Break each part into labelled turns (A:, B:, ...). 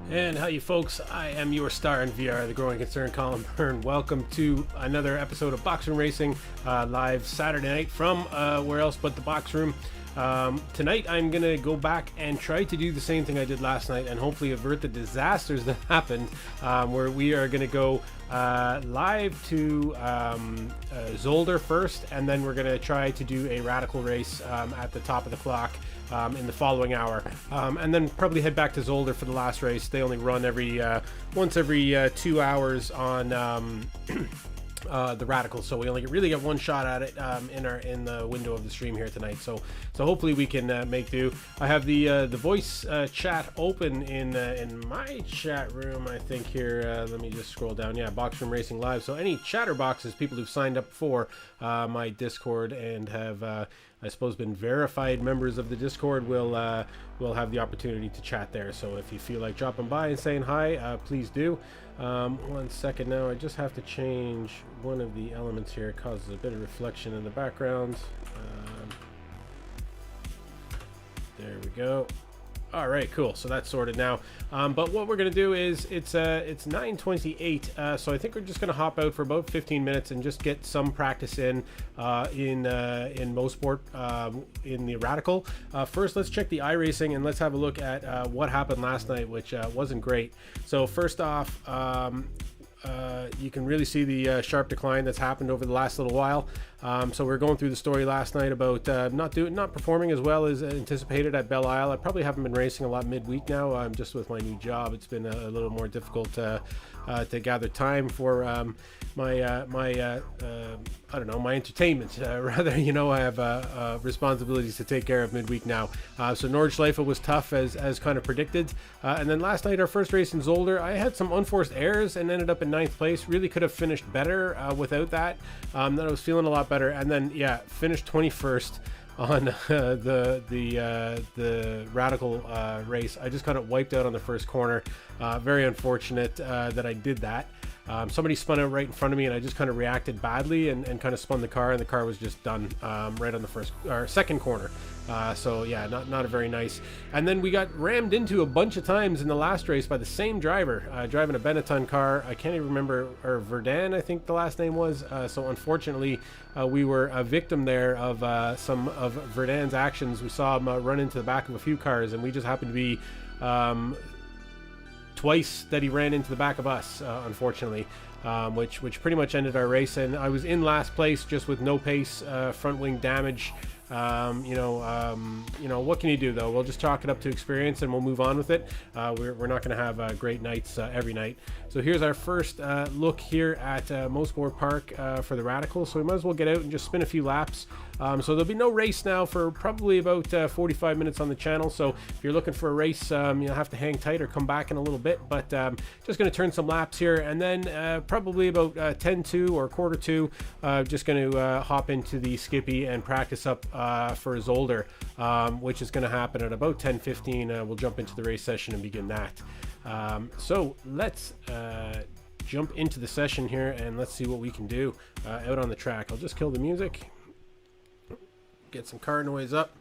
A: And how you folks, I am your star in VR, the growing concern, Colin Byrne. Welcome to another episode of Box Room Racing, live Saturday night from where else but the box room. Tonight I'm going to go back and try to do the same thing I did last night and hopefully avert the disasters that happened, where we are going to go live to Zolder first, and then we're going to try to do a radical race at the top of the clock in the following hour, and then probably head back to Zolder for the last race. They only run once every 2 hours on the radical, so we only really get one shot at it in the window of the stream here tonight. So hopefully we can make do. I have the voice chat open in my chat room, I think here. Let me just scroll down. Yeah, Box Room Racing Live. So any chatterboxes, people who've signed up for my Discord and have I suppose been verified members of the Discord will have the opportunity to chat there. So if you feel like dropping by and saying hi, please do. 1 second now, I just have to change one of the elements here. It causes a bit of reflection in the background. There we go. All right, cool. So that's sorted now. But what we're going to do is it's 9:28, so I think we're just going to hop out for about 15 minutes and just get some practice in Mosport in the Radical. First, let's check the iRacing and let's have a look at what happened last night, which wasn't great. So first off, you can really see the sharp decline that's happened over the last little while. So we're going through the story last night about not performing as well as anticipated at Belle Isle. I probably haven't been racing a lot midweek now. Just with my new job, it's been a little more difficult to gather time for my I don't know, my entertainment. Rather, I have responsibilities to take care of midweek now. So Nordschleife was tough as kind of predicted. And then last night, our first race in Zolder, I had some unforced errors and ended up in 9th place. Really could have finished better without that. Then I was feeling a lot better. And then, yeah, finished 21st on the radical race. I just kind of wiped out on the first corner. Very unfortunate that I did that. Somebody spun out right in front of me and I just kind of reacted badly and kind of spun the car, and the car was just done right on the second corner. So yeah, not a very nice. And then we got rammed into a bunch of times in the last race by the same driver, driving a Benetton car. I can't even remember, or Verdun, I think the last name was. So unfortunately, we were a victim there of some of Verdun's actions. We saw him run into the back of a few cars, and we just happened to be twice that he ran into the back of us, unfortunately, which pretty much ended our race. And I was in last place just with no pace, front wing damage. What can you do though? We'll just chalk it up to experience and we'll move on with it. We're not going to have great nights every night. So here's our first look here at Mosport Park for the Radical. So we might as well get out and just spin a few laps. So there'll be no race now for probably about 45 minutes on the channel. So if you're looking for a race, you'll have to hang tight or come back in a little bit. But just going to turn some laps here, and then probably about 10-2 or quarter to, just going to hop into the Skippy and practice up for Zolder, which is going to happen at about 10:15. We'll jump into the race session and begin that. So let's jump into the session here and let's see what we can do out on the track. I'll just kill the music, get some car noise up.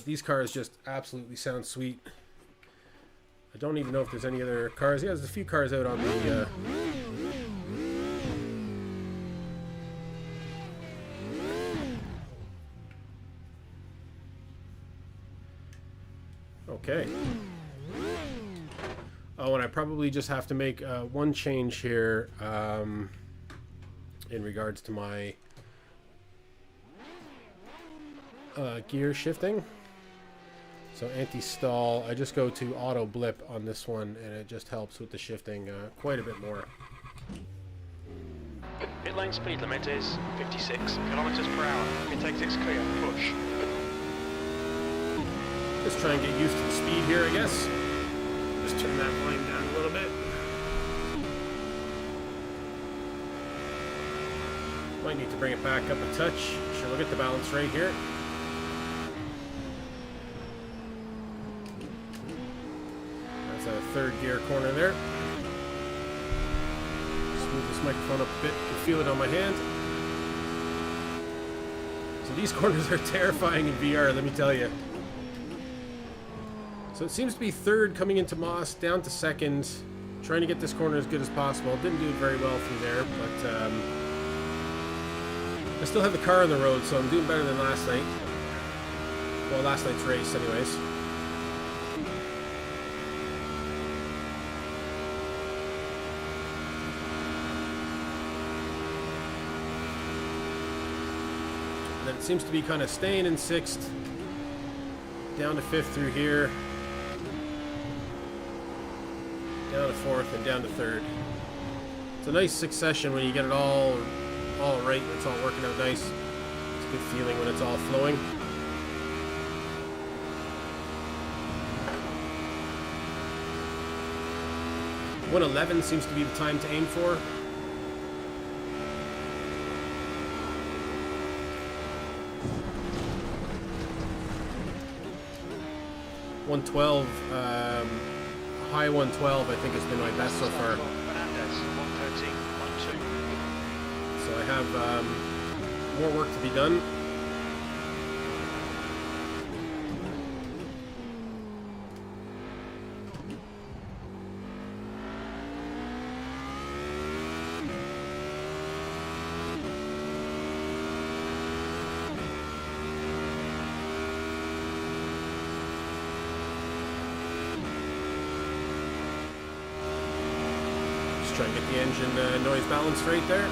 A: These cars just absolutely sound sweet. I don't even know if there's any other cars. Yeah, there's a few cars out on the okay. Oh, and I probably just have to make one change here in regards to my gear shifting. So anti-stall, I just go to auto blip on this one, and it just helps with the shifting quite a bit more.
B: Pit lane speed limit is 56 kilometers per hour. Intake 6 clear. Push.
A: Just try and get used to the speed here, I guess. Just turn that volume down a little bit. Might need to bring it back up a touch. Sure, we'll get the balance right here. That's a third gear corner there. Just move this microphone up a bit. You can feel it on my hand. So these corners are terrifying in VR, let me tell you. So it seems to be third coming into Moss, down to second. Trying to get this corner as good as possible. Didn't do it very well through there, but I still have the car on the road, so I'm doing better than last night. Well, last night's race, anyways. And then it seems to be kind of staying in sixth, down to fifth through here, down to fourth, and down to third. It's a nice succession when you get it all right. It's all working out nice. It's a good feeling when it's all flowing. .111 seems to be the time to aim for. .112, high 112 I think has been my best so far. So I have more work to be done. Try and get the engine noise balanced right there.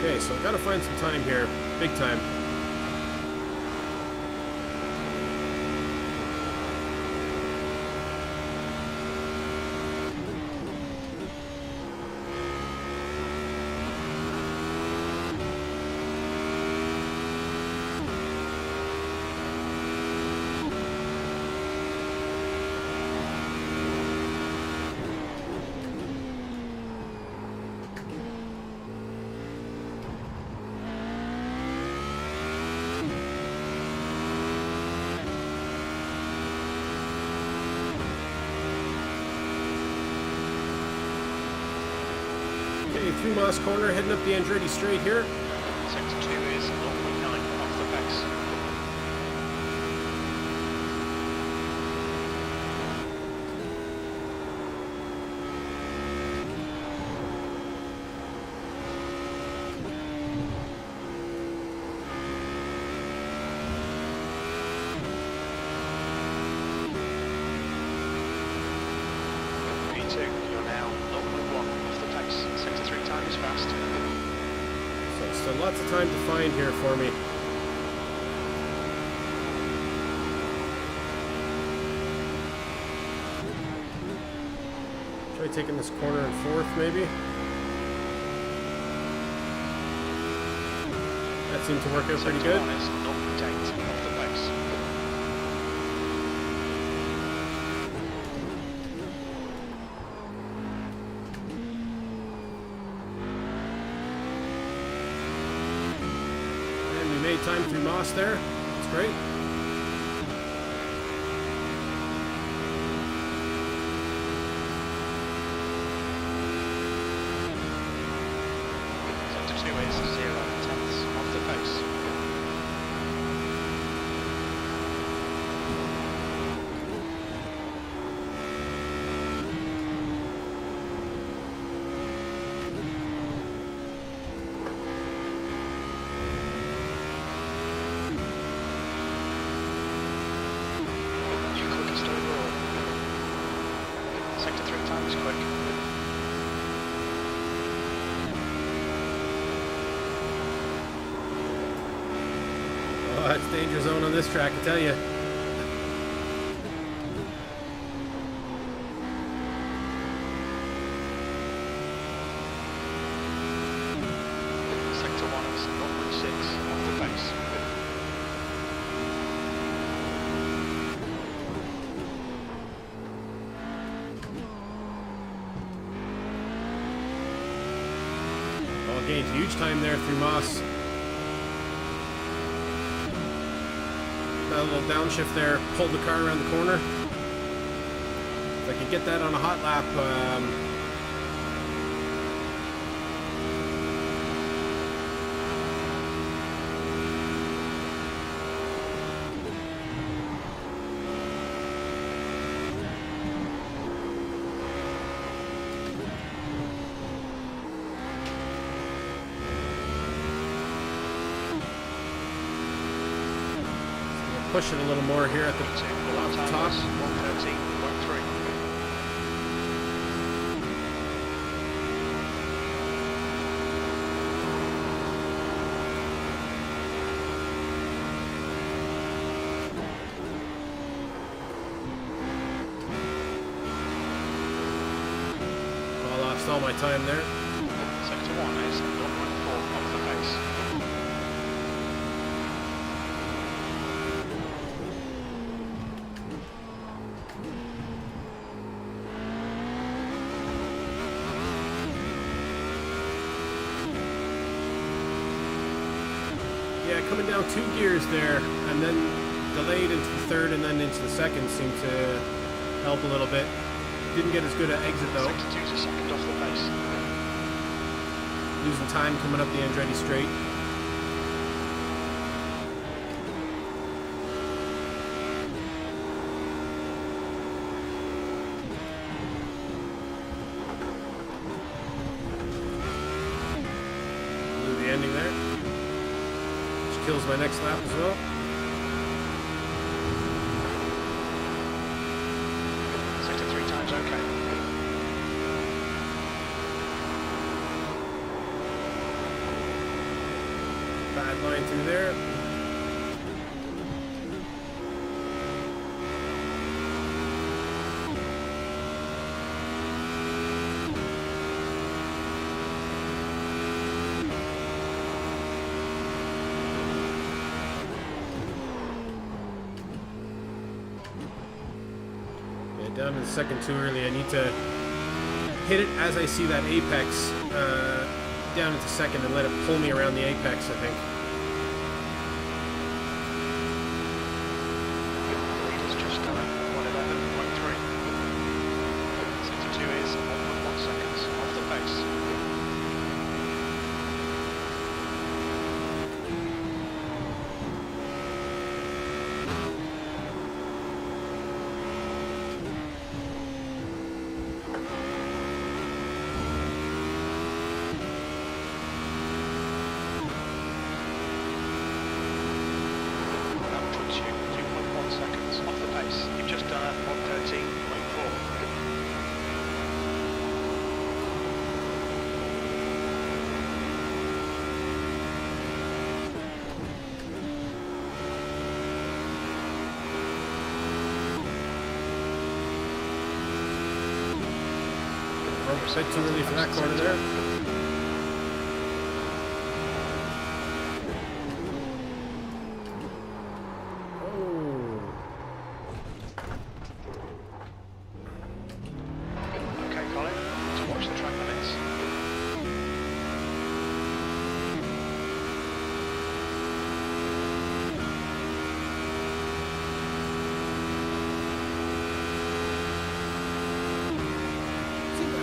A: Okay, so I've got to find some time here, big time. Through Moss Corner, heading up the Andretti straight here.
B: Sector 2 is 0.9 off the pace. P2, you're now 0.1 off the pace. Sector 3 time is fast.
A: So still lots of time to find here for me. Try taking this corner in fourth, maybe. That seemed to work out pretty good.
B: Sector 1 is 0.8 off the pace.
A: Made time through Moss there. That's great.
B: Sector 2 is 0.1 off the pace. Sector 3 time is quick.
A: Oh, that's danger zone on this track, I tell you.
B: Sector 1 is 0.6 off the pace.
A: gained huge time there through Moss. That little downshift there pulled the car around the corner. If I could get that on a hot lap, push it a little more here at the top.
B: 113.3.
A: I lost all my time there.
B: Sector 1 is 1.4 off the pace.
A: Yeah, coming down 2 gears there, and then delayed into the third and then into the second seemed to help a little bit. Didn't get as good an exit though.
B: Sector 2 is a second off the pace.
A: Losing time coming up the Andretti straight. Blew the ending there. Which kills my next lap as well.
B: Sector 3 times okay.
A: Bad line through there. Yeah, down to the second too early. I need to hit it as I see that apex down into second and let it pull me around the apex, I think.
B: Lead is just done at 111.3. Sector 2 is 1.1 seconds off the pace. That puts you 2.1 seconds off the pace. You've just done at 113.4.
A: A bit too early for that corner there.
B: Okay, Colin, to watch the track limits.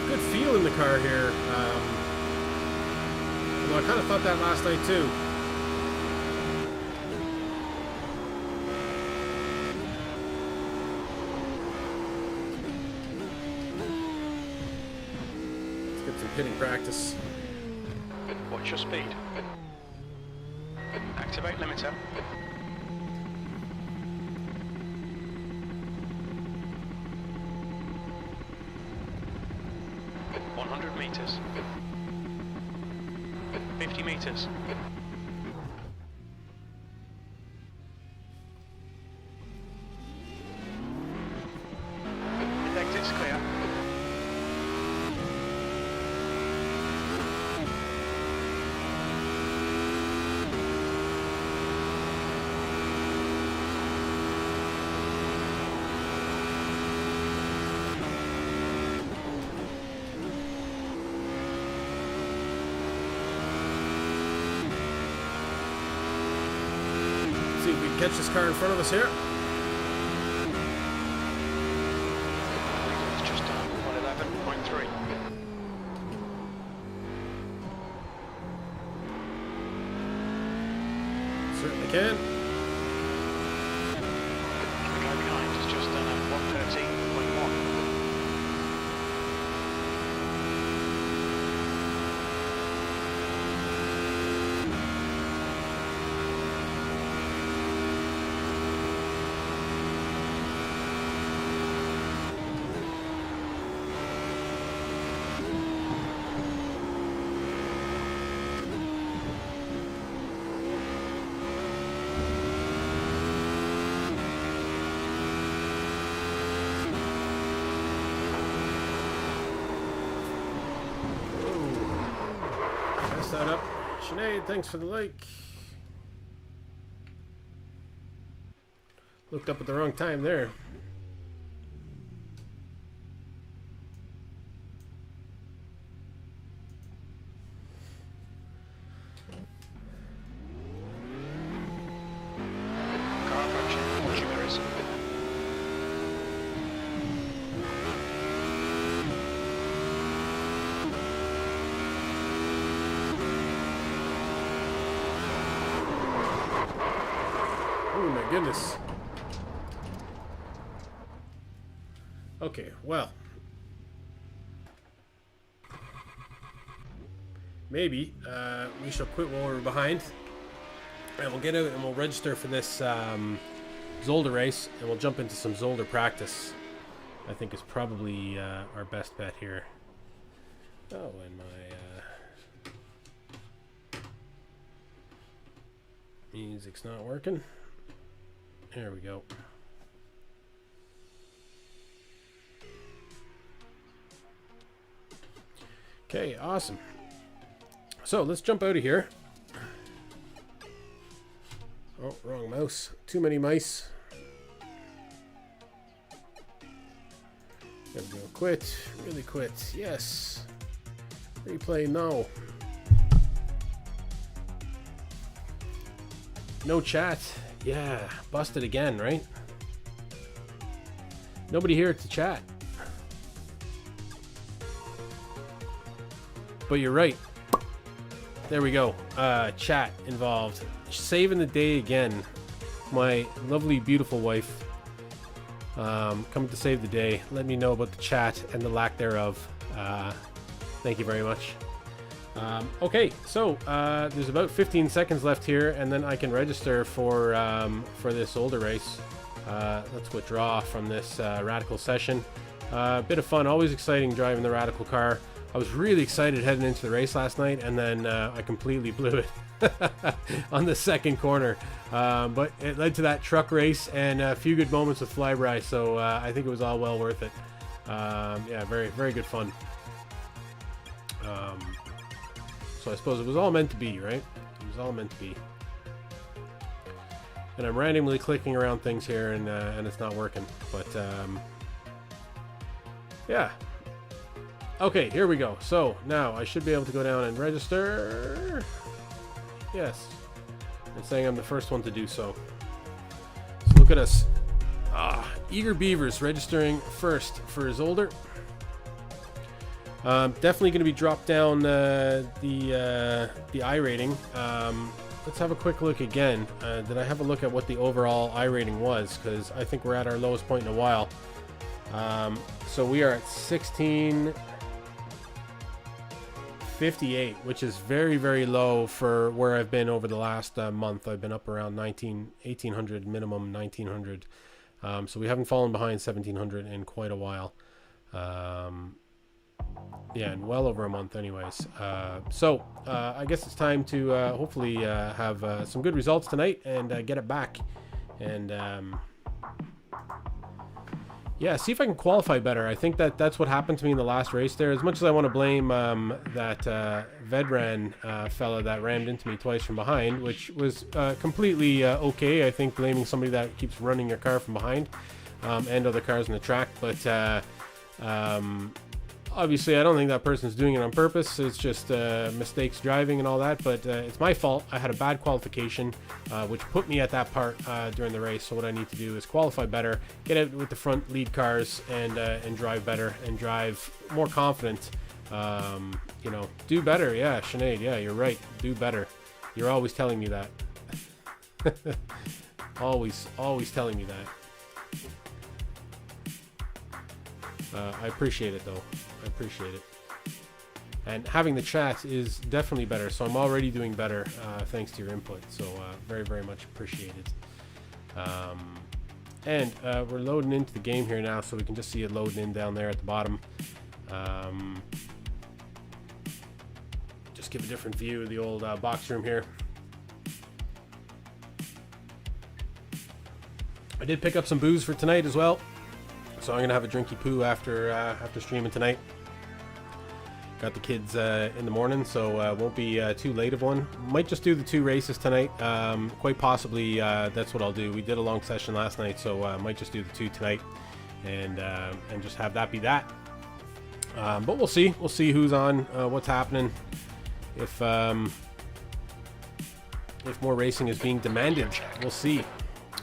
A: Good feel in the car here. Well, I kind of thought that last night too. Let's get some pitting practice.
B: Watch your speed. Activate limiter. Meters. 50 meters. The exit's clear.
A: catch this car in front of us here.
B: It's just done 111.3.
A: Certainly can.
B: The guy behind has just done a 113.1.
A: That up. Sinead, thanks for the like. Looked up at the wrong time there.
B: Car approaching. Watch your mirrors.
A: Oh my goodness. Okay, well. Maybe we shall quit while we're behind. And we'll get out and we'll register for this Zolder race. And we'll jump into some Zolder practice. I think is probably our best bet here. Oh, and my music's not working. There we go. Okay, awesome. So let's jump out of here. Oh, wrong mouse. Too many mice. Gotta go quit. Really quit. Yes. Replay, no. No chat. Yeah, busted again, right? Nobody here to chat. But you're right. There we go. Chat involved. Saving the day again. My lovely, beautiful wife coming to save the day. Let me know about the chat and the lack thereof. Thank you very much. Okay, so there's about 15 seconds left here, and then I can register for this older race. Let's withdraw from this Radical session. Bit of fun, always exciting driving the Radical car. I was really excited heading into the race last night, and then I completely blew it on the second corner. But it led to that truck race and a few good moments with Flyby, so I think it was all well worth it. Yeah, very, very good fun. So I suppose it was all meant to be, right? It was all meant to be. And I'm randomly clicking around things here, and it's not working. But yeah. Okay, here we go. So now I should be able to go down and register. Yes. It's saying I'm the first one to do so. So look at us. Eager Beavers registering first for Zolder. Definitely going to be dropped down the iRating. Let's have a quick look again. Did I have a look at what the overall iRating was? Because I think we're at our lowest point in a while. So we are at 1658, which is very, very low for where I've been over the last month. I've been up around 1800 minimum, 1900. So we haven't fallen behind 1700 in quite a while. Yeah, and well over a month anyways. So I guess it's time to hopefully have some good results tonight and get it back. And yeah, see if I can qualify better. I think that's what happened to me in the last race there. As much as I want to blame that Vedran fella that rammed into me twice from behind, which was completely okay. I think blaming somebody that keeps running your car from behind and other cars on the track. But Obviously, I don't think that person's doing it on purpose. It's just mistakes driving and all that. But it's my fault. I had a bad qualification, which put me at that part during the race. So what I need to do is qualify better, get out with the front lead cars, and drive better and drive more confident. You know, do better. Yeah, Sinead. Yeah, you're right. Do better. You're always telling me that. always telling me that. I appreciate it though. I appreciate it. And having the chat is definitely better. So I'm already doing better thanks to your input. So very, very much appreciated. And we're loading into the game here now, so we can just see it loading in down there at the bottom. Just give a different view of the old box room here. I did pick up some booze for tonight as well. So I'm gonna have a drinky poo after streaming tonight. Got the kids in the morning, so won't be too late of one. Might just do the 2 races tonight. Quite possibly that's what I'll do. We did a long session last night, so might just do the 2 tonight, and just have that be that. But we'll see. We'll see who's on, what's happening. If more racing is being demanded, we'll see.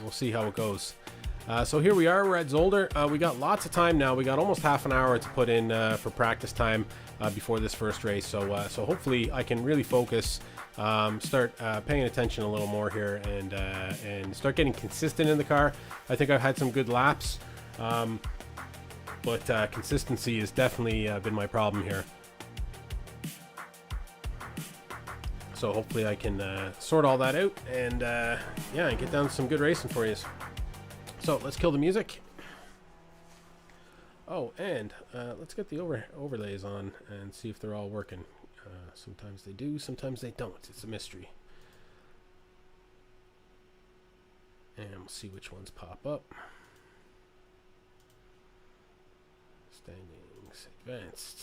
A: We'll see how it goes. So here we are, we're at Zolder. We got lots of time now. We got almost half an hour to put in for practice time before this first race. So hopefully I can really focus, start paying attention a little more here, and start getting consistent in the car. I think I've had some good laps, but consistency has definitely been my problem here. So hopefully I can sort all that out and yeah, and get down to some good racing for you. So let's kill the music. Oh, and let's get the overlays on and see if they're all working. Sometimes they do, sometimes they don't. It's a mystery. And we'll see which ones pop up. Standings, advanced.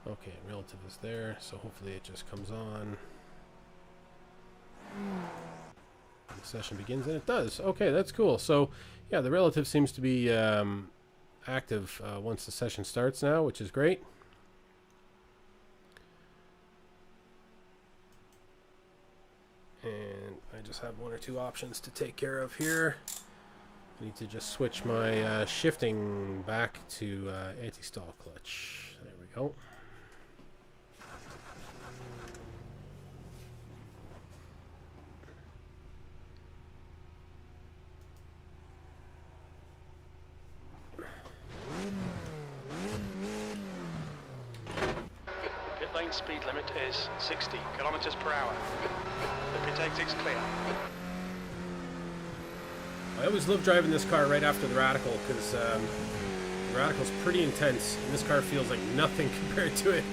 A: Okay, relative is there, so hopefully it just comes on. The session begins, and it does. Okay, that's cool. So, yeah, the relative seems to be active once the session starts now, which is great. And I just have 1 or 2 options to take care of here. I need to just switch my shifting back to anti-stall clutch. There we go.
B: Speed limit is 60 kilometers per hour. The pit exit's clear.
A: I always love driving this car right after the Radical, because the Radical's pretty intense, and this car feels like nothing compared to it.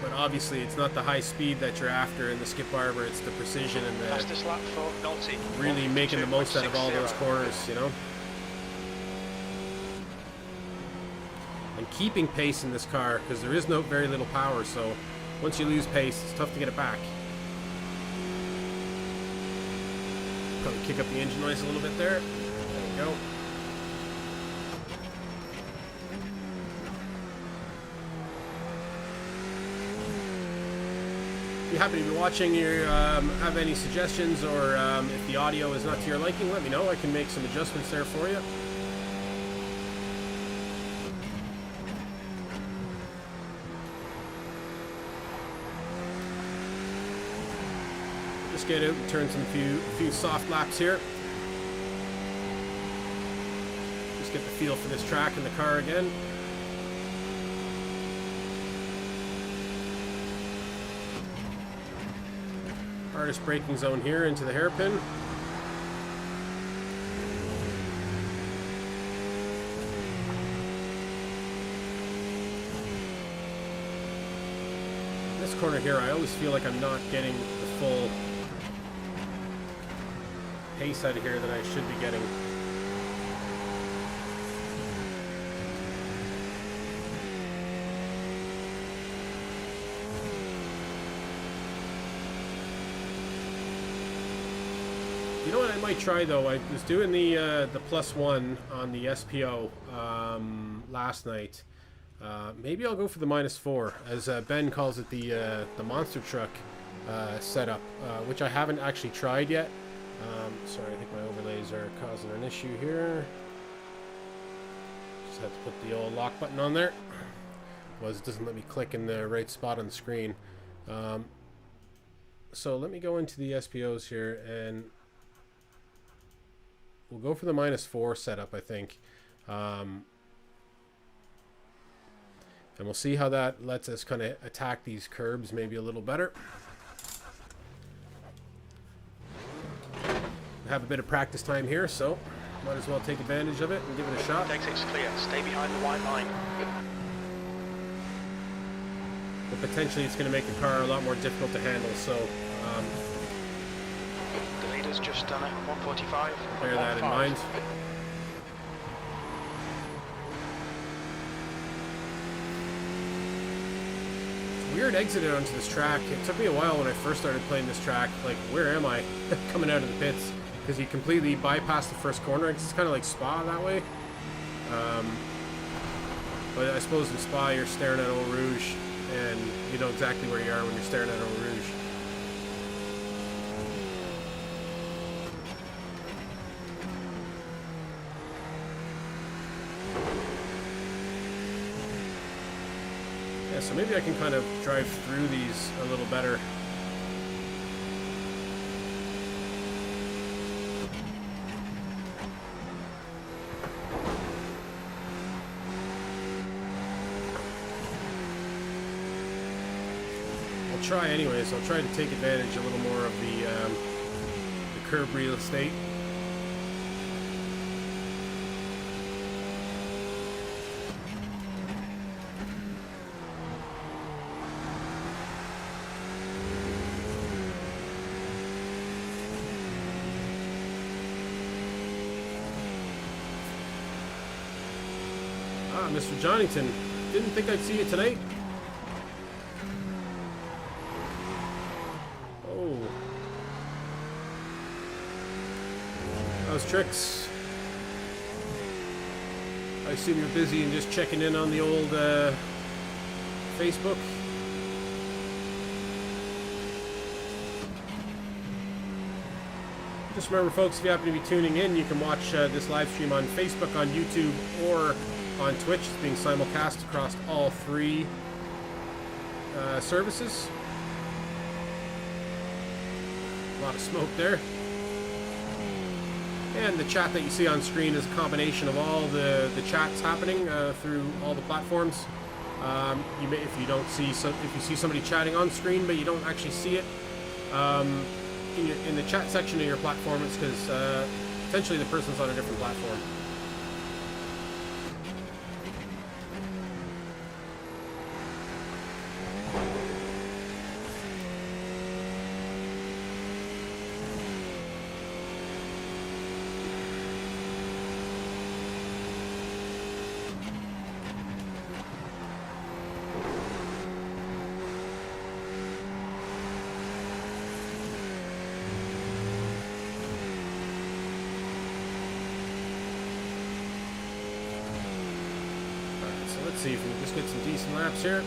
A: But obviously it's not the high speed that you're after in the Skip Barber, it's the precision and the
B: fastest lap for Nolte,
A: really making the most out of all those corners, you know? And keeping pace in this car, because there is very little power, so once you lose pace, it's tough to get it back. Probably kick up the engine noise a little bit there. There we go. If you happen to be watching, you have any suggestions, or if the audio is not to your liking, let me know. I can make some adjustments there for you. Just get out and turn some few soft laps here. Just get the feel for this track in the car again. Hardest braking zone here into the hairpin. This corner here, I always feel like I'm not getting the full pace out of here that I should be getting. You know what I might try though? I was doing the +1 on the SPO last night. Maybe I'll go for the -4, as Ben calls it, the monster truck setup, which I haven't actually tried yet. Sorry, I think my overlays are causing an issue here. Just have to put the old lock button on there. Otherwise, it doesn't let me click in the right spot on the screen. So let me go into the SPOs here, and we'll go for the -4 setup, I think. And we'll see how that lets us kind of attack these curbs maybe a little better. Have a bit of practice time here, so might as well take advantage of it and give it a shot.
B: Exit's clear. Stay behind the white line.
A: But potentially it's going to make the car a lot more difficult to handle, so
B: The leader's just done it. 145.
A: bear that in mind. Weird exit onto this track. It took me a while when I first started playing this track. Like, where am I coming out of the pits? Because you completely bypass the first corner. It's kind of like Spa that way. But I suppose in Spa you're staring at Eau Rouge, and you know exactly where you are when you're staring at Eau Rouge. Yeah, so maybe I can kind of drive through these a little better. I'll try anyways. I'll try to take advantage a little more of the curb real estate. Ah, Mr. Johnnyton. Didn't think I'd see you tonight. Oh. How's tricks? I assume you're busy and just checking in on the old Facebook. Just remember, folks, if you happen to be tuning in, you can watch this live stream on Facebook, on YouTube, or on Twitch. It's being simulcast across all three services. A lot of smoke there. And the chat that you see on screen is a combination of all the chats happening through all the platforms. You may, if you see somebody chatting on screen but you don't actually see it in the chat section of your platform, it's because potentially the person's on a different platform. Let's see if we can just get some decent laps here.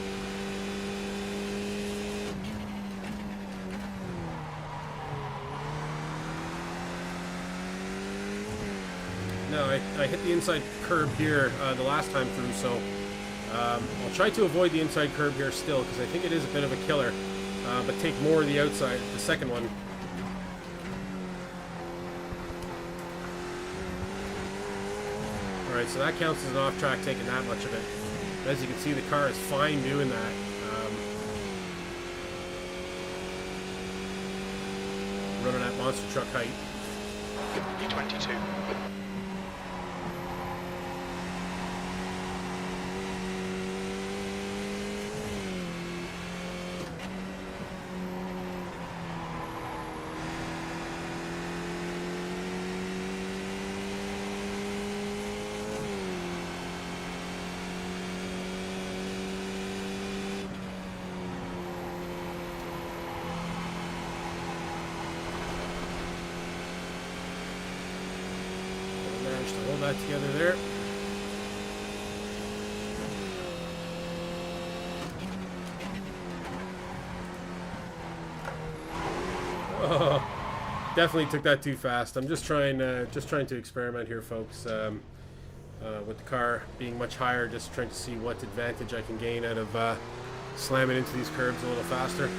A: No, I hit the inside curb here the last time through, so I'll try to avoid the inside curb here still, because I think it is a bit of a killer, but take more of the outside, the second one. Alright, so that counts as an off-track taking that much of it. As you can see, the car is fine doing that. Running at monster truck height.
B: E22.
A: hold that together there. Oh, definitely took that too fast. I'm just trying to experiment here, folks, with the car being much higher, just trying to see what advantage I can gain out of slamming into these curbs a little faster.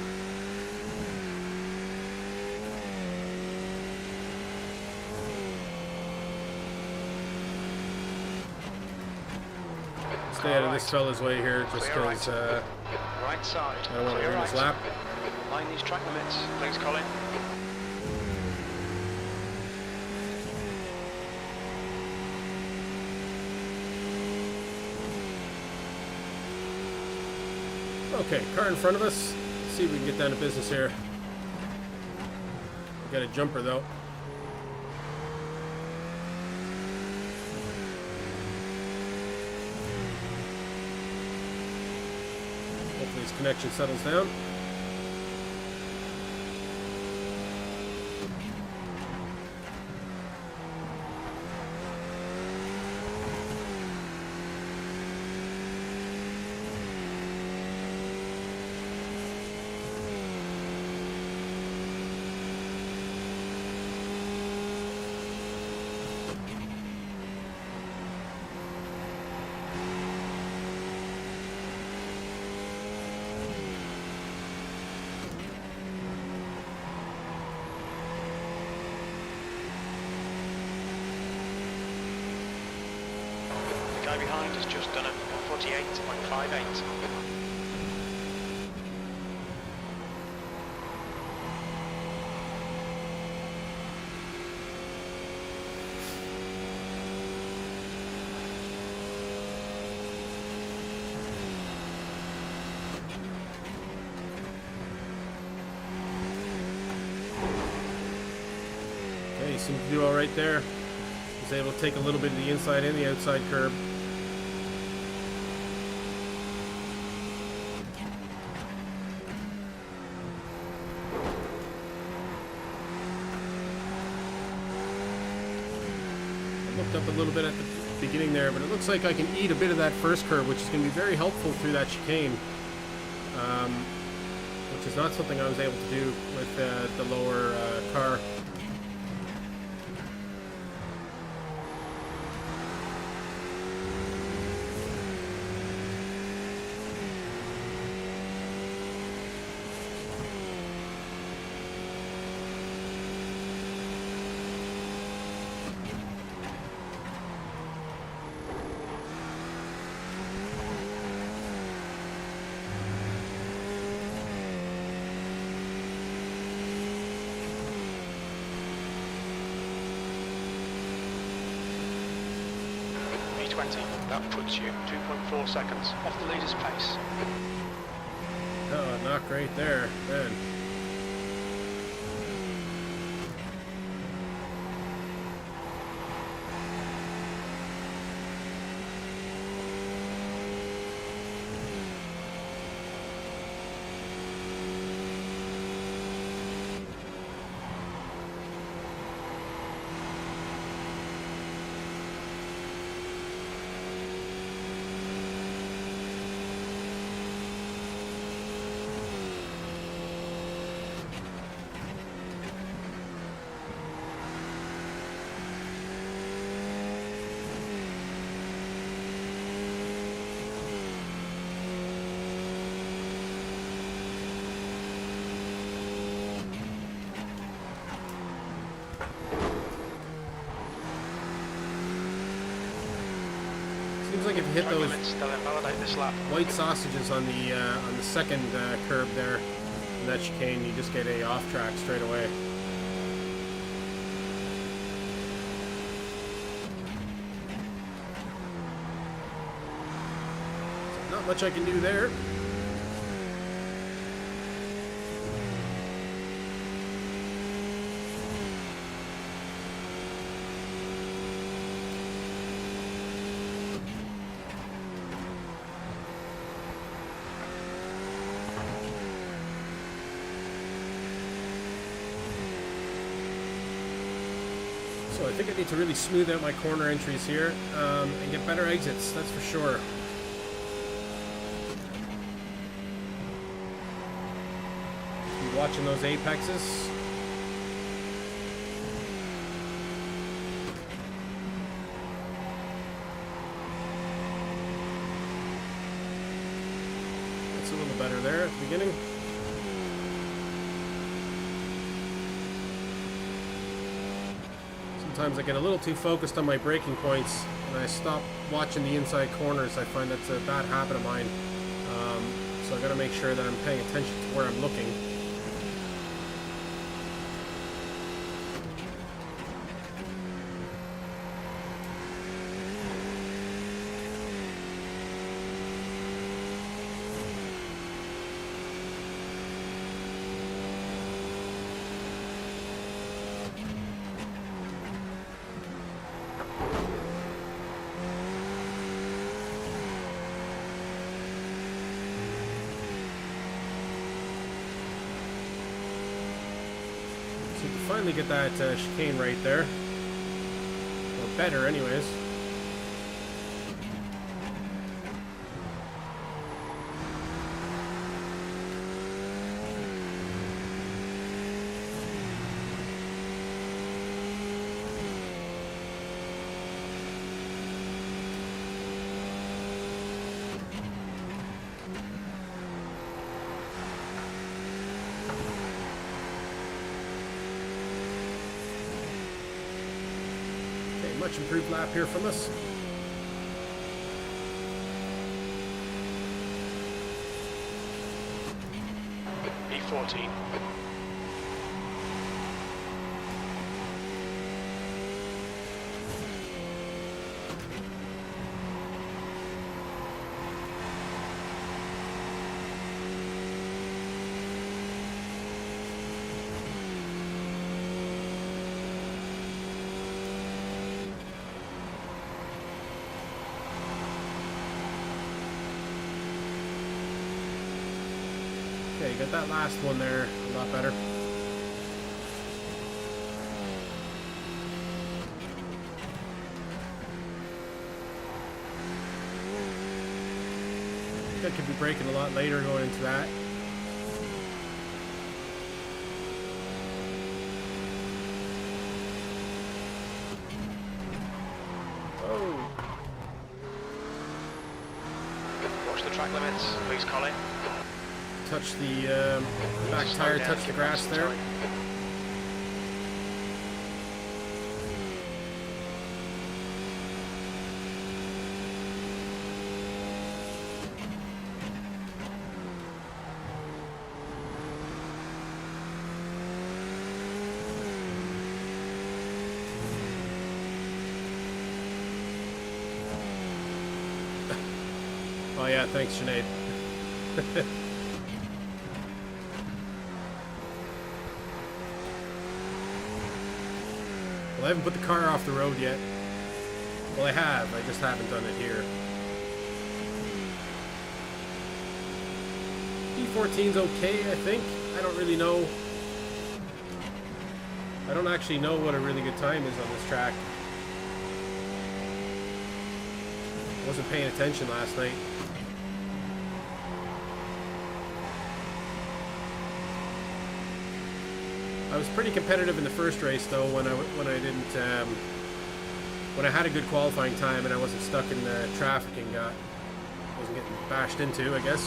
A: Stay out of this fella's way here, just because
B: right side.
A: I don't want to ruin his lap.
B: Mind these track limits. Thanks, Colin.
A: Okay, car in front of us. Let's see if we can get down to business here. We got a jumper though. Hopefully his connection settles down.
B: The guy behind has just done a 48.58.
A: Okay, he seemed to do all right there. He's able to take a little bit of the inside and the outside curb. Looked up a little bit at the beginning there, but it looks like I can eat a bit of that first curve, which is going to be very helpful through that chicane, which is not something I was able to do with the lower car.
B: That puts you 2.4 seconds off the leader's pace.
A: Oh, not great there, man. Seems like if you hit
B: Track
A: those
B: limits, they'll invalidate this lap.
A: white sausages on the second curb there, in that chicane, you just get a off track straight away. So not much I can do there. So I think I need to really smooth out my corner entries here and get better exits, that's for sure. Be watching those apexes. That's a little better there at the beginning. Sometimes I get a little too focused on my braking points and I stop watching the inside corners. I find that's a bad habit of mine. So I got to make sure that I'm paying attention to where I'm looking. So you can finally get that chicane right there. Or better anyways. Much improved lap here from us.
B: E14.
A: Okay, got that last one there a lot better. I think I could be braking a lot later going into that. Oh.
B: Watch the track limits, please, Colin.
A: Touch the back tire, touch the grass there. Oh yeah, thanks, Sinead. Well, I haven't put the car off the road yet. Well, I have. I just haven't done it here. E14's okay, I think. I don't really know. I don't actually know what a really good time is on this track. I wasn't paying attention last night. I was pretty competitive in the first race, though, when I didn't when I had a good qualifying time and I wasn't stuck in the traffic and wasn't getting bashed into, I guess.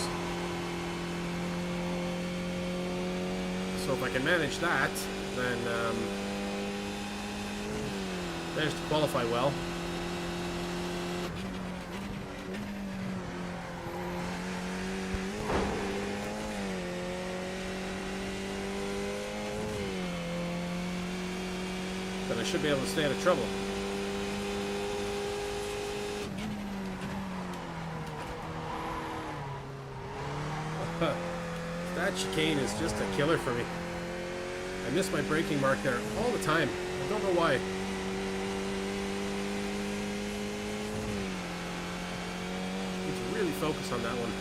A: So if I can manage that, then manage to qualify well. Then I should be able to stay out of trouble. That chicane is just a killer for me. I miss my braking mark there all the time. I don't know why. Need to really focus on that one.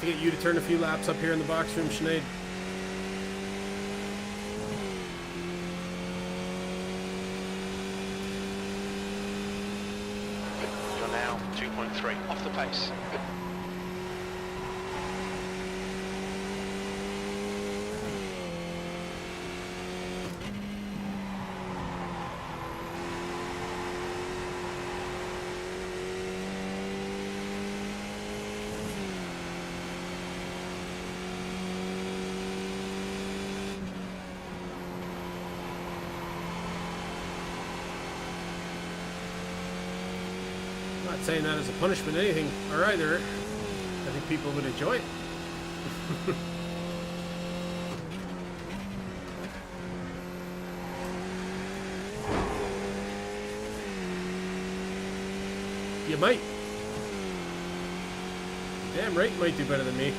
A: have to get you to turn a few laps up here in the box room, Sinead.
B: You're now 2.3 off the pace.
A: I'm not saying that as a punishment anything or either. I think people would enjoy it. You might. Damn right you might do better than me.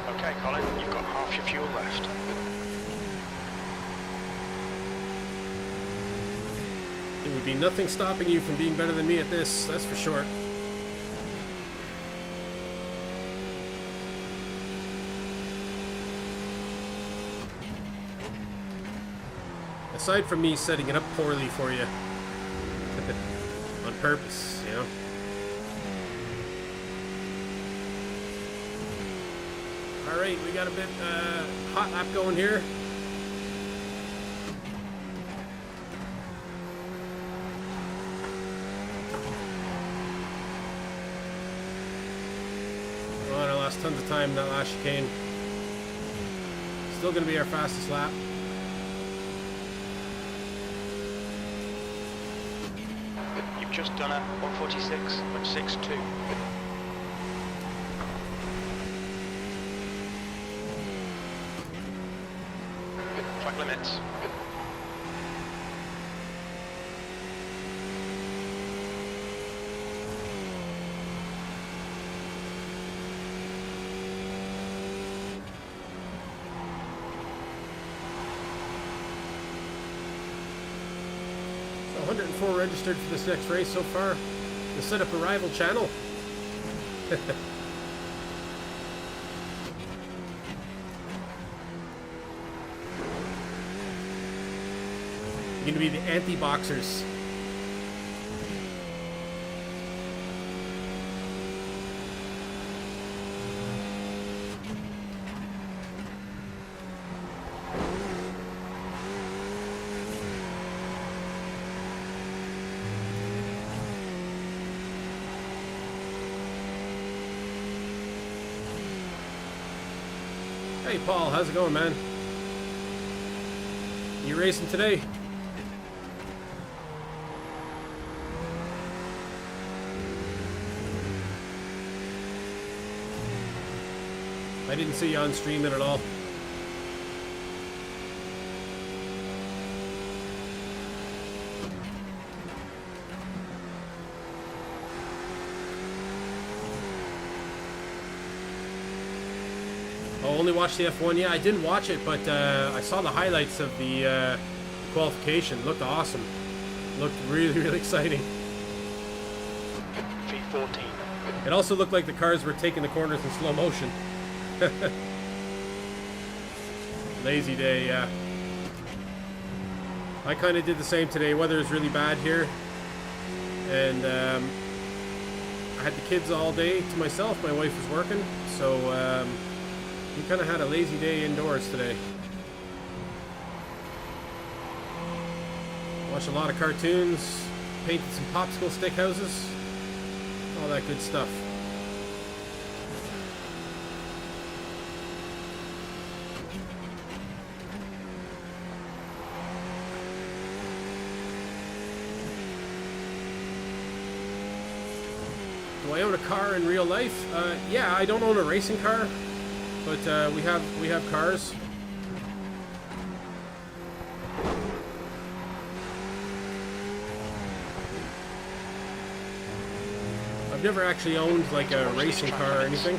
B: Okay, Colin, you've got half your fuel left.
A: There would be nothing stopping you from being better than me at this, that's for sure. Aside from me setting it up poorly for you. On purpose, you know. Alright, we got a bit hot lap going here. Oh, and I lost tons of time in that last chicane. Still going to be our fastest lap.
B: You've just done a 146.62. Track limits.
A: So 104 registered for this next race so far. To set up a rival channel. You're going to be the anti-boxers. Hey Paul, how's it going, man? You racing today? I didn't see you on stream at all. Oh, only watched the F1? Yeah, I didn't watch it, but I saw the highlights of the qualification. Looked awesome. Looked really, really exciting.
B: V14.
A: It also looked like the cars were taking the corners in slow motion. Lazy day, yeah. I kind of did the same today. Weather is really bad here. And I had the kids all day to myself. My wife was working. So we kind of had a lazy day indoors today. Watched a lot of cartoons. Painted some popsicle stick houses. All that good stuff. Do I own a car in real life? Yeah, I don't own a racing car, but we have cars. I've never actually owned like a racing car or anything.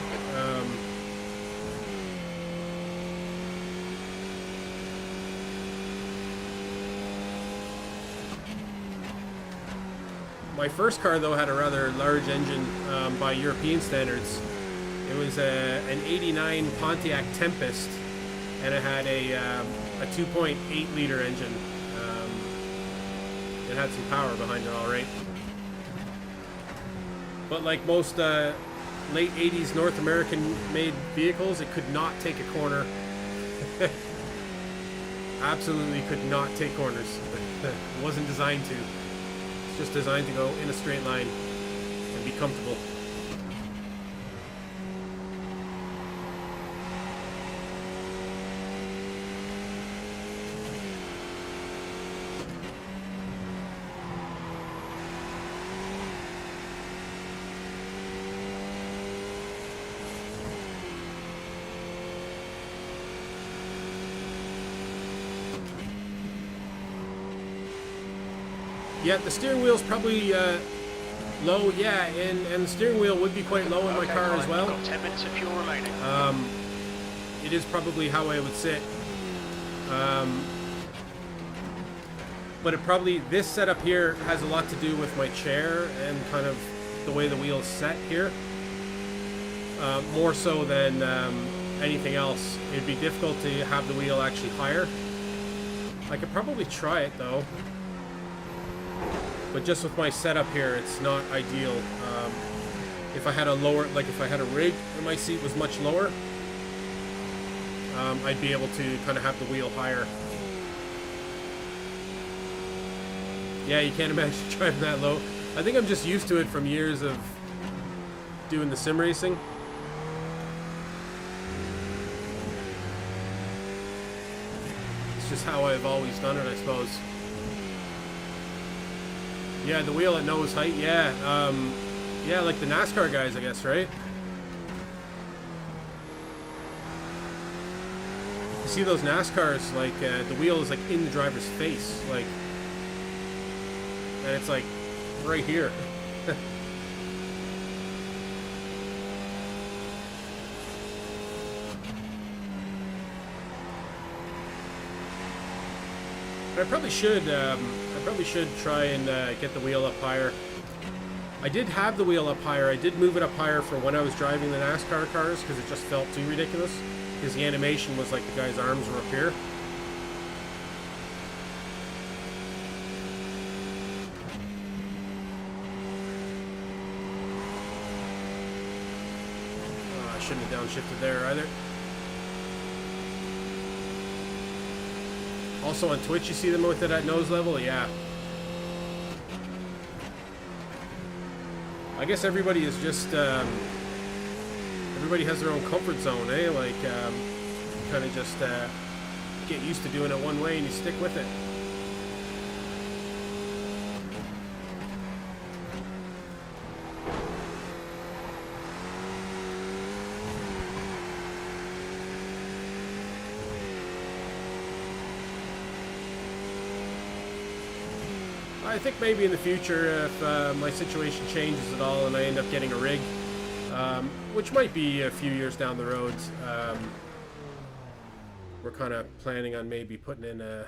A: My first car, though, had a rather large engine by European standards. It was an 89 Pontiac Tempest, and it had a 2.8 liter engine. It had some power behind it, all right. But like most late 80s North American made vehicles, it could not take a corner. Absolutely could not take corners. It wasn't designed to. It's just designed to go in a straight line and be comfortable. Yeah, the steering wheel's probably low, yeah, and the steering wheel would be quite low in my car as well.
B: Got 10 minutes of fuel remaining.
A: It is probably how I would sit. But it probably, this setup here has a lot to do with my chair and kind of the way the wheel's set here. More so than anything else. It'd be difficult to have the wheel actually higher. I could probably try it though. But just with my setup here, it's not ideal. If I had a lower, like if I had a rig and my seat was much lower, I'd be able to kind of have the wheel higher. Yeah, you can't imagine driving that low. I think I'm just used to it from years of doing the sim racing. It's just how I've always done it, I suppose. Yeah, the wheel at nose height, yeah. Yeah, like the NASCAR guys, I guess, right? You see those NASCARs, like, the wheel is, like, in the driver's face, like, and it's, like, right here. But I probably should try and get the wheel up higher. I did have the wheel up higher. I did move it up higher for when I was driving the NASCAR cars because it just felt too ridiculous. Because the animation was like the guy's arms were up here. Oh, I shouldn't have downshifted there either. Also on Twitch, you see them with it at nose level? Yeah. I guess everybody is just, everybody has their own comfort zone, eh? Like, you kind of just get used to doing it one way and you stick with it. I think maybe in the future, if my situation changes at all and I end up getting a rig, which might be a few years down the road, we're kind of planning on maybe putting in an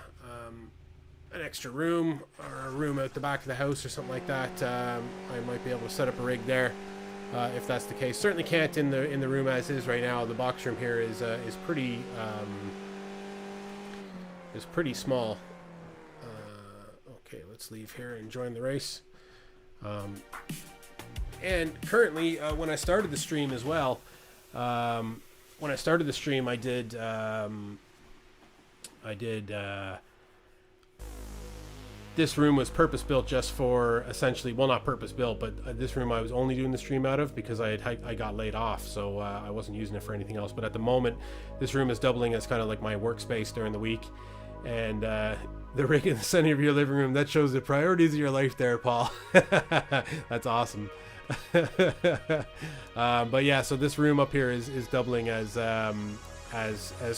A: extra room or a room out the back of the house or something like that. I might be able to set up a rig there if that's the case. Certainly can't in the room as is right now. The box room here is pretty small. Okay, let's leave here and join the race. And currently, when I started the stream as well, I did this room was purpose built just for essentially, well, not purpose built, but this room I was only doing the stream out of because I got laid off, so I wasn't using it for anything else. But at the moment, this room is doubling as kind of like my workspace during the week. And the rig in the center of your living room, that shows the priorities of your life there, Paul. That's awesome. But yeah, so this room up here is doubling as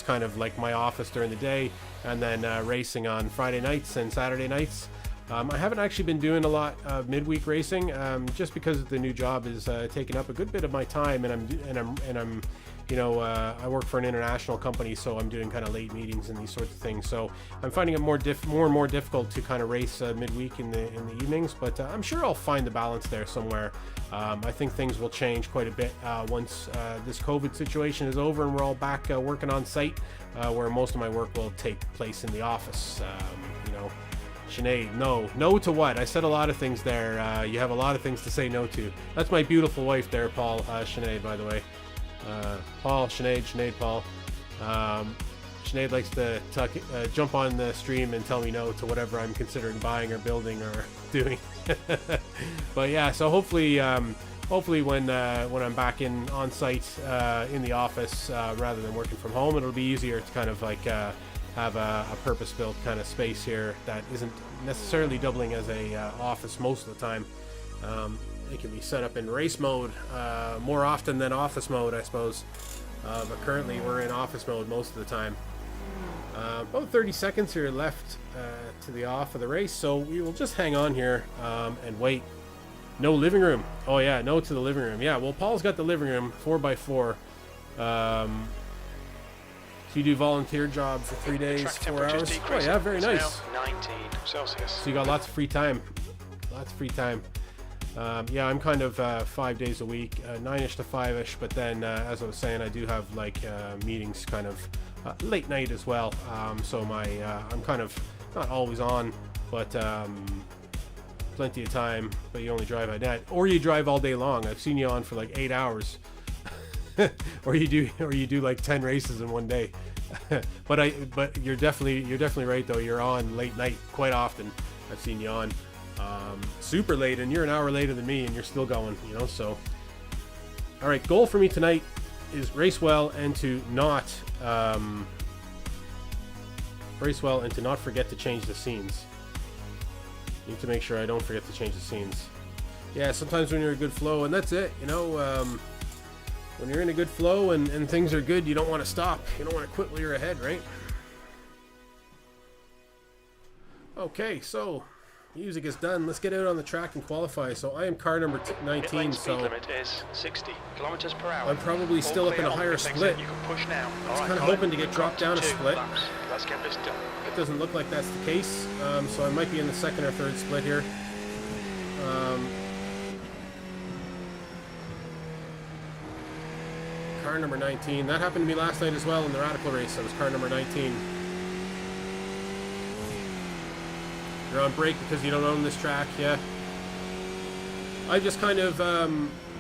A: kind of like my office during the day, and then racing on Friday nights and Saturday nights. I haven't actually been doing a lot of midweek racing, just because the new job is taking up a good bit of my time, and I'm you know, I work for an international company, so I'm doing kind of late meetings and these sorts of things. So I'm finding it more and more difficult to kind of race midweek in the evenings. But I'm sure I'll find the balance there somewhere. I think things will change quite a bit once this COVID situation is over and we're all back working on site, where most of my work will take place in the office. You know, Sinead, no to what? I said a lot of things there. You have a lot of things to say no to. That's my beautiful wife there, Paul. Sinead, by the way. Paul, Sinead, Paul. Sinead likes to jump on the stream and tell me no to whatever I'm considering buying or building or doing. But yeah, so hopefully when I'm back on site in the office rather than working from home, it'll be easier to kind of like have a purpose-built kind of space here that isn't necessarily doubling as a office most of the time. It can be set up in race mode more often than office mode, I suppose. But currently we're in office mode most of the time. About 30 seconds here left to the off of the race, so we will just hang on here and wait. No living room. Oh yeah, no to the living room. Yeah, well, Paul's got the living room 4x4. So you do volunteer job for 3 days, 4 hours. Oh yeah, very nice.
B: 19 Celsius.
A: So you got lots of free time. Lots of free time. Yeah, I'm kind of 5 days a week, 9ish to 5ish, but then as I was saying, I do have like meetings kind of late night as well. So I'm kind of not always on, but plenty of time. But you only drive at night, or you drive all day long. I've seen you on for like 8 hours, or you do like 10 races in one day. But you're definitely right though. You're on late night quite often. I've seen you on. Super late, and you're an hour later than me and you're still going, you know. So all right, goal for me tonight is race well and to not forget to change the scenes. Need to make sure I don't forget to change the scenes. Yeah, sometimes when you're in a good flow, and that's it, you know, when you're in a good flow and things are good, you don't want to stop, you don't want to quit while you're ahead, right? Okay, so music is done. Let's get out on the track and qualify. So I am car number 19. So
B: limit is 60 kilometers per hour.
A: I'm probably still up in a higher split.
B: You can push now.
A: I was kind of hoping to get dropped down a split.
B: Let's get this done.
A: It doesn't look like that's the case. So I might be in the second or third split here. Car number 19. That happened to me last night as well in the Radical race. I was car number 19. You're on break because you don't own this track, yeah. I just kind of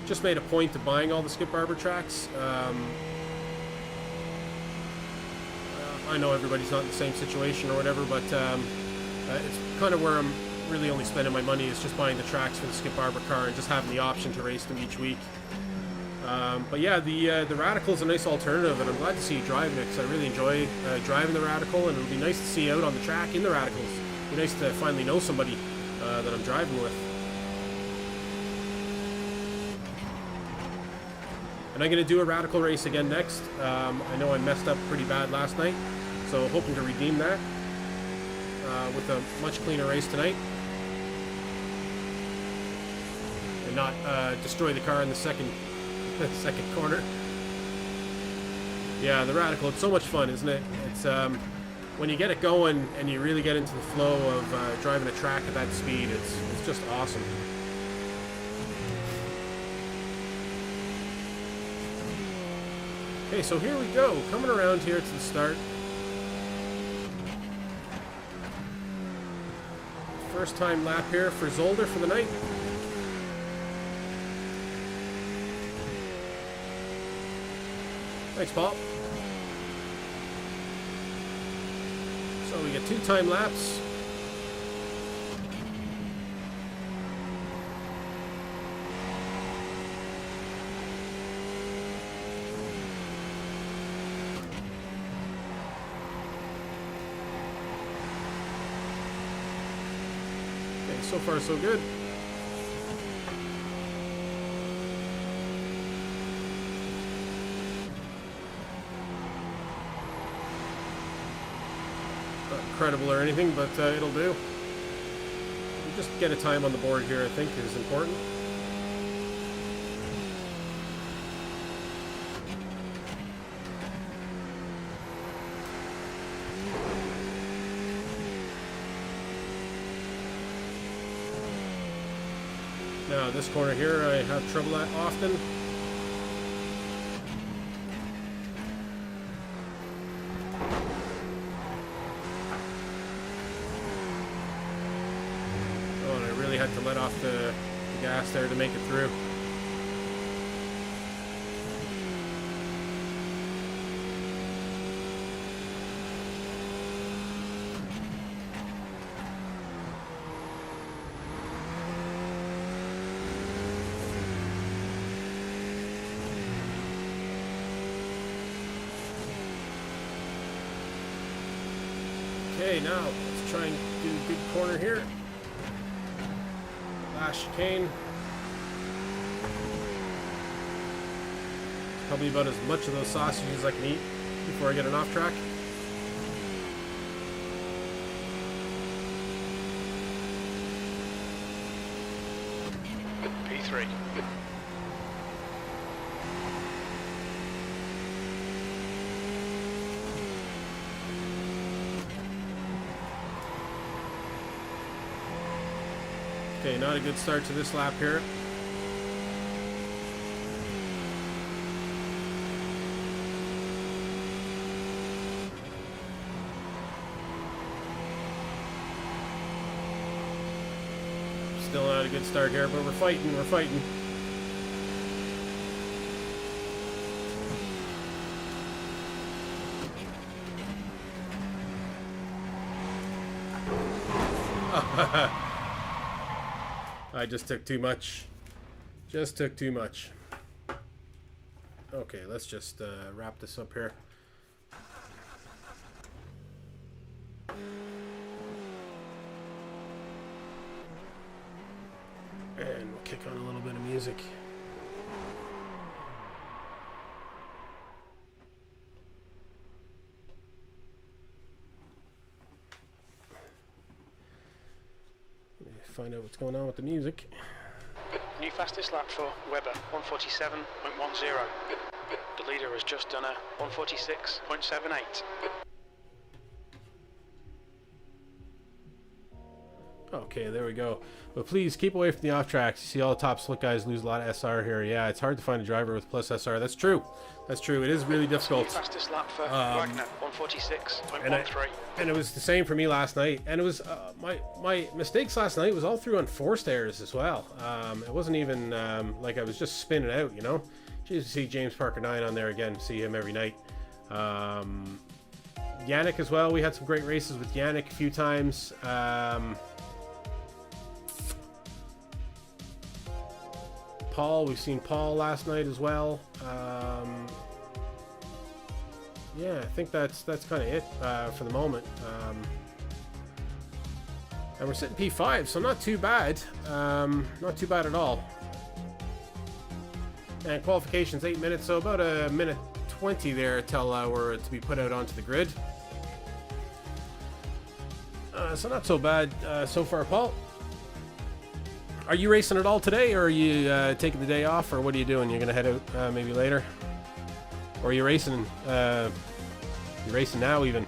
A: just made a point of buying all the Skip Barber tracks. I know everybody's not in the same situation or whatever, but it's kind of where I'm really only spending my money is just buying the tracks for the Skip Barber car and just having the option to race them each week. But yeah, the Radical is a nice alternative, and I'm glad to see you driving it because I really enjoy driving the Radical, and it'll be nice to see you out on the track in the Radicals. It'll be nice to finally know somebody that I'm driving with. And I'm going to do a Radical race again next. I know I messed up pretty bad last night, so hoping to redeem that with a much cleaner race tonight. And not destroy the car in the second corner. Yeah, the Radical, it's so much fun, isn't it? It's when you get it going and you really get into the flow of driving a track at that speed, it's just awesome. Okay, so here we go, coming around here to the start. First time lap here for Zolder for the night. Thanks, Paul. So we get 2 time laps. Okay, so far so good. Incredible or anything, but it'll do. You just get a time on the board here, I think, is important. Now this corner here I have trouble at often. Oh, and I really had to let off the gas there to make it through. Okay, now let's try and do a good corner here. Last chicane. Probably about as much of those sausages as I can eat before I get an off track.
B: P3.
A: Okay, not a good start to this lap here. Still not a good start here, but we're fighting, we're fighting. I just took too much. Just took too much. Okay, let's just wrap this up here. And we'll kick on a little bit of music. Find out what's going on with the music.
B: New fastest lap for Webber, 147.10. The leader has just done a 146.78.
A: Okay, there we go. But please keep away from the off tracks. You see all the top slick guys lose a lot of SR here. Yeah, it's hard to find a driver with plus SR. That's true. That's true. It is really difficult.
B: Fastest lap for Wagner, 146.13.
A: And it was the same for me last night. And it was my mistakes last night was all through on forced errors as well. It wasn't even like I was just spinning out, you know. Jeez, to see James Parker 9 on there again. See him every night. Yannick as well. We had some great races with Yannick a few times. Paul, we've seen Paul last night as well. Yeah, I think that's kind of it for the moment. And we're sitting P5, so not too bad. Not too bad at all. And qualification's 8 minutes, so about a minute 20 there till we're to be put out onto the grid. So not so bad so far, Paul. Are you racing at all today, or are you taking the day off, or what are you doing? You're gonna head out maybe later, or are you racing? You're racing now, even.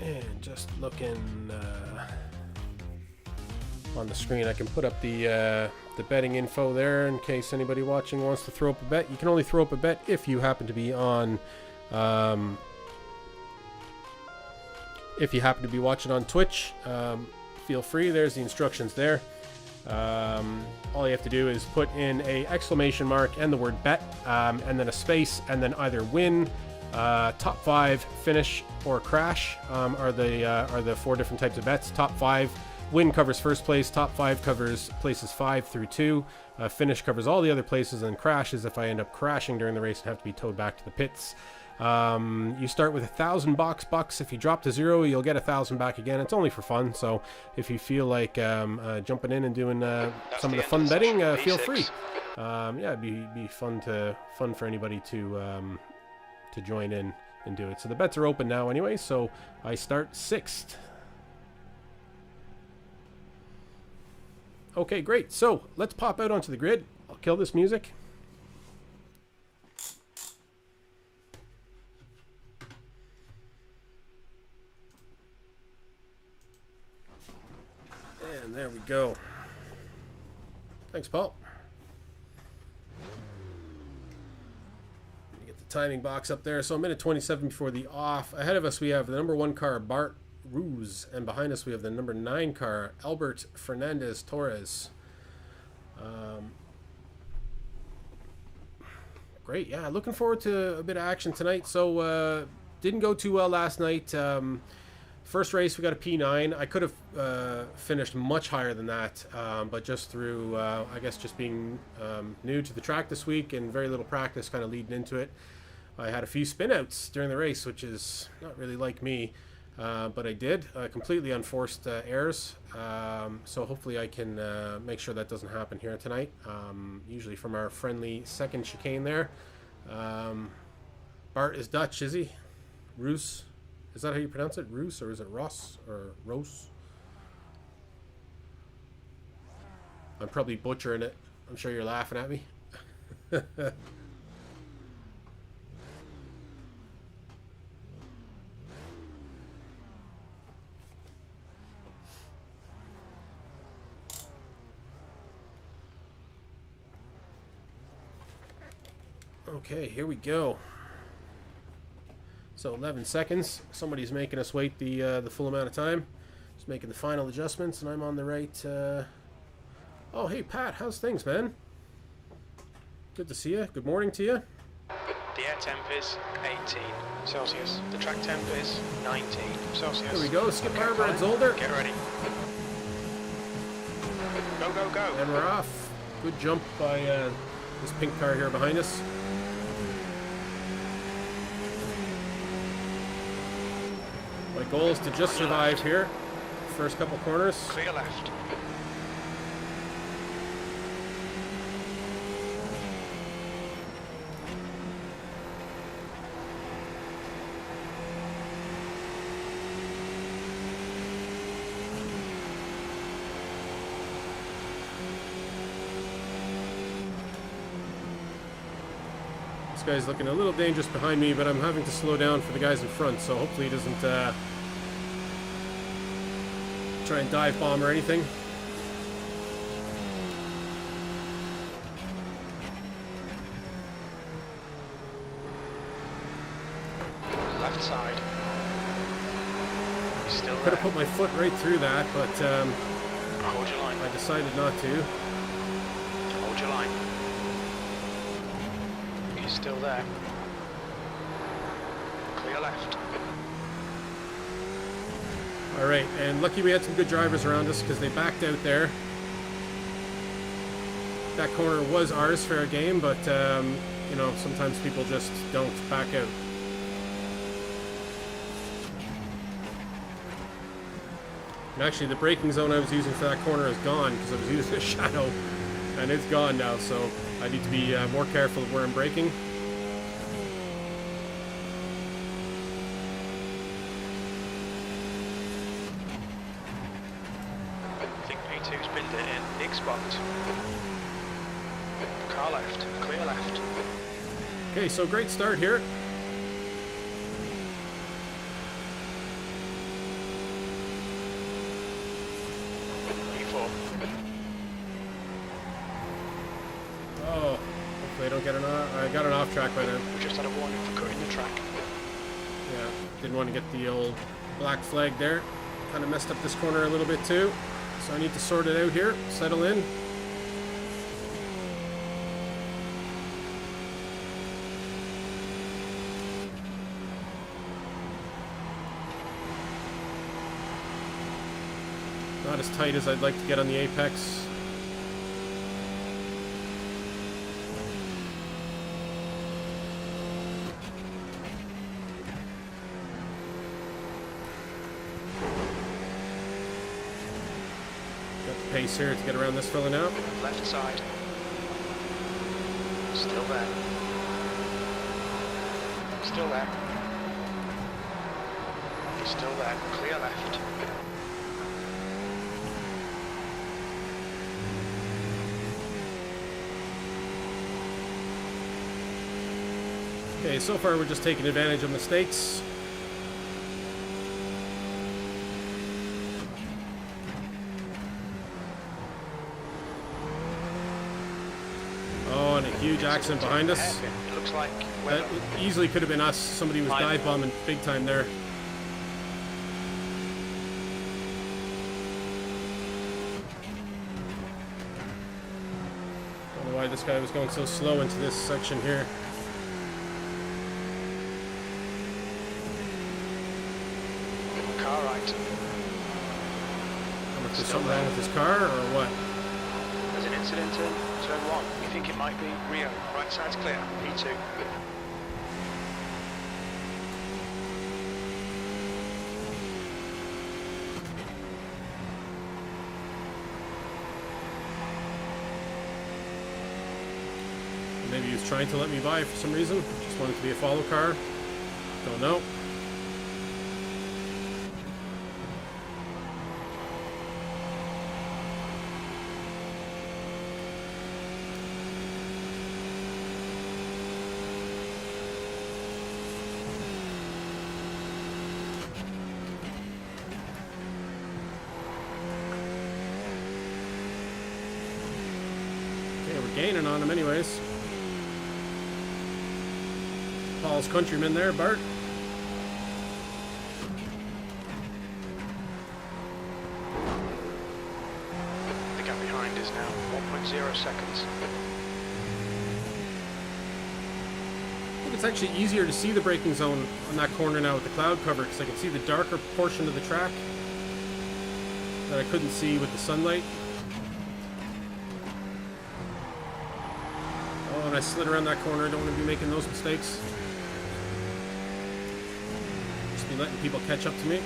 A: And just looking on the screen, I can put up the betting info there in case anybody watching wants to throw up a bet. You can only throw up a bet if you happen to be on if you happen to be watching on Twitch. Feel free. There's the instructions there. All you have to do is put in a exclamation mark and the word bet, and then a space, and then either win, top 5, finish, or crash are the 4 different types of bets. Top 5 win covers first place, top 5 covers places 5 through 2, finish covers all the other places, and crash is if I end up crashing during the race and have to be towed back to the pits. You start with 1,000 bucks. If you drop to 0, you'll get 1,000 back again. It's only for fun, so if you feel like jumping in and doing some of the fun betting, feel free. Yeah, it'd be fun for anybody to join in and do it. So the bets are open now anyway, so I start 6th. Okay, great. So let's pop out onto the grid. I'll kill this music. go. Thanks, Paul. Get the timing box up there. So a minute 27 before the off. Ahead of us we have the number 1 car, Bart Ruse, and behind us we have the number 9 car, Albert Fernandez Torres. Great, yeah, looking forward to a bit of action tonight. So didn't go too well last night. First race we got a P9. I could have finished much higher than that, but just through I guess just being new to the track this week and very little practice kind of leading into it, I had a few spinouts during the race, which is not really like me, but I did completely unforced errors. So hopefully I can make sure that doesn't happen here tonight. Usually from our friendly second chicane there. Bart is Dutch, is he? Roos. Is that how you pronounce it? Roos, or is it Ross or Rose? I'm probably butchering it. I'm sure you're laughing at me. Okay, here we go. So 11 seconds. Somebody's making us wait the full amount of time. Just making the final adjustments, and I'm on the right. Oh, hey Pat, how's things, man? Good to see you. Good morning to you.
B: The air temp is 18 Celsius. The track temp is 19 Celsius.
A: Here we go. Skip
B: Okay,
A: Barber and
B: fine.
A: Zolder.
B: Get ready. Go, go, go.
A: And we're off. Good jump by this pink car here behind us. My goal is to just survive here. First couple corners.
B: Clear left.
A: This guy's looking a little dangerous behind me, but I'm having to slow down for the guys in front, so hopefully he doesn't try and dive bomb or anything.
B: Left side. He's still
A: Could
B: there.
A: have put my foot right through that, but
B: Hold your line.
A: I decided not to.
B: Hold your line. He's still there. Clear left.
A: All right, and lucky we had some good drivers around us because they backed out there. That corner was ours, fair game, but you know, sometimes people just don't back out. And actually, the braking zone I was using for that corner is gone because I was using a shadow, and it's gone now, so I need to be more careful of where I'm braking.
B: I think P2's pinned it in. Big spot. Car left. Clear left.
A: Okay, so great start here.
B: P4.
A: Oh, hopefully I don't get I got an off track by then.
B: We just had a warning for cutting the track.
A: Yeah, didn't want to get the old black flag there. Kind of messed up this corner a little bit too. So I need to sort it out here, settle in. Not as tight as I'd like to get on the apex. Got the pace here to get around this fella now.
B: Left side. Still there. Still there. He's still there. Clear left.
A: Okay, so far we're just taking advantage of mistakes. on, a huge accident behind us.
B: It looks like
A: That easily could have been us. Somebody was dive bombing big time there. Don't know why this guy was going so slow into this section here.
B: car right.
A: Is there something wrong with his car or what?
B: There's an incident in turn 1. We think it might be Rio. Right side's clear. P2.
A: Maybe he was trying to let me by for some reason. Just wanted to be a follow car. Don't know. Okay, we're gaining on him anyways. Paul's countryman there, Bart.
B: The gap behind is now 1.0 seconds.
A: I think it's actually easier to see the braking zone on that corner now with the cloud cover because I can see the darker portion of the track that I couldn't see with the sunlight. Oh, and I slid around that corner. I don't want to be making those mistakes. Just be letting people catch up to me.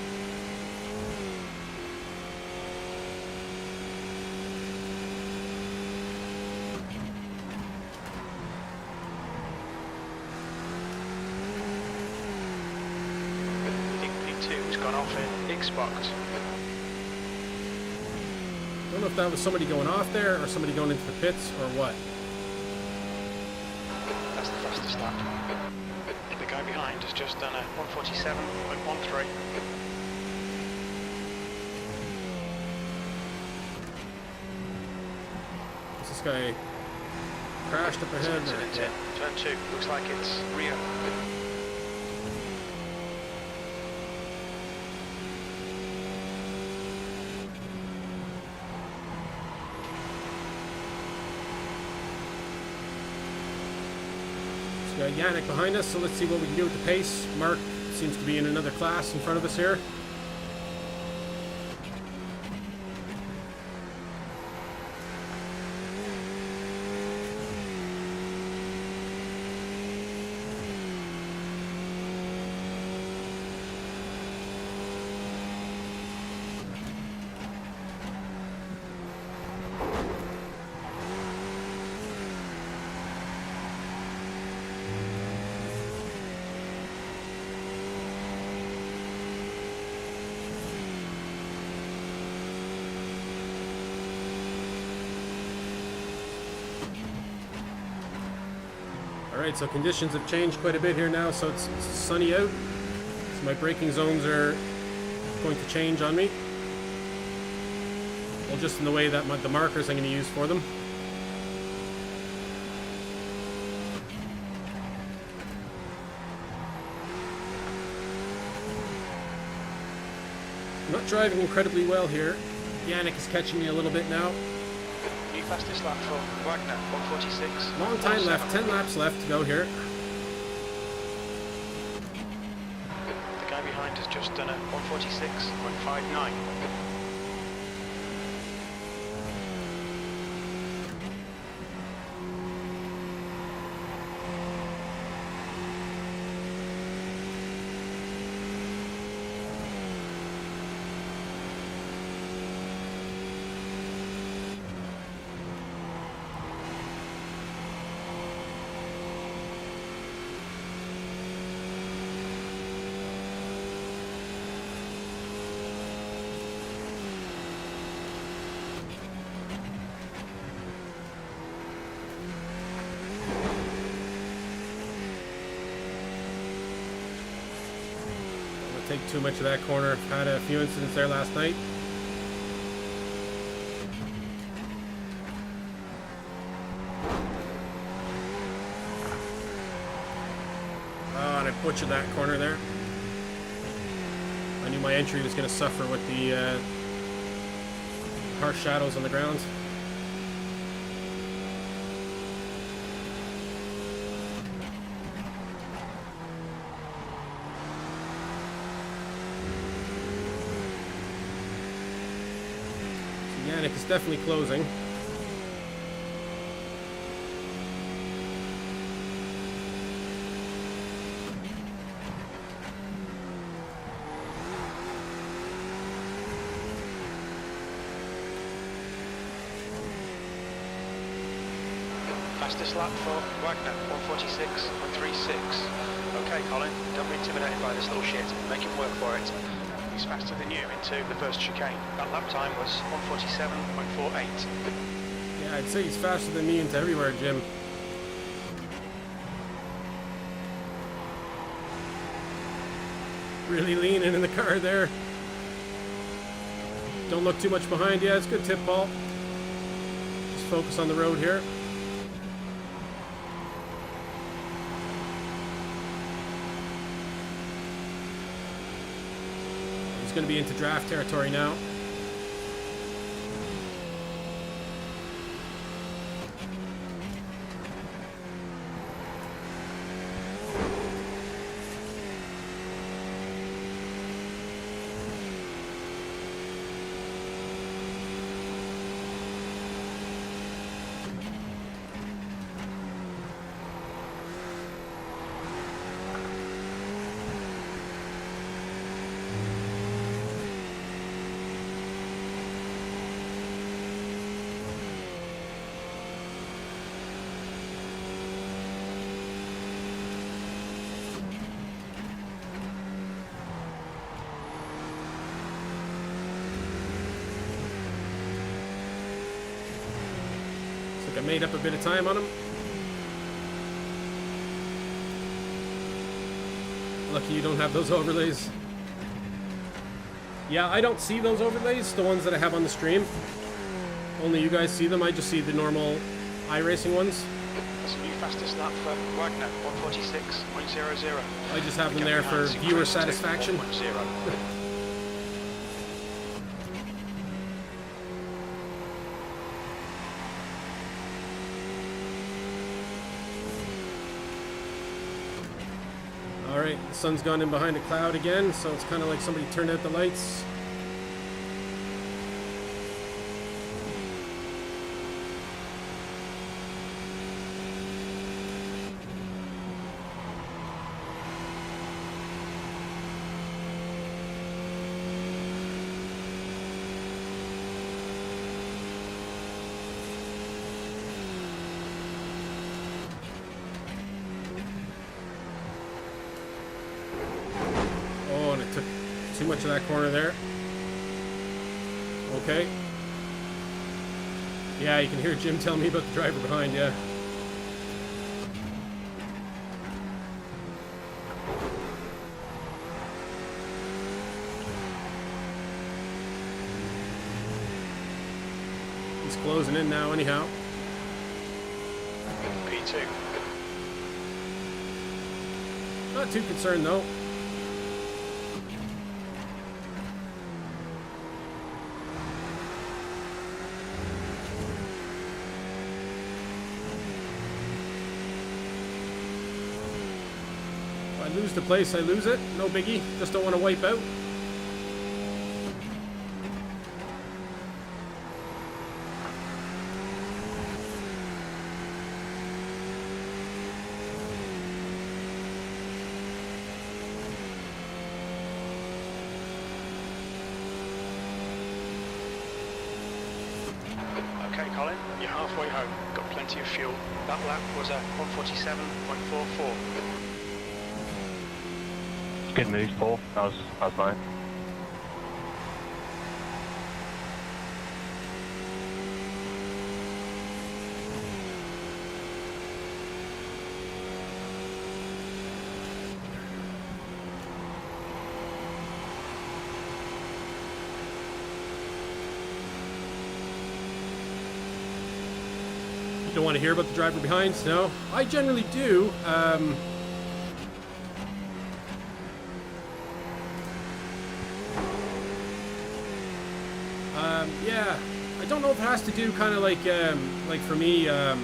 B: I think P2 has gone off in Xbox.
A: Don't know if that was somebody going off there or somebody going into the pits or what.
B: That's the fastest lap. The guy behind has just done a 147.13.
A: This guy crashed up ahead.
B: Incident in turn 2. Looks like it's Rio.
A: We got Yannick behind us, so let's see what we can do with the pace. Mark seems to be in another class in front of us here. Alright, so conditions have changed quite a bit here now, so it's sunny out. So my braking zones are going to change on me. Well, just in the way that the markers I'm going to use for them. I'm not driving incredibly well here. Yannick is catching me a little bit now.
B: New fastest lap for Wagner, 146.
A: Long time left, 10 laps left to go here.
B: The guy behind has just done a 146.59.
A: Take too much of that corner. Had a few incidents there last night. butchered that corner there. I knew my entry was going to suffer with the harsh shadows on the ground. So Yannick is definitely closing.
B: Fastest lap for Wagner, 146.36. Okay, Colin, don't be intimidated by this little shit. Make him work for it. He's faster than you into the first chicane. That lap time was 147.48.
A: Yeah, I'd say he's faster than me into everywhere, Jim. Really leaning in the car there. Don't look too much behind. Yeah, it's good tip, Paul. Just focus on the road here. Going to be into draft territory now. I made up a bit of time on him. Lucky you don't have those overlays. Yeah, I don't see those overlays, the ones that I have on the stream. Only you guys see them. I just see the normal iRacing ones.
B: That's a new fastest lap for Wagner, 146.00.
A: I just have them there for viewer satisfaction. Alright, the sun's gone in behind a cloud again, so it's kind of like somebody turned out the lights. Too much of that corner there. Okay. Yeah, you can hear Jim tell me about the driver behind, yeah. He's closing in now anyhow.
B: P2.
A: Not too concerned though. If I lose the place, I lose it. No biggie. Just don't want to wipe out.
B: Okay, Colin, you're halfway home. Got plenty of fuel. That lap was a 147.44.
C: Good move, Paul. That was fine.
A: You don't want to hear about the driver behind? No, I generally do. Yeah, I don't know if it has to do kind of like for me, the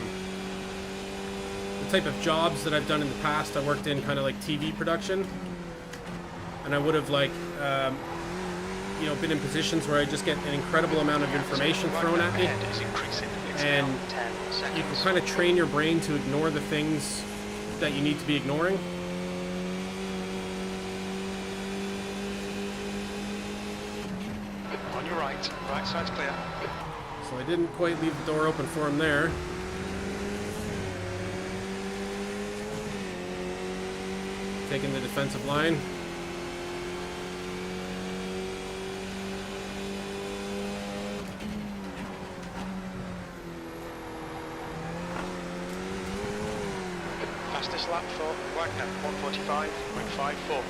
A: type of jobs that I've done in the past. I worked in kind of like TV production, and I would have like, you know, been in positions where I just get an incredible amount of information thrown at me, and you can kind of train your brain to ignore the things that you need to be ignoring.
B: On your right side's clear.
A: So I didn't quite leave the door open for him there. Taking the defensive line.
B: Fastest lap for Wagner, 1:45.54.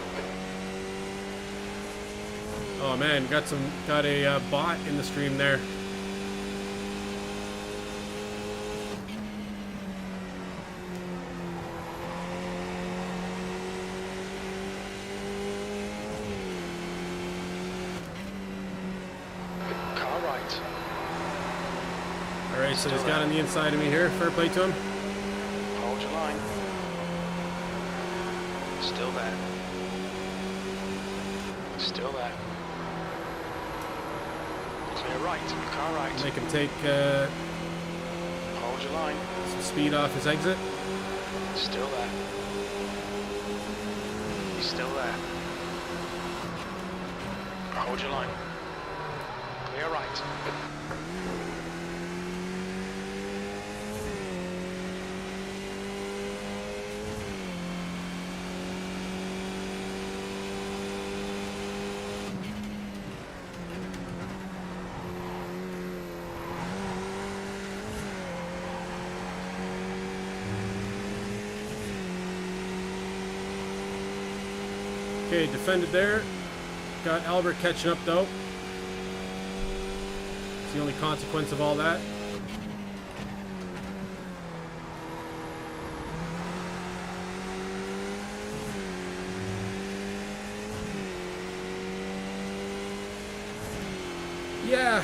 A: Oh man, got a bot in the stream there.
B: Car right.
A: Alright, so he's got on the inside of me here. Fair play to him.
B: Hold your line. Still there. Still there. Clear right. Car right.
A: Make him take
B: Hold your line.
A: some speed off his exit.
B: Still there. He's still there. Hold your line. Clear right.
A: Okay, defended there. Got Albert catching up though. It's the only consequence of all that. Yeah,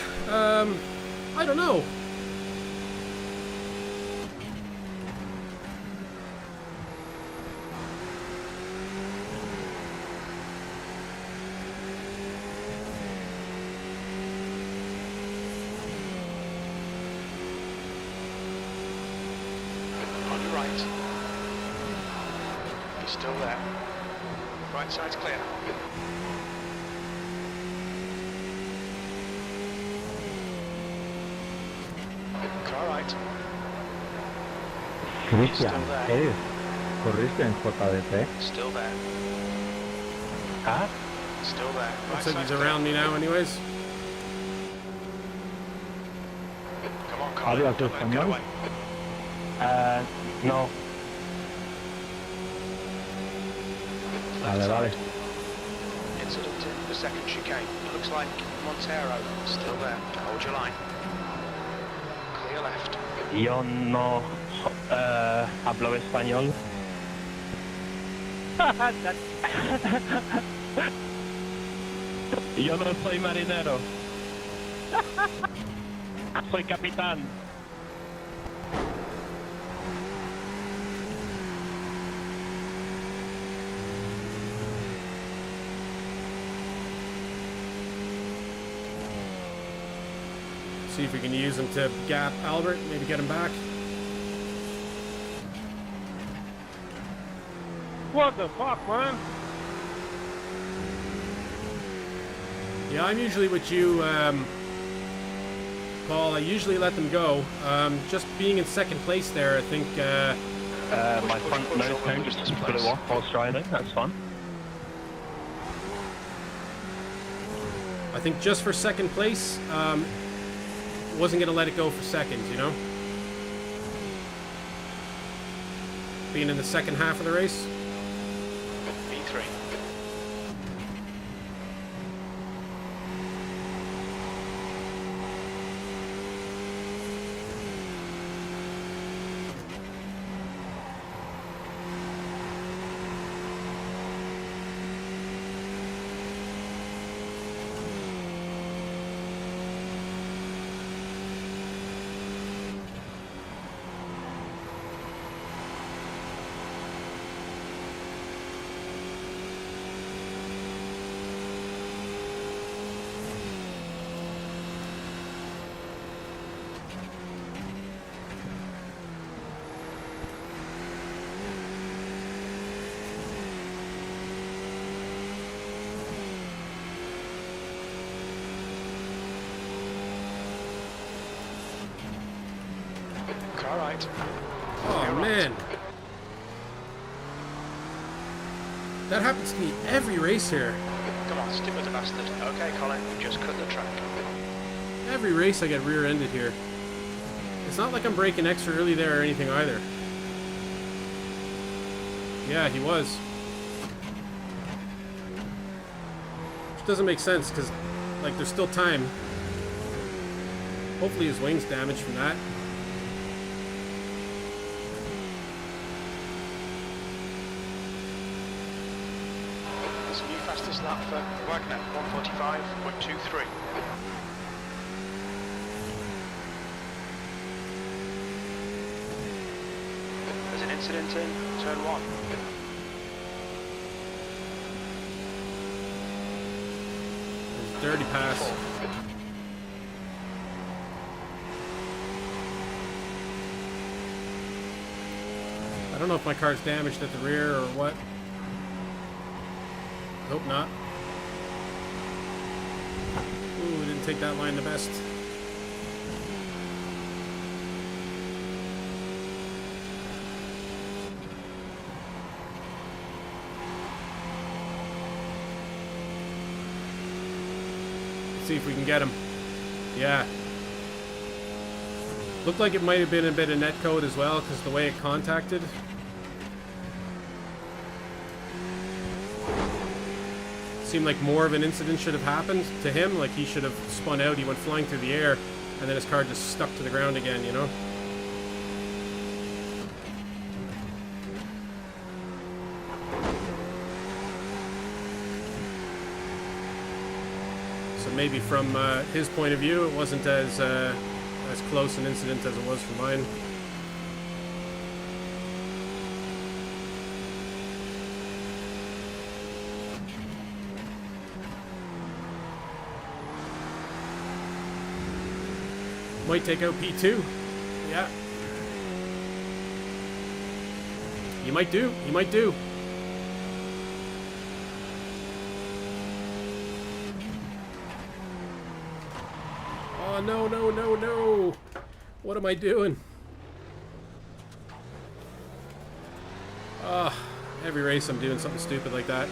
A: I don't know.
B: On your right. He's still there. Right side's clear. Car right.
D: Cristian,
B: Still there.
D: corriste en JDP.
B: Still there.
C: Huh?
B: Still there. Right
A: Looks like
B: side's
A: he's
B: clear.
A: around me now anyways.
B: Come on, Colin.
D: ¿Hablas
B: Don't let him get
D: español?
B: away.
C: No.
B: Left
D: Vale, vale.
B: side. Incident in the second chicane. It looks like Montero. Still there. Hold your line. Clear left.
C: Yo no hablo español. Yo no soy marinero. Soy capitán.
A: See if we can use him to gap Albert, maybe get him back.
E: What the fuck, man?
A: Yeah, I'm usually with you, Paul. I usually let them go. Just being in second place there, I think,
C: My front nose cone just blew off while striding. That's fun.
A: I think just for second place, wasn't going to let it go for second, you know? Being in the second half of the race.
B: B3. Car right.
A: Oh, man. That happens to me every race here.
B: Come on, stick with the bastard. Okay, Colin, just cut the track.
A: Every race I get rear-ended here. It's not like I'm braking extra early there or anything either. Yeah, he was. Which doesn't make sense, because, like, there's still time. Hopefully his wing's damaged from that.
B: This new fastest lap for Wagner, 1:45.23. There's an incident in turn 1.
A: Dirty pass. I don't know if my car's damaged at the rear or what. Hope not. Ooh, didn't take that line the best. See if we can get him. Yeah. Looked like it might have been a bit of net code as well, because the way it contacted. Seemed like more of an incident should have happened to him. Like he should have spun out, he went flying through the air, and then his car just stuck to the ground again, you know? So maybe from his point of view, it wasn't as close an incident as it was for mine. Might take out P2. Yeah. You might do. You might do. Oh, no, no, no, no. What am I doing? Ah, every race I'm doing something stupid like that.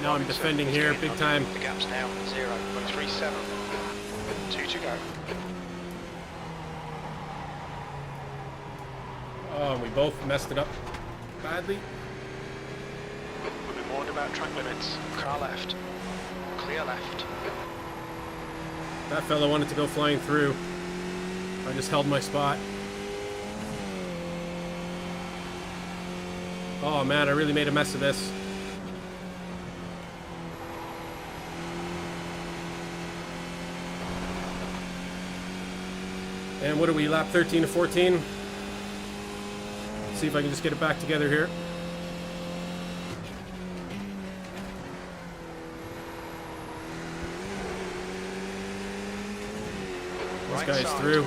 A: Now I'm defending here, big time.
B: The gap's now 0.37. 2 to go.
A: Oh, we both messed it up badly.
B: We've been warned about track limits. Car left. Clear left.
A: That fella wanted to go flying through. I just held my spot. Oh man, I really made a mess of this. And what are we, lap 13 to 14? See if I can just get it back together here. This guy's through.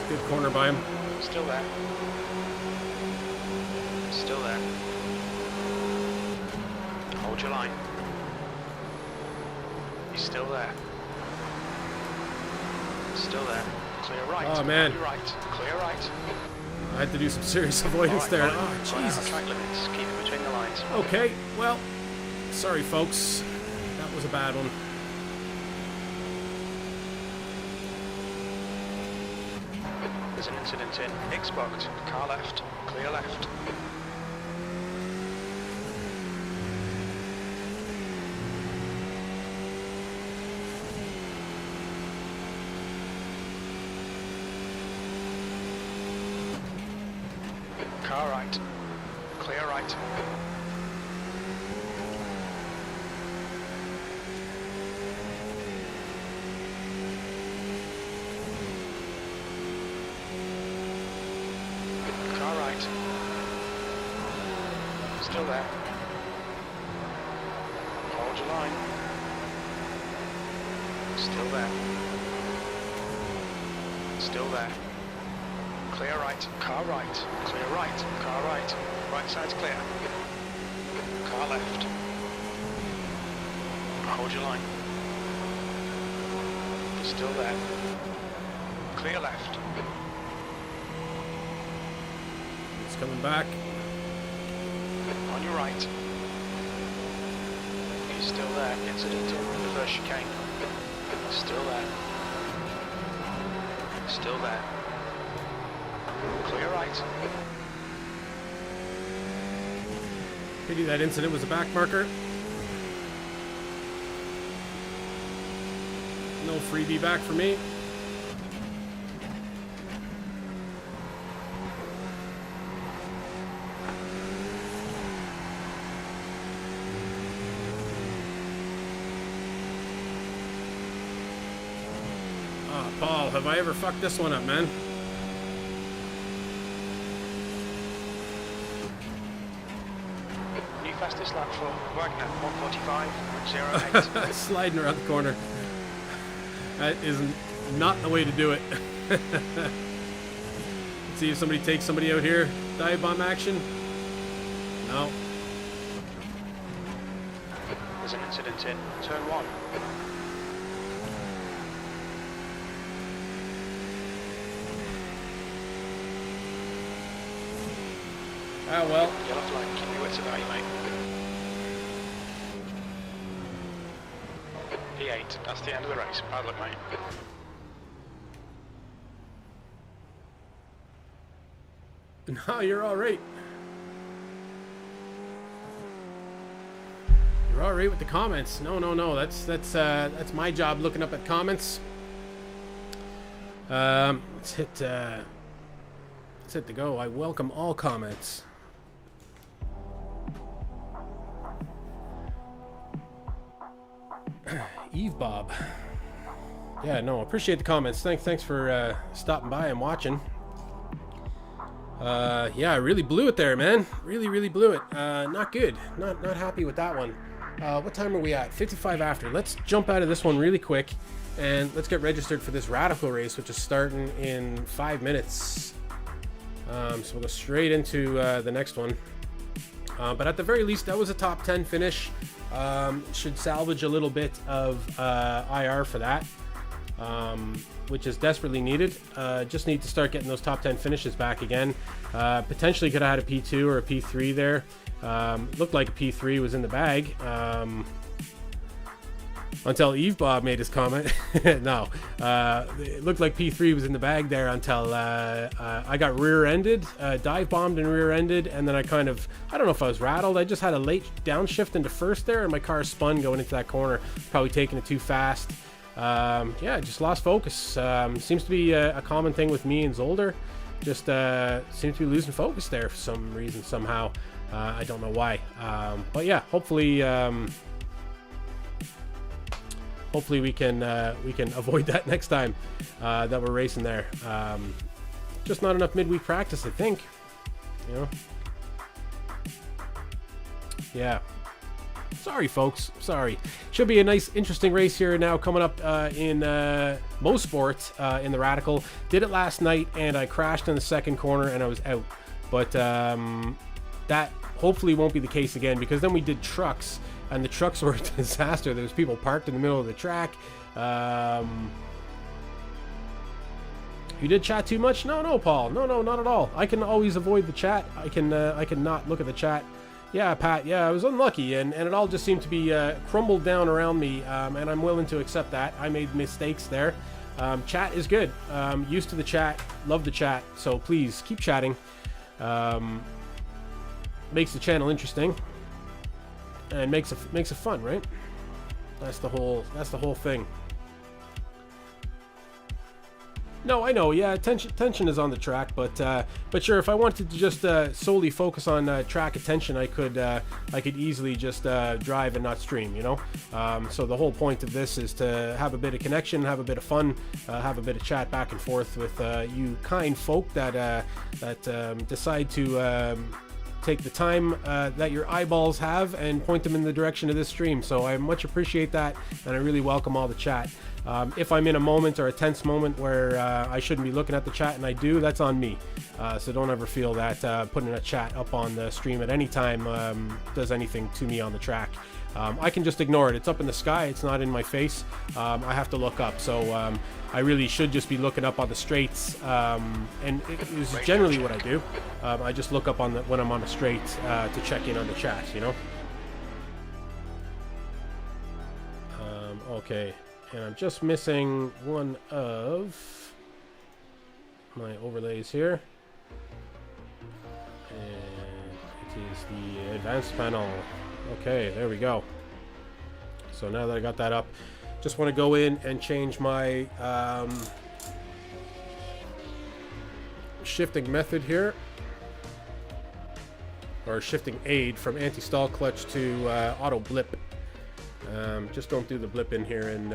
A: Good corner by him.
B: Still there. Still there. Hold your line. He's still there. Still there. Clear right.
A: Oh man.
B: Clear right. Clear right.
A: I had to do some serious avoidance there. Oh, Jesus.
B: Track limits. Keep it between the lines.
A: Okay, well, sorry folks. That was a bad one.
B: There's an incident in X-box. Car left. Clear left. Car right. Clear right. Car right. Still there. Hold your line. Still there. Still there. Clear right, car right, clear right, car right, right side's clear. Car left. Hold your line. He's still there. Clear left.
A: It's coming back.
B: On your right. He's still there. Incident in the first chicane. Still there. Still there. Clear right.
A: Pity that incident was a back marker. No freebie back for me. Oh, Paul, have I ever fucked this one up, man?
B: New fastest lap for Wagner, 1:45.08.
A: Sliding around the corner. That is not the way to do it. Let's see if somebody takes somebody out here. Dive bomb action. No.
B: There's an incident in turn 1.
A: Ah, well.
B: Yellow flag, keep your wits about you, mate. P8, that's the end of the race. Bad luck, mate.
A: No, you're all right. You're all right with the comments. No. That's my job, looking up at comments. Let's hit the go. I welcome all comments. Eve Bob. Yeah, no, appreciate the comments. Thanks for stopping by and watching. Yeah, I really blew it there, man. Really blew it. Not good. Not happy with that one. What time are we at? 55 after. Let's jump out of this one really quick and let's get registered for this Radical race, which is starting in 5 minutes. So we'll go straight into the next one. But at the very least, that was a top 10 finish. Should salvage a little bit of IR for that, which is desperately needed. Just need to start getting those top 10 finishes back again. Potentially could have had a P2 or a P3 there. Looked like a P3 was in the bag. Until Eve Bob made his comment. No, it looked like P3 was in the bag there until I got rear-ended, dive bombed and rear-ended, and then I don't know if I was rattled. I just had a late downshift into first there, and my car spun going into that corner, probably taking it too fast. Yeah, just lost focus. Seems to be a common thing with me and Zolder. Just seems to be losing focus there for some reason, somehow. I don't know why. But yeah, hopefully we can avoid that next time that we're racing there. Just not enough midweek practice, I think. You know. Yeah. Sorry, folks. Sorry. Should be a nice, interesting race here now coming up in Mo Sport in the Radical. Did it last night, and I crashed in the second corner, and I was out. But that hopefully won't be the case again, because then we did trucks, and the trucks were a disaster. There was people parked in the middle of the track. You did chat too much? No, Paul. No, not at all. I can always avoid the chat. I can not look at the chat. Yeah, Pat. Yeah, I was unlucky, and it all just seemed to be crumbled down around me, and I'm willing to accept that. I made mistakes there. Chat is good. Used to the chat. Love the chat. So please keep chatting. Makes the channel interesting, and makes it fun, right? That's the whole thing. No, I know. Yeah, tension is on the track, but sure, if I wanted to just solely focus on track attention, I could easily just drive and not stream, you know. So the whole point of this is to have a bit of connection, have a bit of fun, have a bit of chat back and forth with you kind folk that decide to take the time that your eyeballs have and point them in the direction of this stream. So I much appreciate that, and I really welcome all the chat. If I'm in a moment or a tense moment where I shouldn't be looking at the chat and I do, that's on me. So don't ever feel that putting a chat up on the stream at any time does anything to me on the track. I can just ignore it. It's up in the sky. It's not in my face. I have to look up. So I really should just be looking up on the straights. And it is generally what I do. I just look up when I'm on the straight to check in on the chat, you know. Okay, and I'm just missing one of my overlays here. And it is the advanced panel. Okay, there we go. So now that I got that up, just want to go in and change my shifting method here, or shifting aid from anti-stall clutch to auto blip. Just don't do the blip in here, and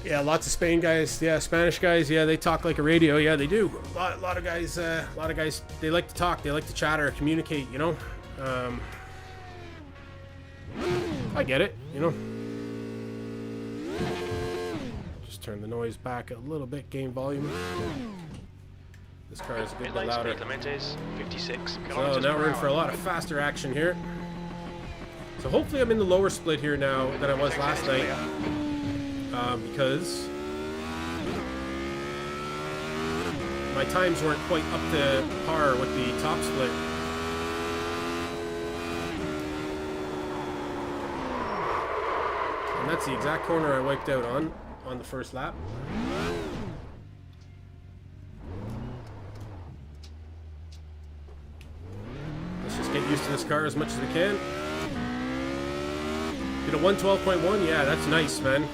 A: yeah, lots of Spain guys, yeah, Spanish guys, yeah, they talk like a radio, yeah, they do. A lot of guys, they like to talk, they like to chatter, communicate, you know. I get it, you know. Just turn the noise back a little bit, gain volume. This car is a good bit louder.
B: Limit is 56
A: so now we're in for a lot of faster action here. So hopefully I'm in the lower split here now than I was last night. Because my times weren't quite up to par with the top split. And that's the exact corner I wiped out on the first lap. Let's just get used to this car as much as we can. Did a 112.1? Yeah, that's nice, man.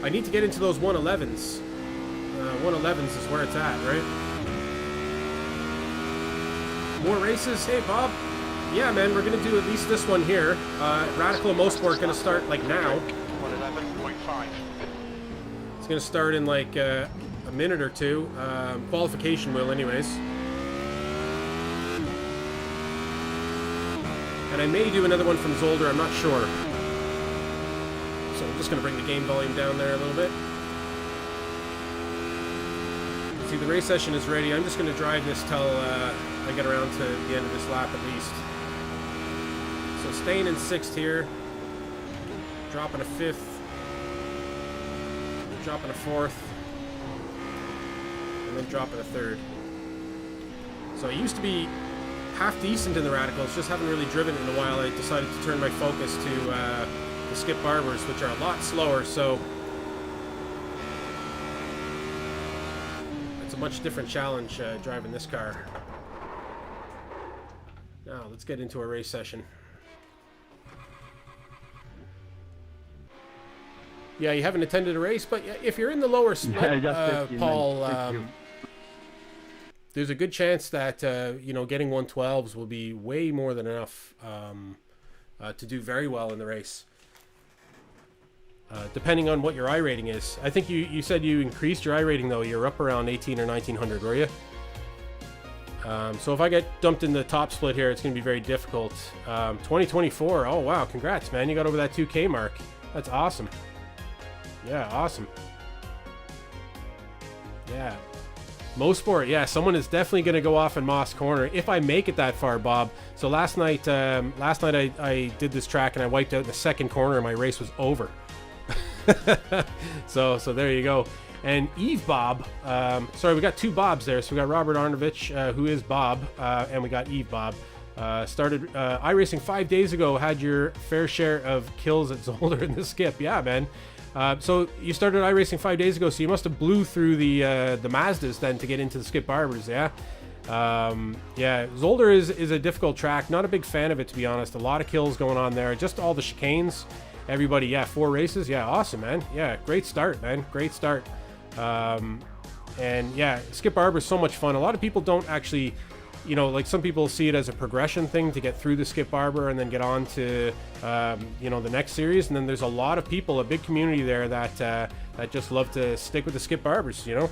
A: I need to get into those 111s. 111s is where it's at, right? More races? Hey, Bob. Yeah, man, we're going to do at least this one here. Radical Motorsport going to start, like, now.
B: 111.5.
A: It's going to start in, like, a minute or two. Qualification will, anyways. And I may do another one from Zolder, I'm not sure. So I'm just going to bring the game volume down there a little bit. See, the race session is ready. I'm just going to drive this till I get around to the end of this lap at least. So staying in 6th here. Dropping a 5th. Dropping a 4th. And then dropping a 3rd. So I used to be half decent in the Radicals, just haven't really driven in a while. I decided to turn my focus to the Skip Barbers, which are a lot slower, so it's a much different challenge driving this car. Now let's get into a race session. Yeah, you haven't attended a race, but if you're in the lower split, Paul, there's a good chance that you know, getting 112s will be way more than enough to do very well in the race. Depending on what your iRating is. I think you said you increased your iRating, though. You're up around 18 or 1900, were you? So if I get dumped in the top split here, it's going to be very difficult. 2024, oh wow, congrats, man. You got over that 2K mark. That's awesome. Yeah, awesome. Yeah. Mosport, yeah, someone is definitely going to go off in Moss Corner if I make it that far, Bob. So last night I did this track and I wiped out in the second corner and my race was over. so there you go. And Eve Bob, sorry, we got two Bobs there. So we got Robert Arnovich, who is Bob, and we got Eve Bob. Started iRacing 5 days ago, had your fair share of kills at Zolder in the skip. Yeah, man. So you started iRacing 5 days ago, so you must have blew through the Mazdas then to get into the Skip Barbers, yeah? Yeah, Zolder is a difficult track. Not a big fan of it, to be honest. A lot of kills going on there. Just all the chicanes. Everybody, yeah, 4 races. Yeah, awesome, man. Yeah, great start, man. Great start. And yeah, Skip Barber is so much fun. A lot of people don't actually, you know, like some people see it as a progression thing to get through the Skip Barber and then get on to, you know, the next series. And then there's a lot of people, a big community there that that just love to stick with the Skip Barbers, you know.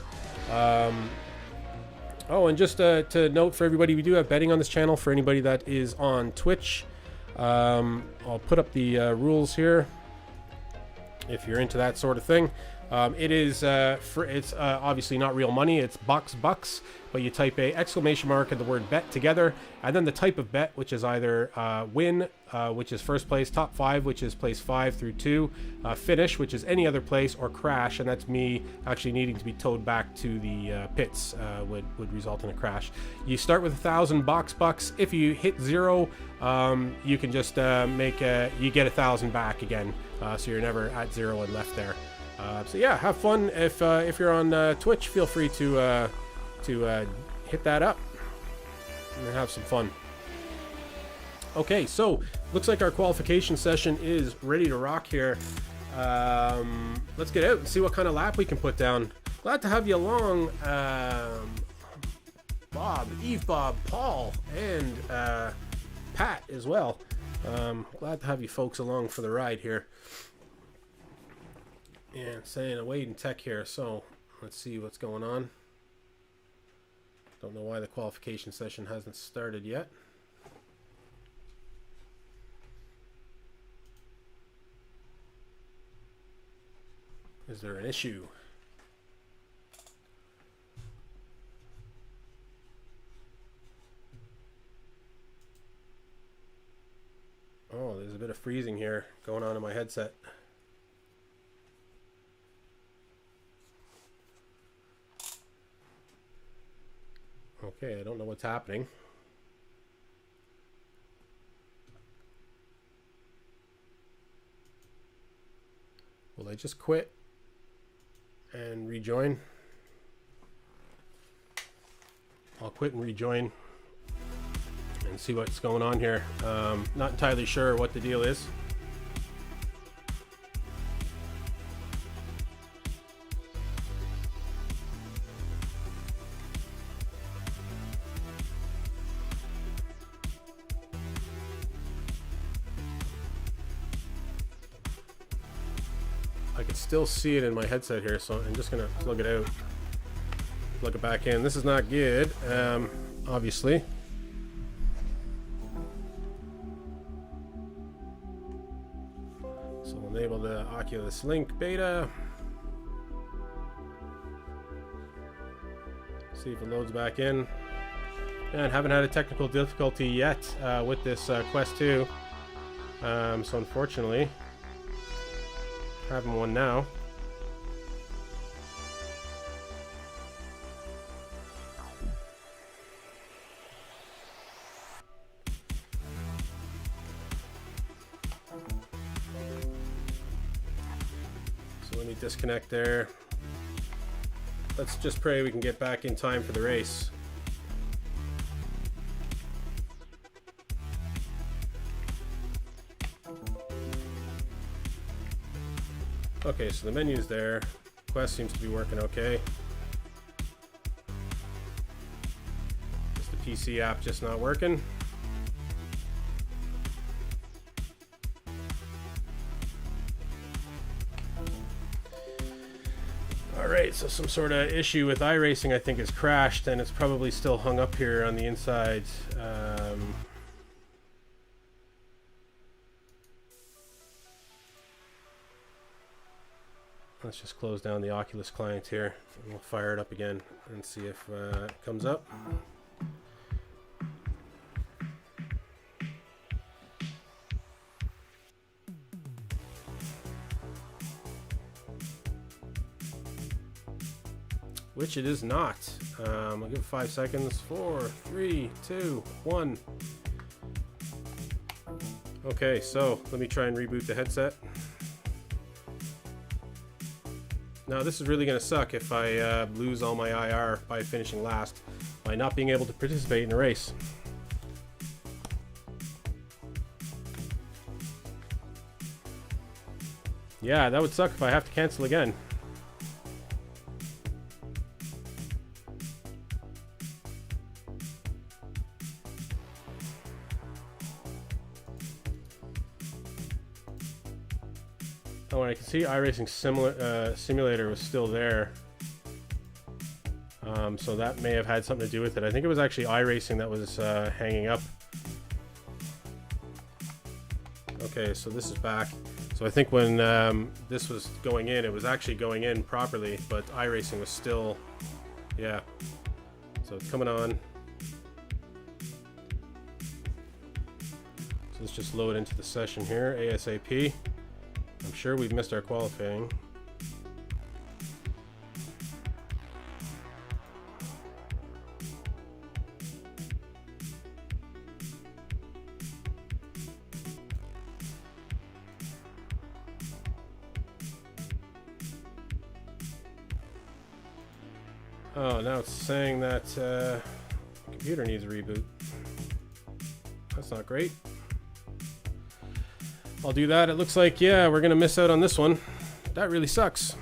A: Oh, and just to note for everybody, we do have betting on this channel for anybody that is on Twitch. I'll put up the rules here if you're into that sort of thing. It is it's obviously not real money. It's bucks, but you type a exclamation mark and the word bet together, and then the type of bet, which is either win, which is first place, top 5, which is place 5 through 2, finish, which is any other place, or crash, and that's me actually needing to be towed back to the pits, would result in a crash. You start with 1,000 bucks. If you hit 0, you can just you get 1,000 back again, so you're never at 0 and left there. So yeah, have fun. If you're on Twitch, feel free to hit that up and have some fun. Okay, so looks like our qualification session is ready to rock here. Let's get out and see what kind of lap we can put down. Glad to have you along, Bob, Paul, and Pat as well. Glad to have you folks along for the ride here. And saying away in tech here, so let's see what's going on. Don't know why the qualification session hasn't started yet. Is there an issue? Oh, there's a bit of freezing here going on in my headset. Okay, I don't know what's happening. Will I just quit and rejoin? I'll quit and rejoin and see what's going on here. Not entirely sure what the deal is. I can still see it in my headset here, so I'm just gonna plug it out, plug it back in. This is not good, obviously. So we'll enable the Oculus Link beta. See if it loads back in. And haven't had a technical difficulty yet with this Quest 2. So unfortunately, having one now. So let me disconnect there. Let's just pray we can get back in time for the race. Okay, so the menu's there. Quest seems to be working okay. Is the PC app just not working? Alright, so some sort of issue with iRacing I think has crashed, and it's probably still hung up here on the inside. Let's just close down the Oculus client here, and we'll fire it up again and see if it comes up. Which it is not. I'll give it 5 seconds. 4, 3, 2, 1. Okay, so let me try and reboot the headset. Now this is really going to suck if I lose all my IR by finishing last, by not being able to participate in a race. Yeah, that would suck if I have to cancel again. Oh, and I can see iRacing Simulator was still there. So that may have had something to do with it. I think it was actually iRacing that was hanging up. Okay, so this is back. So I think when this was going in, it was actually going in properly, but iRacing was still, yeah. So it's coming on. So let's just load into the session here, ASAP. I'm sure we've missed our qualifying. Oh, now it's saying that computer needs a reboot. That's not great. I'll do that. It looks like, yeah, we're gonna miss out on this one. That really sucks.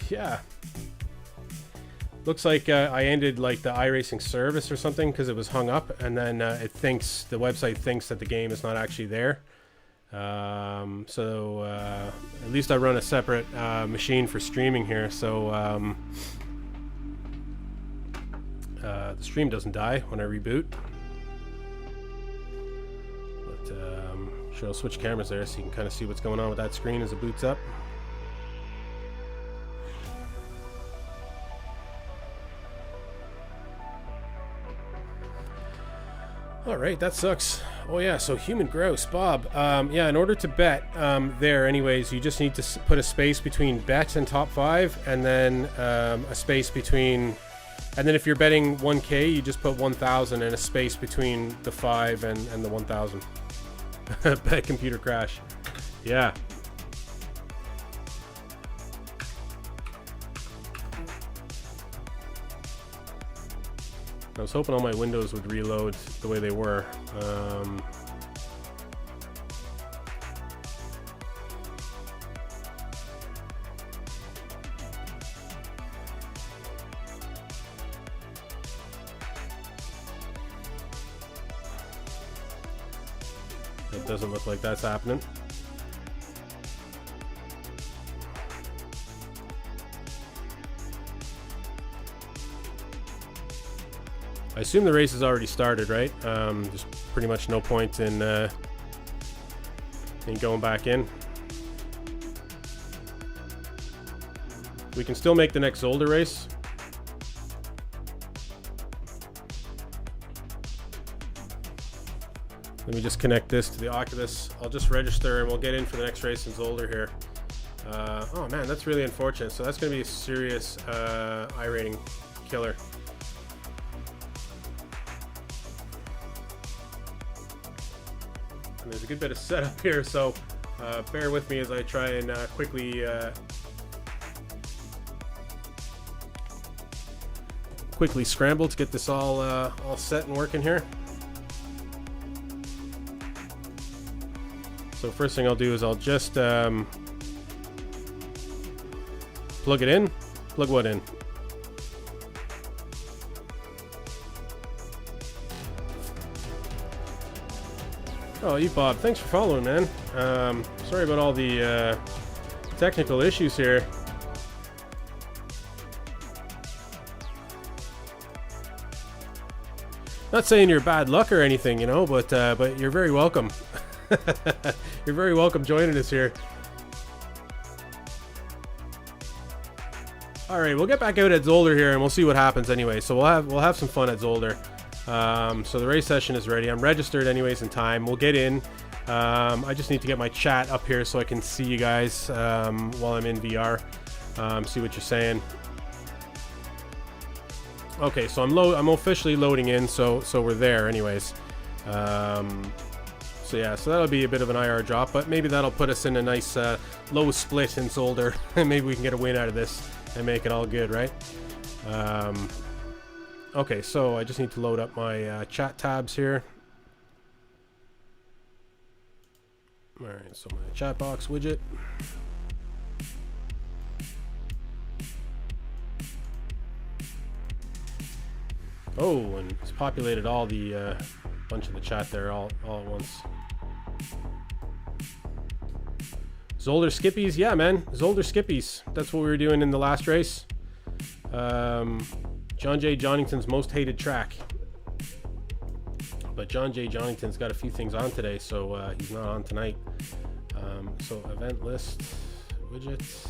A: Yeah. Looks like I ended like the iRacing service or something because it was hung up, and then it thinks, the website thinks that the game is not actually there. So at least I run a separate machine for streaming here, so the stream doesn't die when I reboot. But sure, I'll switch cameras there so you can kind of see what's going on with that screen as it boots up. Alright, that sucks. Oh yeah, so human grouse, Bob. Yeah, in order to bet there anyways, you just need to put a space between bet and top 5, and then a space between, and then if you're betting 1k, you just put 1,000 and a space between the 5 and the 1,000. Bet computer crash. Yeah. I was hoping all my windows would reload the way they were. It doesn't look like that's happening. I assume the race has already started, right? There's pretty much no point in going back in. We can still make the next Zolder race. Let me just connect this to the Oculus. I'll just register and we'll get in for the next race in Zolder here. Oh man, that's really unfortunate. So that's going to be a serious iRating killer. There's a good bit of setup here, so bear with me as I try and quickly scramble to get this all set and working here. So first thing I'll do is I'll just plug it in. Plug what in? Oh, you Bob, thanks for following, man. Sorry about all the technical issues here. Not saying you're bad luck or anything, you know, but you're very welcome. You're very welcome joining us here. All right, we'll get back out at Zolder here, and we'll see what happens anyway. So we'll have some fun at Zolder. So the race session is ready. I'm registered anyways in time. We'll get in. I just need to get my chat up here so I can see you guys while I'm in VR. See what you're saying. Okay, so I'm officially loading in, so we're there anyways. So yeah, so that'll be a bit of an IR drop, but maybe that'll put us in a nice low split in Zolder. And maybe we can get a win out of this and make it all good, right? Okay, so I just need to load up my chat tabs here. Alright, so my chat box widget. Oh, and it's populated all the bunch of the chat there all at once. Zolder skippies, yeah man, Zolder skippies. That's what we were doing in the last race. John J. Jonington's most hated track. But John J. Jonington's got a few things on today, so he's not on tonight. So event list, widgets.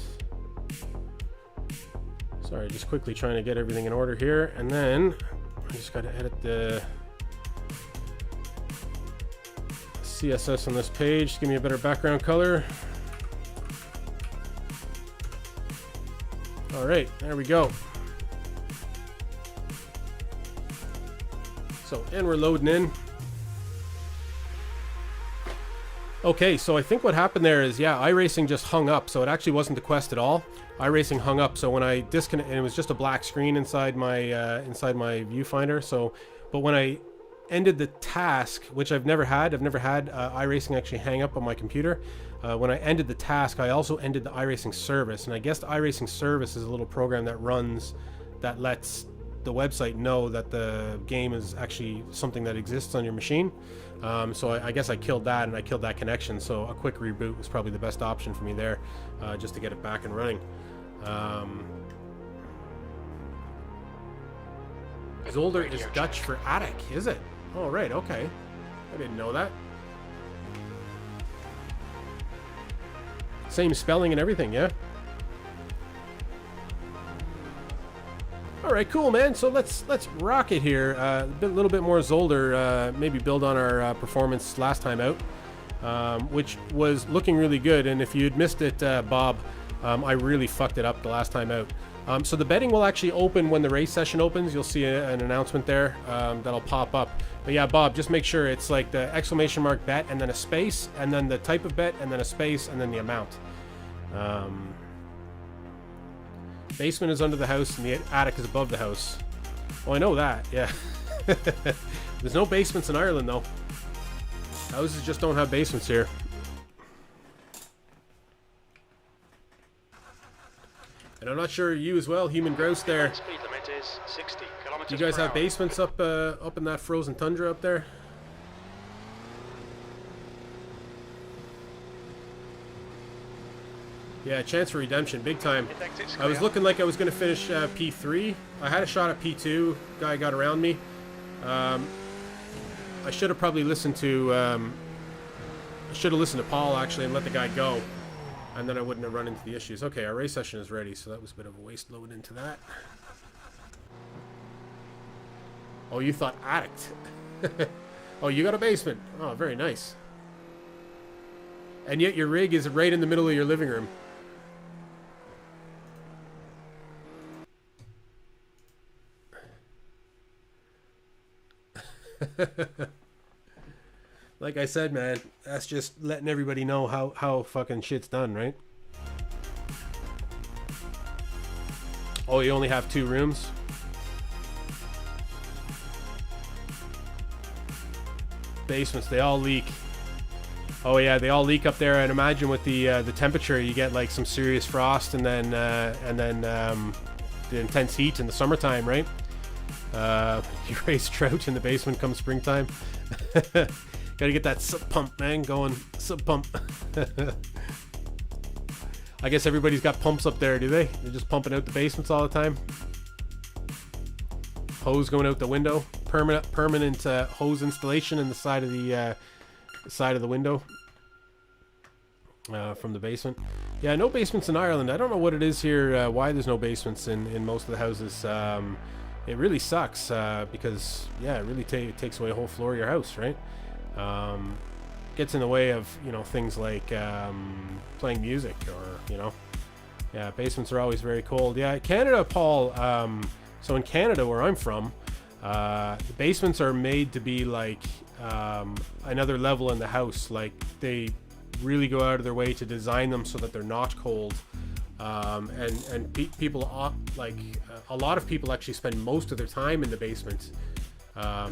A: Sorry, just quickly trying to get everything in order here. And then I just got to edit the CSS on this page to give me a better background color. All right, there we go. So, and we're loading in. Okay, so I think what happened there is, yeah, iRacing just hung up. So it actually wasn't the quest at all. iRacing hung up. So when I disconnect, and it was just a black screen inside my viewfinder. So, but when I ended the task, which I've never had iRacing actually hang up on my computer. When I ended the task, I also ended the iRacing service. And I guess the iRacing service is a little program that runs, that lets the website know that the game is actually something that exists on your machine. So I guess I killed that, and I killed that connection. So a quick reboot was probably the best option for me there, just to get it back and running. Zolder is Dutch for attic, is it? Oh, right, okay. I didn't know that. Same spelling and everything, yeah? All right, cool, man. So let's rock it here. A little bit more Zolder, maybe build on our performance last time out, which was looking really good. And if you'd missed it, Bob, I really fucked it up the last time out. So the betting will actually open when the race session opens. You'll see an announcement there that'll pop up. But yeah, Bob, just make sure it's like the exclamation mark bet and then a space and then the type of bet and then a space and then the amount. Basement is under the house and the attic is above the house. Well, I know that, yeah. There's no basements in Ireland, though. Houses just don't have basements here. And I'm not sure you as well, Human Grouse there.
B: Speed limit is 60 kilometers
A: Do you guys
B: per
A: have
B: hour.
A: basements up in that frozen tundra up there? Yeah, chance for redemption, big time. I was looking like I was going to finish P3. I had a shot at P2. Guy got around me. I should have probably listened to. I should have listened to Paul actually and let the guy go, and then I wouldn't have run into the issues. Okay, our race session is ready, so that was a bit of a waste load into that. Oh, you thought addict? Oh, you got a basement. Oh, very nice. And yet your rig is right in the middle of your living room. Like I said, man, that's just letting everybody know how fucking shit's done, right? Oh, you only have 2 rooms? Basements, they all leak. Oh yeah, they all leak up there. And imagine with the temperature, you get like some serious frost, and then the intense heat in the summertime, right? You raise trout in the basement come springtime. Gotta get that sub pump, man, going. Sub pump. I guess everybody's got pumps up there, do they? They're just pumping out the basements all the time. Hose going out the window. Permanent hose installation in the side of the window from the basement. Yeah, no basements in Ireland. I don't know what it is here. Why there's no basements in most of the houses. It really sucks because yeah, it really takes away a whole floor of your house, right? Gets in the way of, you know, things like playing music, or, you know, yeah, basements are always very cold. Yeah, Canada, Paul. So in Canada, where I'm from, the basements are made to be like another level in the house. Like they really go out of their way to design them so that they're not cold. And people like a lot of people actually spend most of their time in the basement. But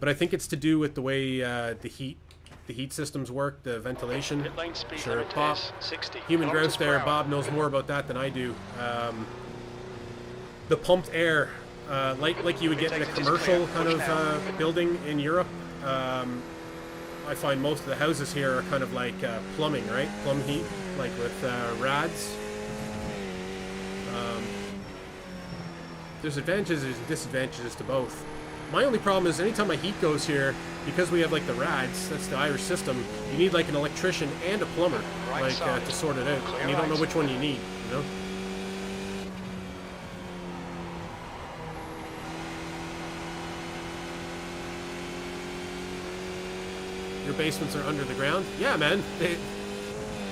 A: I think it's to do with the way the heat systems work, the ventilation. Sure, Bob. Human Grouse there. Bob knows more about that than I do. The pumped air, like you would get in a commercial kind of building in Europe. I find most of the houses here are kind of like plumbing, right? Plum heat, like with rads. There's advantages and disadvantages to both. My only problem is anytime my heat goes here, because we have like the rads, that's the Irish system, you need like an electrician and a plumber, like to sort it out. And you don't know which one you need, you know? Your basements are under the ground? Yeah, man.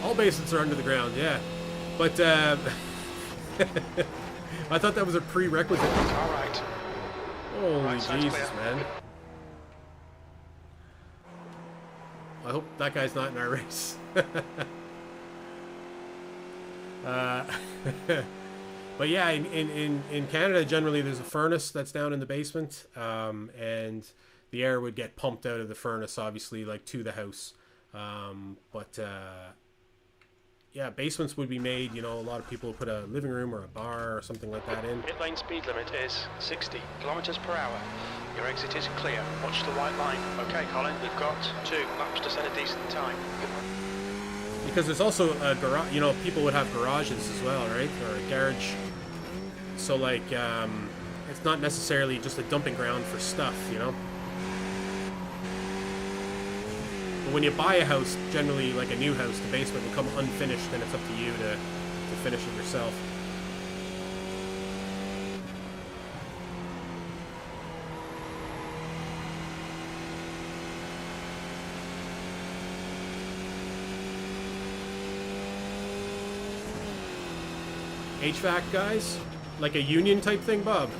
A: All basements are under the ground, yeah. But, I thought that was a prerequisite.
B: All right.
A: Holy
B: Right, side's
A: Jesus,
B: clear.
A: man. I hope that guy's not in our race. But yeah, in Canada, generally there's a furnace that's down in the basement, and the air would get pumped out of the furnace, obviously, like to the house. Yeah, basements would be made, you know, a lot of people would put a living room or a bar or something like that in.
B: Pit lane speed limit is 60 kilometers per hour. Your exit is clear. Watch the white line. Okay, Colin, we've got 2 laps to set a decent time.
A: Because there's also a garage, you know, people would have garages as well, right? Or a garage. So, like, it's not necessarily just a dumping ground for stuff, you know? But when you buy a house, generally, like a new house, the basement will come unfinished, and it's up to you to finish it yourself. HVAC guys? Like a union type thing, Bob?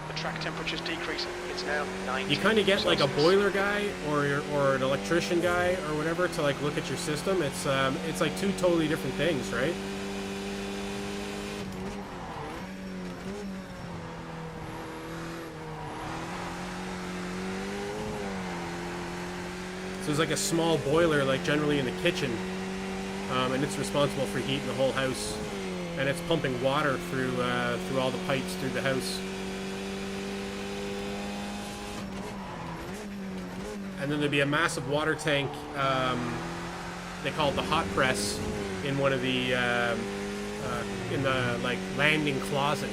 B: The track temperature's decreasing. It's now 90.
A: You kind of get like a
B: Celsius.
A: boiler guy or an electrician guy or whatever to like look at your system. It's like 2 totally different things, right? So there's like a small boiler, like generally in the kitchen, and it's responsible for heating the whole house, and it's pumping water through all the pipes through the house. And then there'd be a massive water tank, they call it the hot press, in one of the, in the, like, landing closet,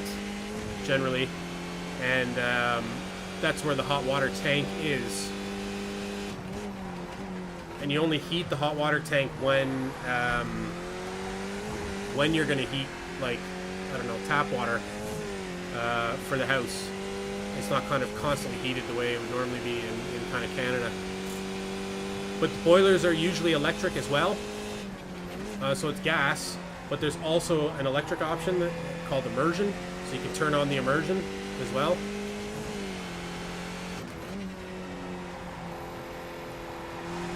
A: generally. And that's where the hot water tank is. And you only heat the hot water tank when you're going to heat, like, I don't know, tap water for the house. It's not kind of constantly heated the way it would normally be in kind of Canada. But the boilers are usually electric as well. So it's gas, but there's also an electric option called immersion. So you can turn on the immersion as well.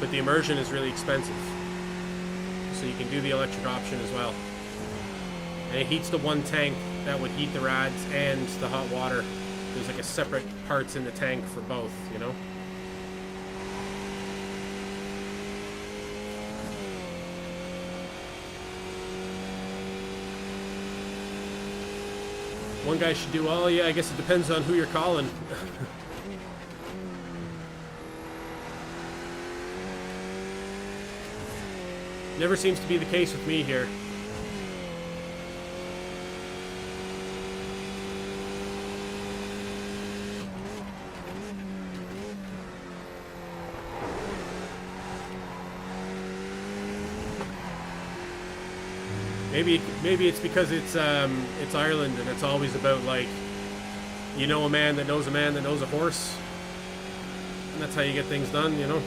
A: But the immersion is really expensive. So you can do the electric option as well. And it heats the one tank that would heat the rads and the hot water. There's like a separate parts in the tank for both, you know? One guy should do, well, yeah, I guess it depends on who you're calling. Never seems to be the case with me here. Maybe it's because it's Ireland and it's always about, like, you know, a man that knows a man that knows a horse, and that's how you get things done, you know.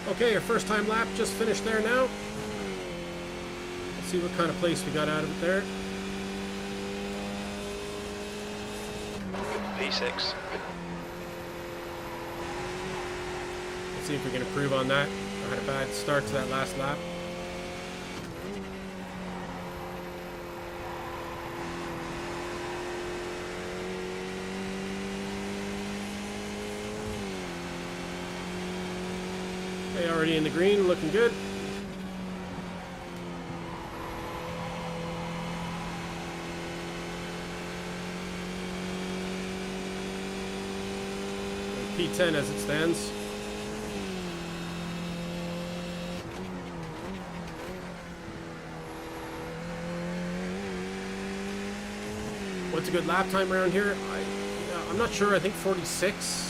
A: Okay, our first time lap just finished there now. Let's see what kind of place we got out of it there.
B: P6.
A: Let's see if we can improve on that. I had a bad start to that last lap. Already in the green, looking good. P10 as it stands. What's a good lap time around here? I'm not sure. I think 46.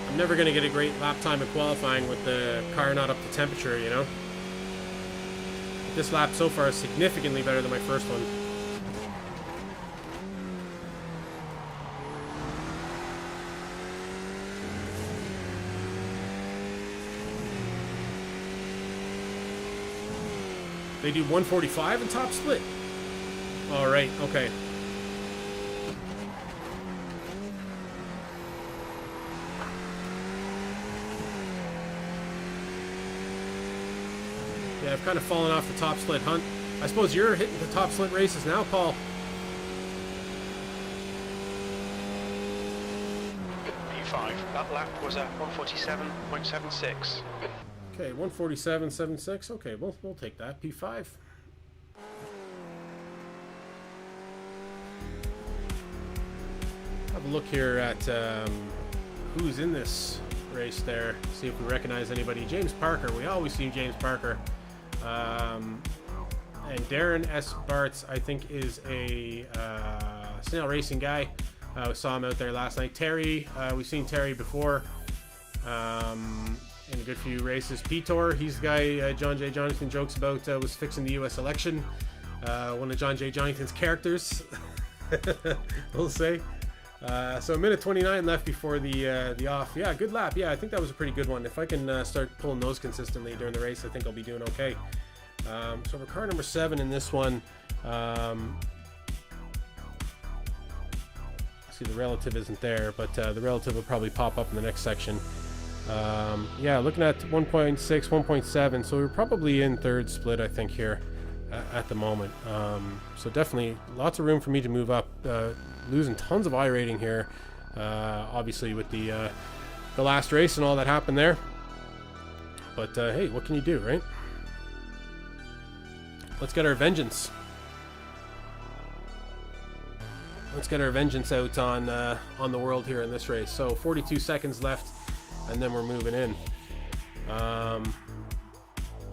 A: I'm never going to get a great lap time at qualifying with the car not up to temperature, you know? This lap so far is significantly better than my first one. They do 145 in top split? Alright, okay. Yeah, I've kind of fallen off the top split hunt. I suppose you're hitting the top split races now, Paul.
B: P5, that lap was at 147.76.
A: Okay, 147.76. Okay, we'll take that. P5. Have a look here at who's in this race there. See if we recognize anybody. James Parker. We always see James Parker. And Darren S. Bartz, I think, is a Snail Racing guy. We saw him out there last night. Terry, we've seen Terry before in a good few races. Petor, he's the guy John J. Jonathan jokes about was fixing the U.S. election. One of John J. Jonathan's characters, we'll say. So a minute 29 left before the off. Yeah, good lap. Yeah, I think that was a pretty good one. If I can start pulling those consistently during the race, I think I'll be doing okay. So for car number 7 in this one, see the relative isn't there, but the relative will probably pop up in the next section. Yeah, looking at 1.6, 1.7, so we're probably in third split, I think, here at the moment. So definitely lots of room for me to move up. Losing tons of iRating here, obviously with the last race and all that happened there. But hey, what can you do, right? Let's get our vengeance. Let's get our vengeance out on the world here in this race. So 42 seconds left, and then we're moving in.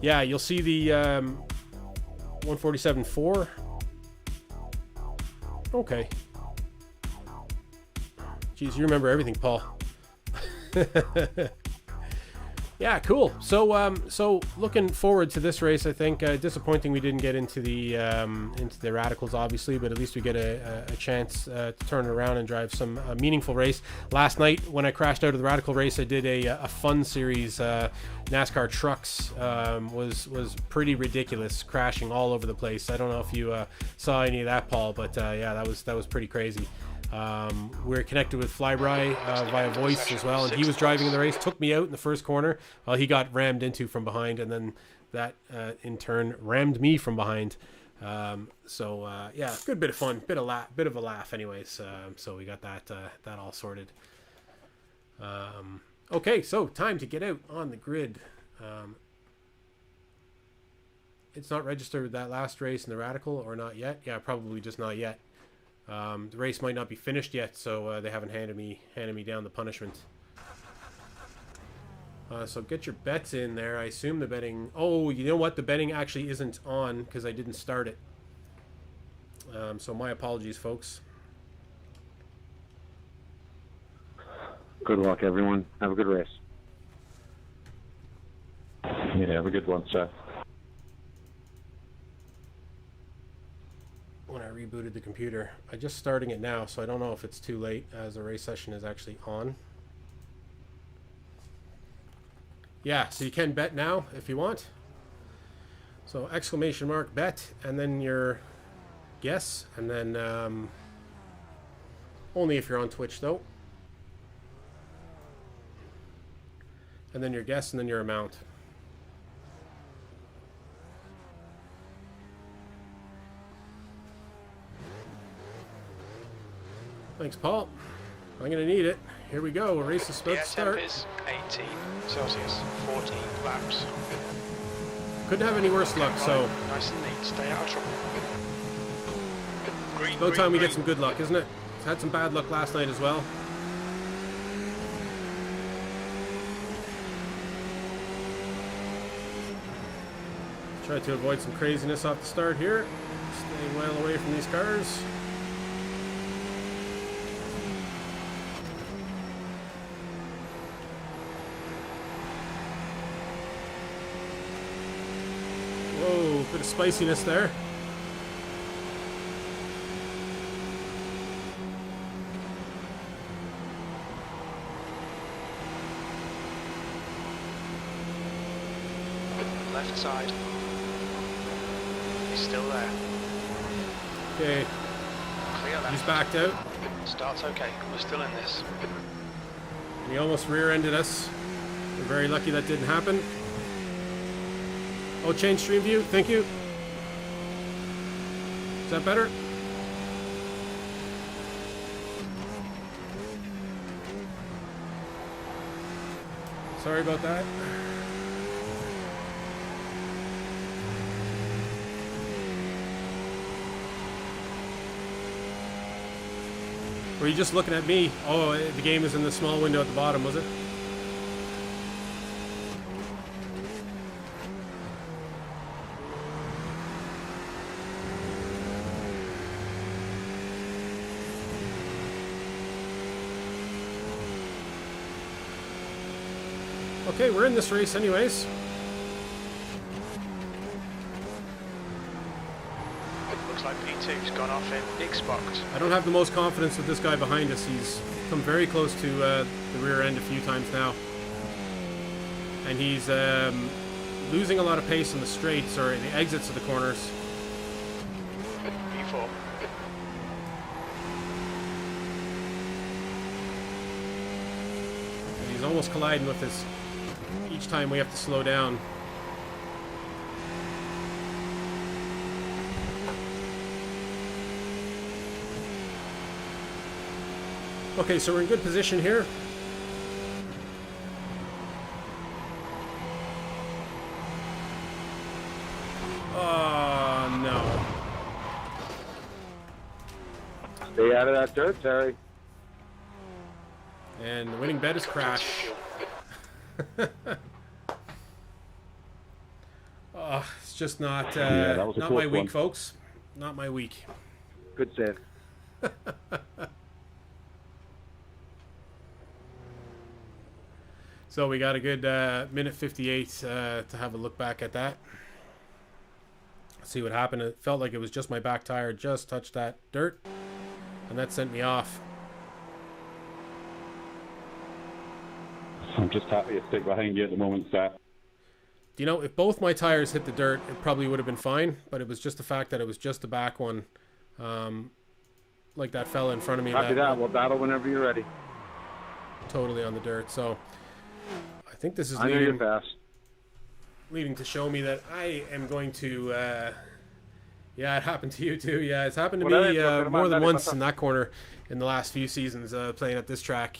A: Yeah, you'll see the 147.4. Okay. Jeez, you remember everything, Paul. Yeah, cool. So looking forward to this race. I think disappointing we didn't get into the radicals, obviously, but at least we get a chance to turn it around and drive some meaningful race. Last night when I crashed out of the radical race, I did a fun series. NASCAR trucks was pretty ridiculous, crashing all over the place. I don't know if you saw any of that, Paul, but yeah, that was pretty crazy. We're connected with Flyby via voice as well, and he was driving in the race, took me out in the first corner. He got rammed into from behind, and then that in turn rammed me from behind. Yeah, good bit of fun, bit of a laugh anyways. So we got that all sorted. Okay, so time to get out on the grid. It's not registered with that last race in the radical, or not yet. Yeah, probably just not yet. The race might not be finished yet, so they haven't handed me down the punishment. So get your bets in there. I assume the betting... Oh, you know what? The betting actually isn't on because I didn't start it. So my apologies, folks.
D: Good luck, everyone. Have a good race.
C: Yeah, have a good one, Seth.
A: When I rebooted the computer, I'm just starting it now, so I don't know if it's too late as the race session is actually on. Yeah, so you can bet now if you want. So exclamation mark bet, and then your guess, and then only if you're on Twitch though. and then your guess, and then your amount. Thanks, Paul. I'm going to need it. Here we go. A race is about to start.
B: Temp is 18 Celsius, 14 laps.
A: Couldn't have any worse luck, so
B: Nice and neat. Stay out of trouble. Green,
A: no
B: green,
A: time we get
B: green.
A: some good luck, isn't it? Had some bad luck last night as well. Try to avoid some craziness off the start here. Staying well away from these cars. Whoa, bit of spiciness there.
B: Left side. He's still there.
A: Okay,
B: Clear left.
A: he's backed out.
B: Start's okay. We're still in this.
A: He almost rear-ended us. We're very lucky that didn't happen. Oh, change stream view. Thank you. Is that better? Sorry about that. Were you just looking at me? Oh, the game is in the small window at the bottom, was it? Okay, we're in this race anyways.
B: Looks like P2's gone off in Xbox.
A: I don't have the most confidence with this guy behind us. He's come very close to the rear end a few times now. And he's losing a lot of pace in the straights, or the exits of the corners.
B: P4.
A: And he's almost colliding with us each time we have to slow down. Okay, so we're in good position here. Oh, no.
E: Stay out of that dirt, Terry.
A: And the winning bet is crash. Oh, it's just not
D: that was a
A: not my
D: close
A: week,
D: one.
A: folks. Not my week.
E: Good save.
A: So we got a good minute 58 to have a look back at that. See what happened. It felt like it was just my back tire just touched that dirt, and that sent me off.
D: I'm just happy to stick behind you at the moment, Seth.
A: You know, if both my tires hit the dirt, it probably would have been fine, but it was just the fact that it was just the back one. Like that fella in front of me.
E: Copy that. We'll battle whenever you're ready.
A: Totally on the dirt. So I think this is
E: I know you're fast.
A: leading to show me that I am going to yeah, it happened to you too. Yeah, it's happened to me more than once in that corner in the last few seasons playing at this track.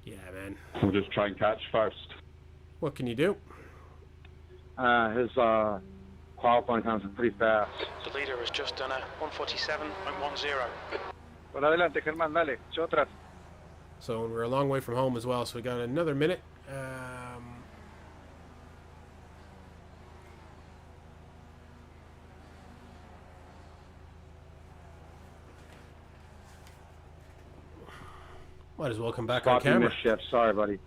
A: Yeah, man,
D: We'll just try and catch first.
A: what can you do?
E: His qualifying times are pretty fast.
B: The leader has just done a 147.10.
E: Por adelante, Germán, dale. Yo atrás.
A: So we're a long way from home as well, so we got another minute. Might as well come back on
E: Spotting
A: camera.
E: mischief. Sorry, buddy.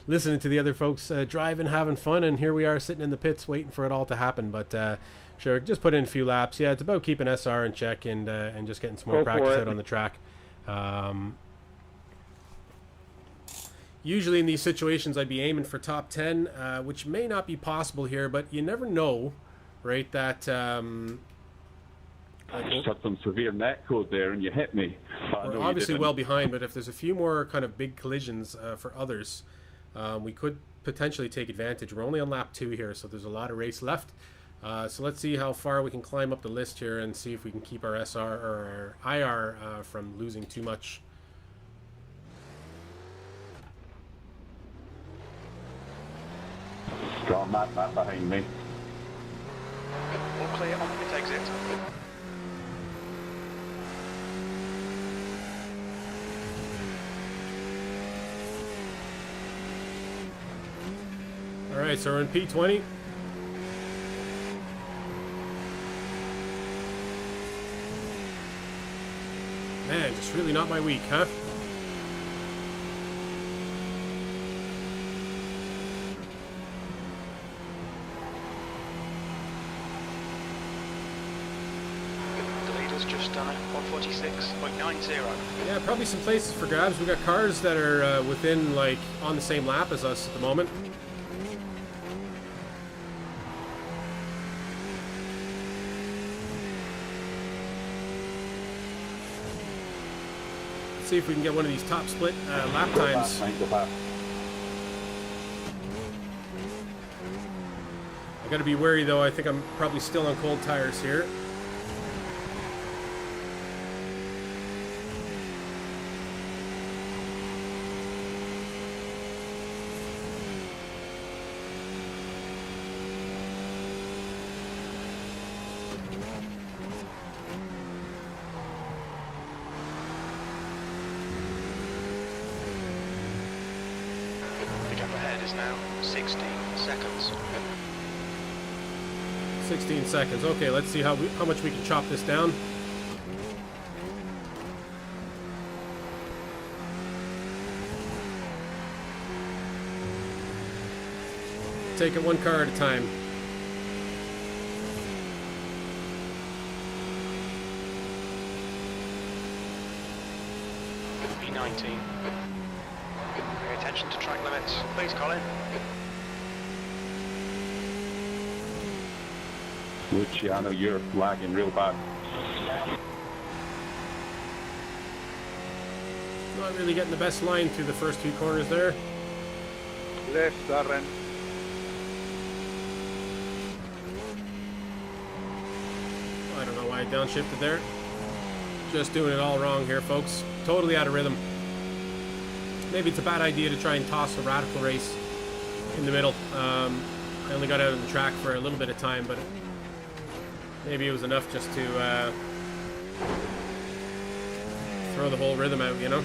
A: Listening to the other folks driving, having fun, and here we are sitting in the pits waiting for it all to happen. But sure, just put in a few laps. Yeah, it's about keeping SR in check and just getting some more
E: Go for
A: practice
E: it.
A: out on the track. Usually in these situations, I'd be aiming for top 10, which may not be possible here, but you never know, right? That
F: I just had some severe net code there, and you hit me.
A: We're obviously well behind, but if there's a few more kind of big collisions for others, we could potentially take advantage. We're only on lap 2 here, so there's a lot of race left. So let's see how far we can climb up the list here and see if we can keep our SR or our IR from losing too much.
F: Got Matt behind me.
B: All clear on pit exit.
A: Alright, so we're in P20. Man, just really not my week, huh?
B: The leader's just done a 146.90.
A: Yeah, probably some places for grabs. We've got cars that are within, like, on the same lap as us at the moment. See if we can get one of these top split lap times. I gotta be wary though, I think I'm probably still on cold tires here.
B: The gap ahead is now 16 seconds.
A: 16 seconds. Okay, let's see how much we can chop this down. Take it one car at a time.
B: P19. Pay attention to track limits. Please, Colin.
F: Luciano, you're lagging real bad.
A: Not really getting the best line through the first 2 corners there.
E: Left, Darren.
A: I don't know why I downshifted there. Just doing it all wrong here, folks. Totally out of rhythm. Maybe it's a bad idea to try and toss a radical race in the middle. I only got out of the track for a little bit of time, but maybe it was enough just to throw the whole rhythm out, you know?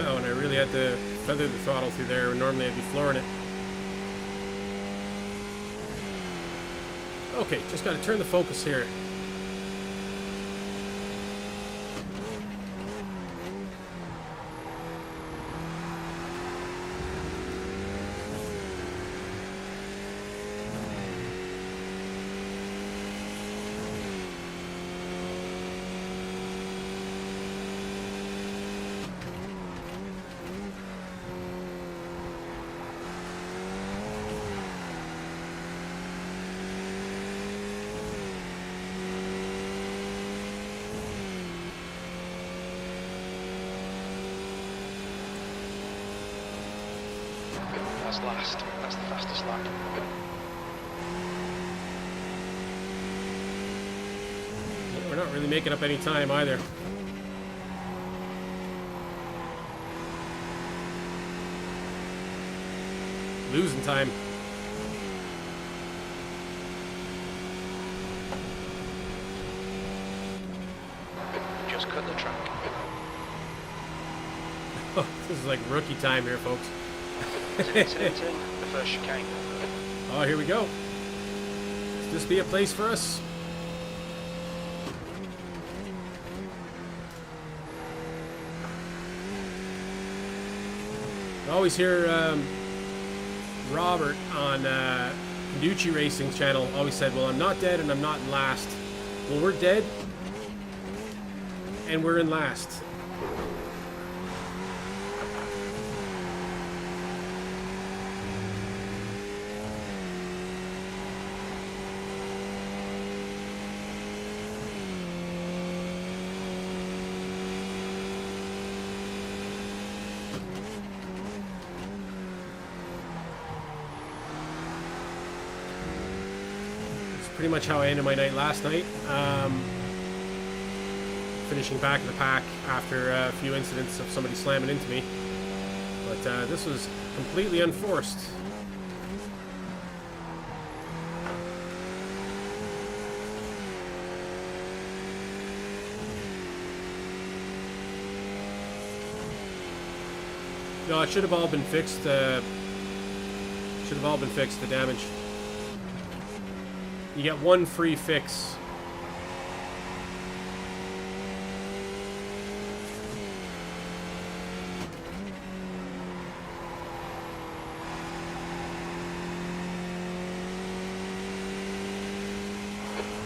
A: Oh, and I really had to feather the throttle through there. Normally I'd be flooring it. Okay, just got to turn the focus here.
B: That's last. That's the fastest lap.
A: We're not really making up any time either. Losing time.
B: Just cut the track.
A: Oh, this is like rookie time here, folks.
B: Incident in the first chicane.
A: Oh, here we go. Does this be a place for us? I always hear Robert on Conducci Racing's channel always said, well, I'm not dead and I'm not in last. Well, we're dead. And we're in last. Pretty much how I ended my night last night. Finishing back in the pack after a few incidents of somebody slamming into me. But this was completely unforced. No, it should have all been fixed. Should have all been fixed, the damage. You get one free fix.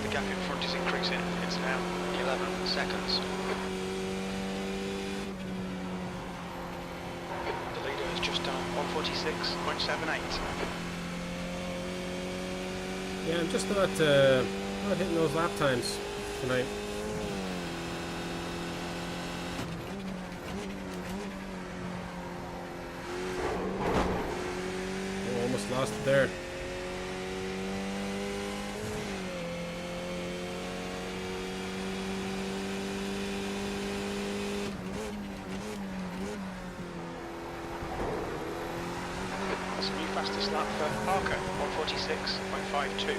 B: The gap in front is increasing. It's now 11 seconds. The leader has just done 146.78.
A: Yeah, I'm just not hitting those lap times tonight. Oh, almost lost it there.
B: That's a new fastest lap for Parker, 146.52.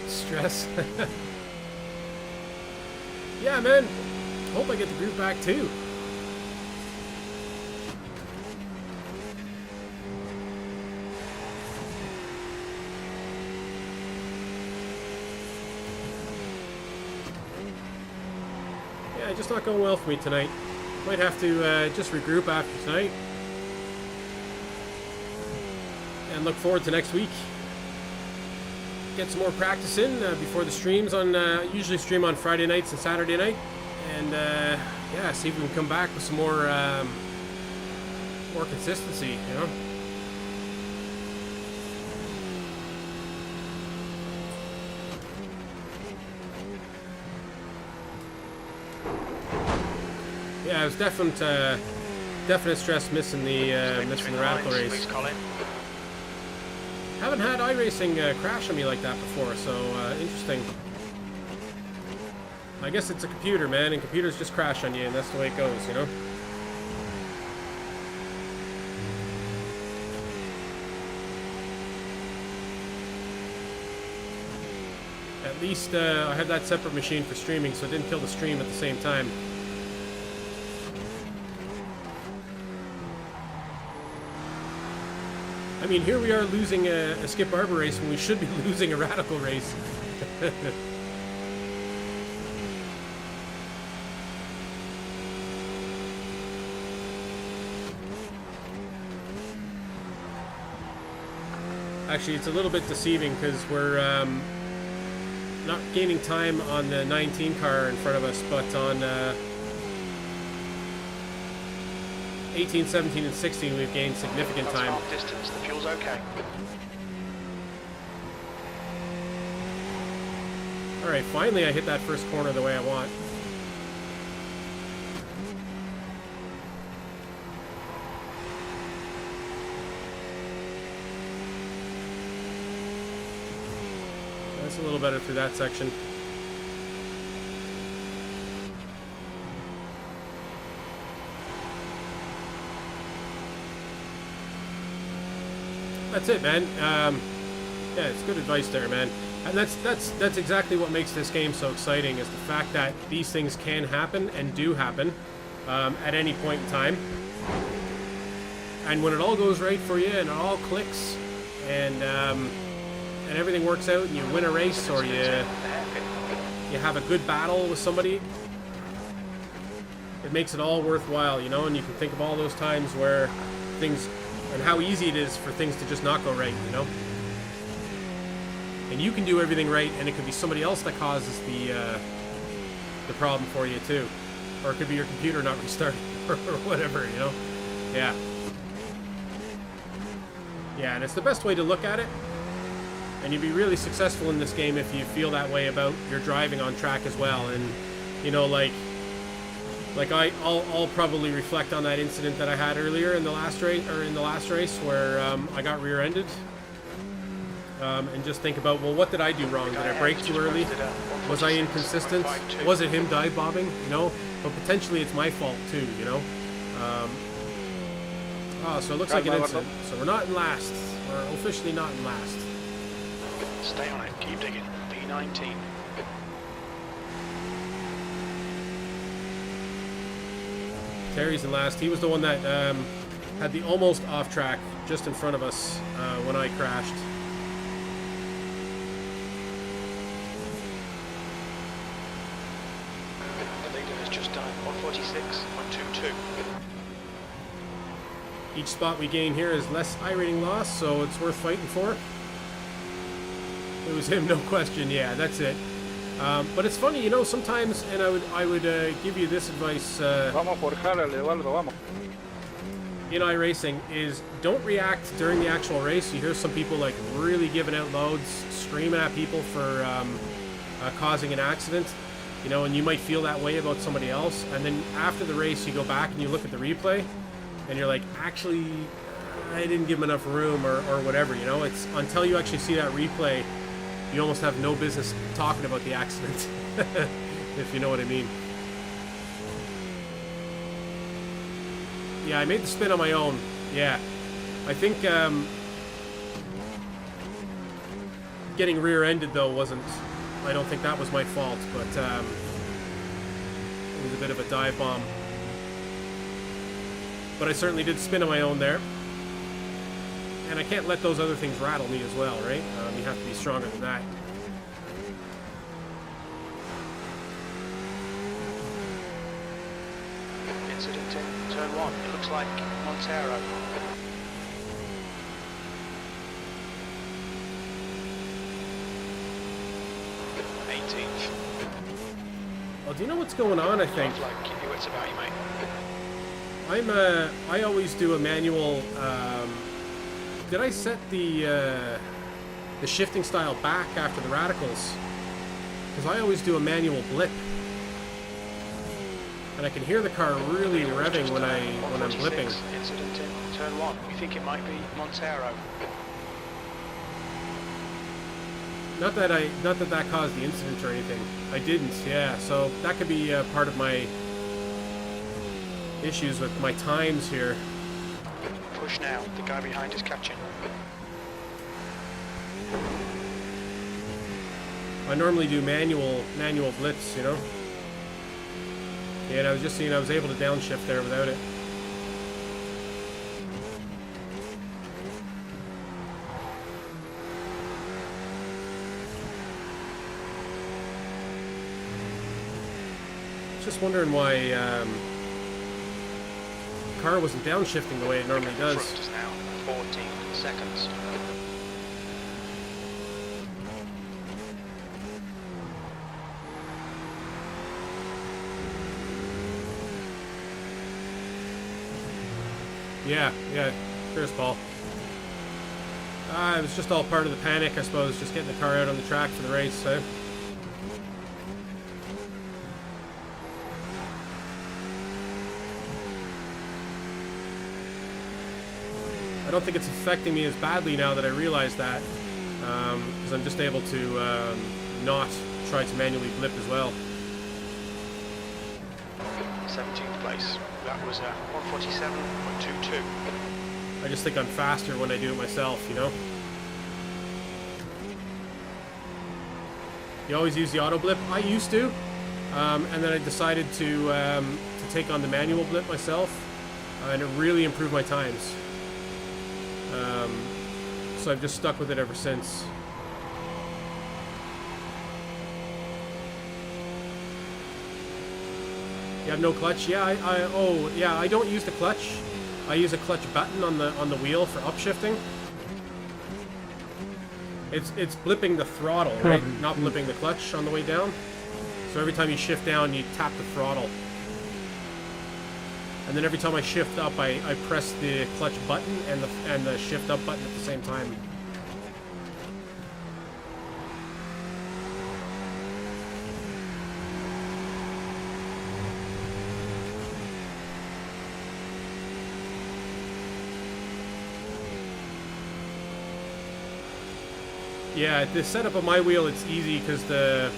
A: Stress. Yeah, man. Hope I get the group back too. Yeah, just not going well for me tonight. Might have to just regroup after tonight. And look forward to next week. Get some more practice in before the streams on usually stream on Friday nights and Saturday night, and yeah, see if we can come back with some more consistency, you know. Yeah, it was definite stress missing the Radical race. Haven't had iRacing crash on me like that before, so interesting. I guess it's a computer, man, and computers just crash on you, and that's the way it goes, you know? At least I had that separate machine for streaming, so it didn't kill the stream at the same time. I mean, here we are losing a Skip Barber race when we should be losing a Radical race. Actually, it's a little bit deceiving because we're not gaining time on the 19 car in front of us, but on 18, 17, and 16, we've gained significant time.
B: Half distance, the fuel's okay.
A: Alright, finally I hit that first corner the way I want. That's a little better through that section. that's it, man. Yeah, it's good advice there, man. And that's exactly what makes this game so exciting, is the fact that these things can happen and do happen at any point in time. And when it all goes right for you and it all clicks and everything works out and you win a race or you have a good battle with somebody, it makes it all worthwhile, you know, and you can think of all those times where things, and how easy it is for things to just not go right, you know. And you can do everything right, and it could be somebody else that causes the problem for you too, or it could be your computer not restarting or whatever, you know. Yeah. Yeah, and it's the best way to look at it. And you'd be really successful in this game if you feel that way about your driving on track as well. And you know, like I'll probably reflect on that incident that I had earlier in the last race, where I got rear-ended. And just think about, well, what did I do wrong? Did I brake too early? Was I inconsistent? Was it him dive bombing? You know, but potentially it's my fault too. You know. Oh, so it looks like an incident. So we're not in last. We're officially not in last.
B: Stay on it. Keep digging. P19.
A: Terry's in last. He was the one that had the almost off track just in front of us when I crashed.
B: The leader has just done 146.22.
A: Each spot we gain here is less iRating loss, so it's worth fighting for. It was him, no question. Yeah, that's it. But it's funny, you know, sometimes, and I would give you this advice
E: Vamos por Harald, Eduardo, vamos.
A: in iRacing, is don't react during the actual race. You hear some people like really giving out loads, screaming at people for causing an accident, you know, and you might feel that way about somebody else. And then after the race, you go back and you look at the replay, and you're like, actually, I didn't give him enough room or whatever, you know. It's until you actually see that replay, you almost have no business talking about the accident, if you know what I mean. Yeah, I made the spin on my own. Yeah. I think getting rear-ended, though, wasn't... I don't think that was my fault, but it was a bit of a dive bomb. But I certainly did spin on my own there. And I can't let those other things rattle me as well, right? You have to be stronger than that.
B: Incident in turn 1. It looks like Montero. 18th.
A: Well, do you know what's going on, I think?
B: Like, keep your wits about you, mate.
A: I always do a manual, did I set the shifting style back after the radicals? Because I always do a manual blip. And I can hear the car really revving when I'm blipping.
B: Incident in turn 1. We think it might be Montero.
A: Not that caused the incident or anything. I didn't, yeah. So that could be part of my issues with my times here.
B: Push now. The guy behind is catching.
A: I normally do manual blips, you know. Yeah, and I was just seeing I was able to downshift there without it. Just wondering why the car wasn't downshifting the way it normally does.
B: Front is now 14 seconds.
A: Yeah, cheers, Paul. It was just all part of the panic, I suppose, just getting the car out on the track for the race, eh? I don't think it's affecting me as badly now that I realize that, because I'm just able to not try to manually blip as well.
B: 17th place. That was 147.22.
A: I just think I'm faster when I do it myself, you know? You always use the auto blip? I used to. And then I decided to take on the manual blip myself. And it really improved my times. So I've just stuck with it ever since. You have no clutch? Yeah, I don't use the clutch. I use a clutch button on the wheel for upshifting. It's blipping the throttle, right? Not blipping the clutch on the way down. So every time you shift down, you tap the throttle. And then every time I shift up, I press the clutch button and the shift up button at the same time. Yeah, the setup of my wheel, it's easy because the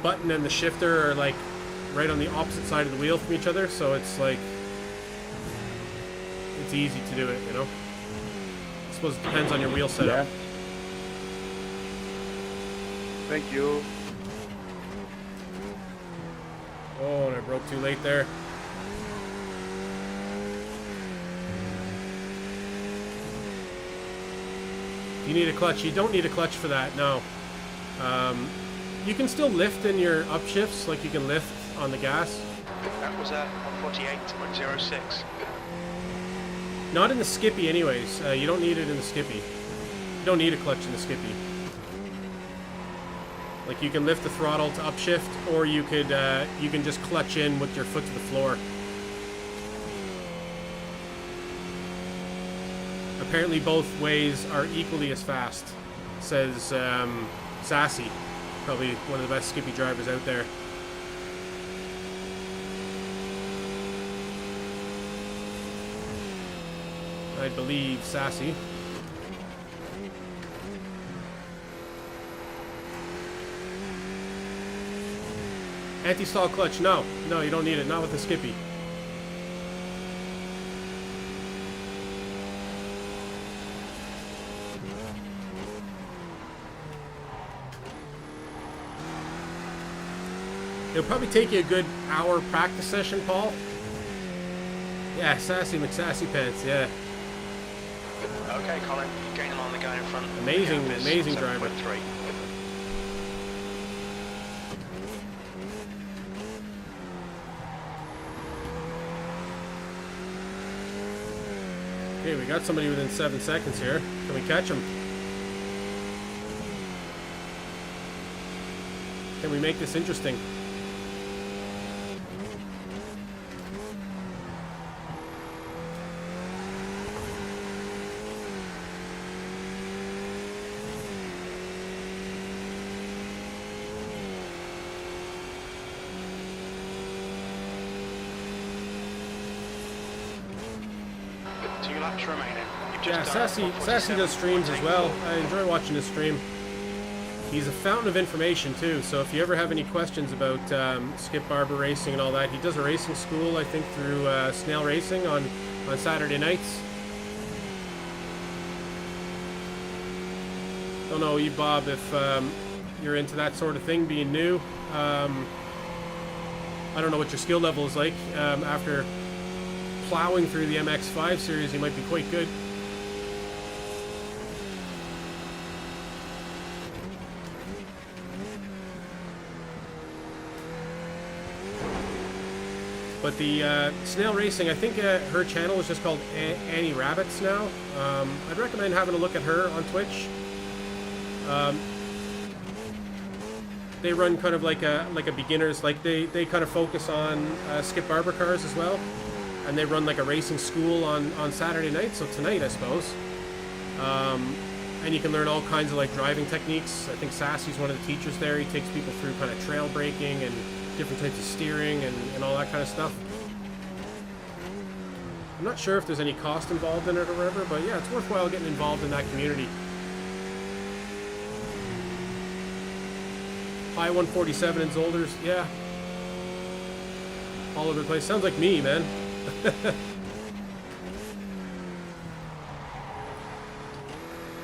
A: button and the shifter are like right on the opposite side of the wheel from each other, so it's like it's easy to do it, you know. I suppose it depends on your wheel setup.
F: Yeah.
E: Thank you.
A: Oh, and I broke too late there. If you need a clutch, you don't need a clutch for that, no. You can still lift in your upshifts, like you can lift on the gas.
B: That was at 148.06.
A: Not in the Skippy anyways. You don't need it in the Skippy. You don't need a clutch in the Skippy. Like you can lift the throttle to upshift, or you can just clutch in with your foot to the floor. Apparently both ways are equally as fast, says Sassy, probably one of the best Skippy drivers out there. I believe Sassy. Anti-stall clutch, no, you don't need it, not with the Skippy. It'll probably take you a good hour practice session, Paul. Yeah, Sassy McSassy Pants, yeah.
B: Okay, Colin, gaining on the guy in front.
A: Amazing driver.
B: 7.3.
A: Okay, we got somebody within 7 seconds here. Can we catch him? Can we make this interesting?
B: Laps remaining.
A: Yeah, Sassy does streams as well. I enjoy watching his stream. He's a fountain of information too, so if you ever have any questions about Skip Barber racing and all that, he does a racing school, I think, through Snail Racing on Saturday nights. Don't know you, Bob, if you're into that sort of thing, being new. I don't know what your skill level is like. After plowing through the MX-5 series, you might be quite good. But the Snail Racing, I think her channel is just called Annie Rabbits now. I'd recommend having a look at her on Twitch. They run kind of like a beginners, like they kind of focus on Skip Barber cars as well. And they run like a racing school on Saturday night, so tonight I suppose. And you can learn all kinds of like driving techniques. I think Sassy's one of the teachers there. He takes people through kind of trail braking and different types of steering and all that kind of stuff. I'm not sure if there's any cost involved in it or whatever, but yeah, it's worthwhile getting involved in that community. High 147 in Zolders, yeah. All over the place. Sounds like me, man.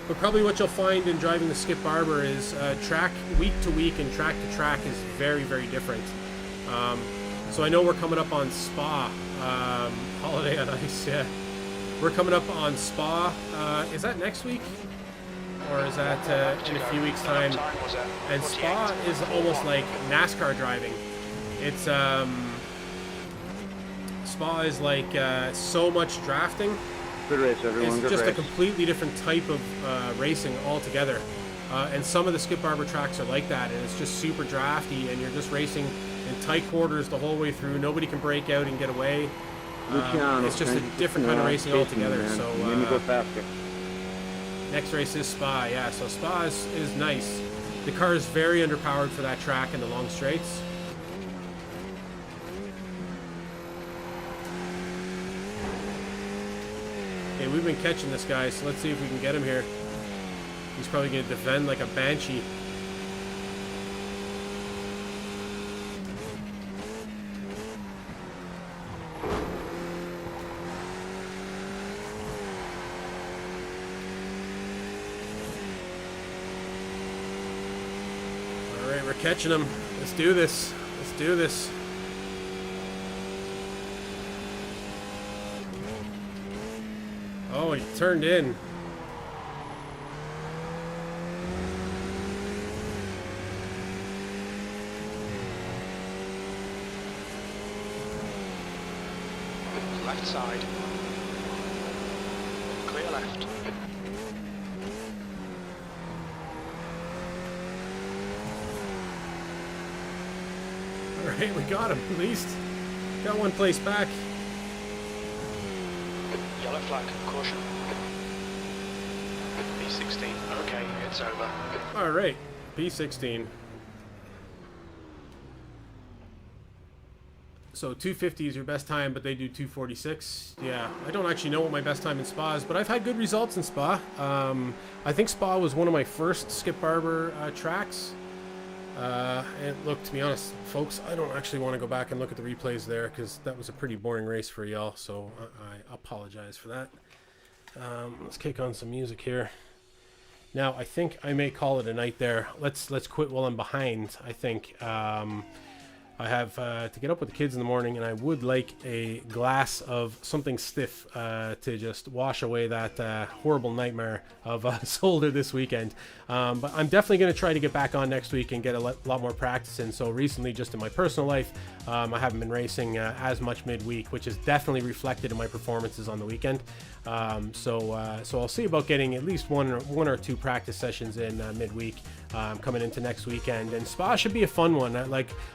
A: But probably what you'll find in driving the Skip Barber is track week to week and track to track is very, very different. So I know we're coming up on Spa, Holiday on Ice, yeah. We're coming up on Spa. Is that next week? Or is that in a few weeks' time? And Spa is almost like NASCAR driving. It's Spa is like so much drafting.
D: Good race, everyone.
A: It's
D: Good
A: just
D: race.
A: a completely different type of racing altogether. And some of the Skip Barber tracks are like that, and it's just super drafty, and you're just racing in tight quarters the whole way through. Nobody can break out and get away. It's just a different kind of racing altogether. So
D: Let me go faster.
A: next race is Spa, yeah. So Spa is nice. The car is very underpowered for that track in the long straights. Okay, we've been catching this guy, so let's see if we can get him here. He's probably going to defend like a banshee. All right, we're catching him. Let's do this. Let's do this. Oh, he turned in.
B: Left side. Clear left.
A: All right, we got him at least. Got one place back.
B: Yellow flag. Caution. B16. Okay, it's over.
A: All right, P16. So 250 is your best time, but they do 246. Yeah, I don't actually know what my best time in Spa is, but I've had good results in Spa. I think Spa was one of my first Skip Barber tracks. And look, to be honest, folks, I don't actually want to go back and look at the replays there because that was a pretty boring race for y'all, so I apologize for that. Let's kick on some music here. Now, I think I may call it a night there. Let's quit while I'm behind, I think. I have to get up with the kids in the morning, and I would like a glass of something stiff to just wash away that horrible nightmare of Zolder this weekend. But I'm definitely going to try to get back on next week and get a lot more practice in. So recently, just in my personal life, I haven't been racing as much midweek, which is definitely reflected in my performances on the weekend. So I'll see about getting at least one or two practice sessions in midweek coming into next weekend. And Spa should be a fun one.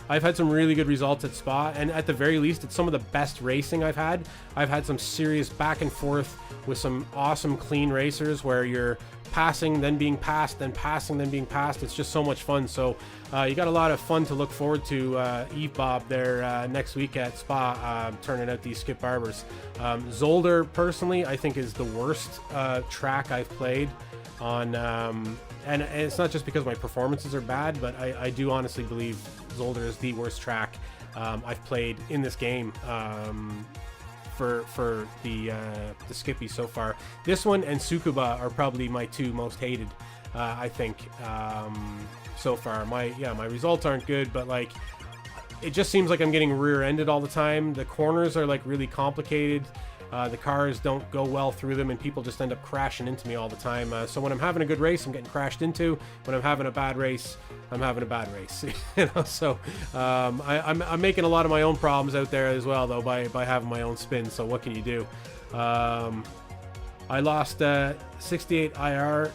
A: I've had some really good results at Spa, and at the very least, it's some of the best racing I've had. I've had some serious back and forth with some awesome clean racers where you're passing, then being passed, then passing, then being passed. It's just so much fun. So you got a lot of fun to look forward to, Eve Bob, there next week at Spa, turning out these Skip Barbers. Zolder, personally, I think is the worst track I've played on, and it's not just because my performances are bad, but I do honestly believe Zolder is the worst track I've played in this game. For the Skippy so far. This one and Tsukuba are probably my two most hated, I think, so far. My results aren't good, but like it just seems like I'm getting rear-ended all the time. The corners are like really complicated. The cars don't go well through them, and people just end up crashing into me all the time. So when I'm having a good race, I'm getting crashed into. When I'm having a bad race, I'm having a bad race. So I'm making a lot of my own problems out there as well, though, by having my own spin. So what can you do? I lost 68 IR,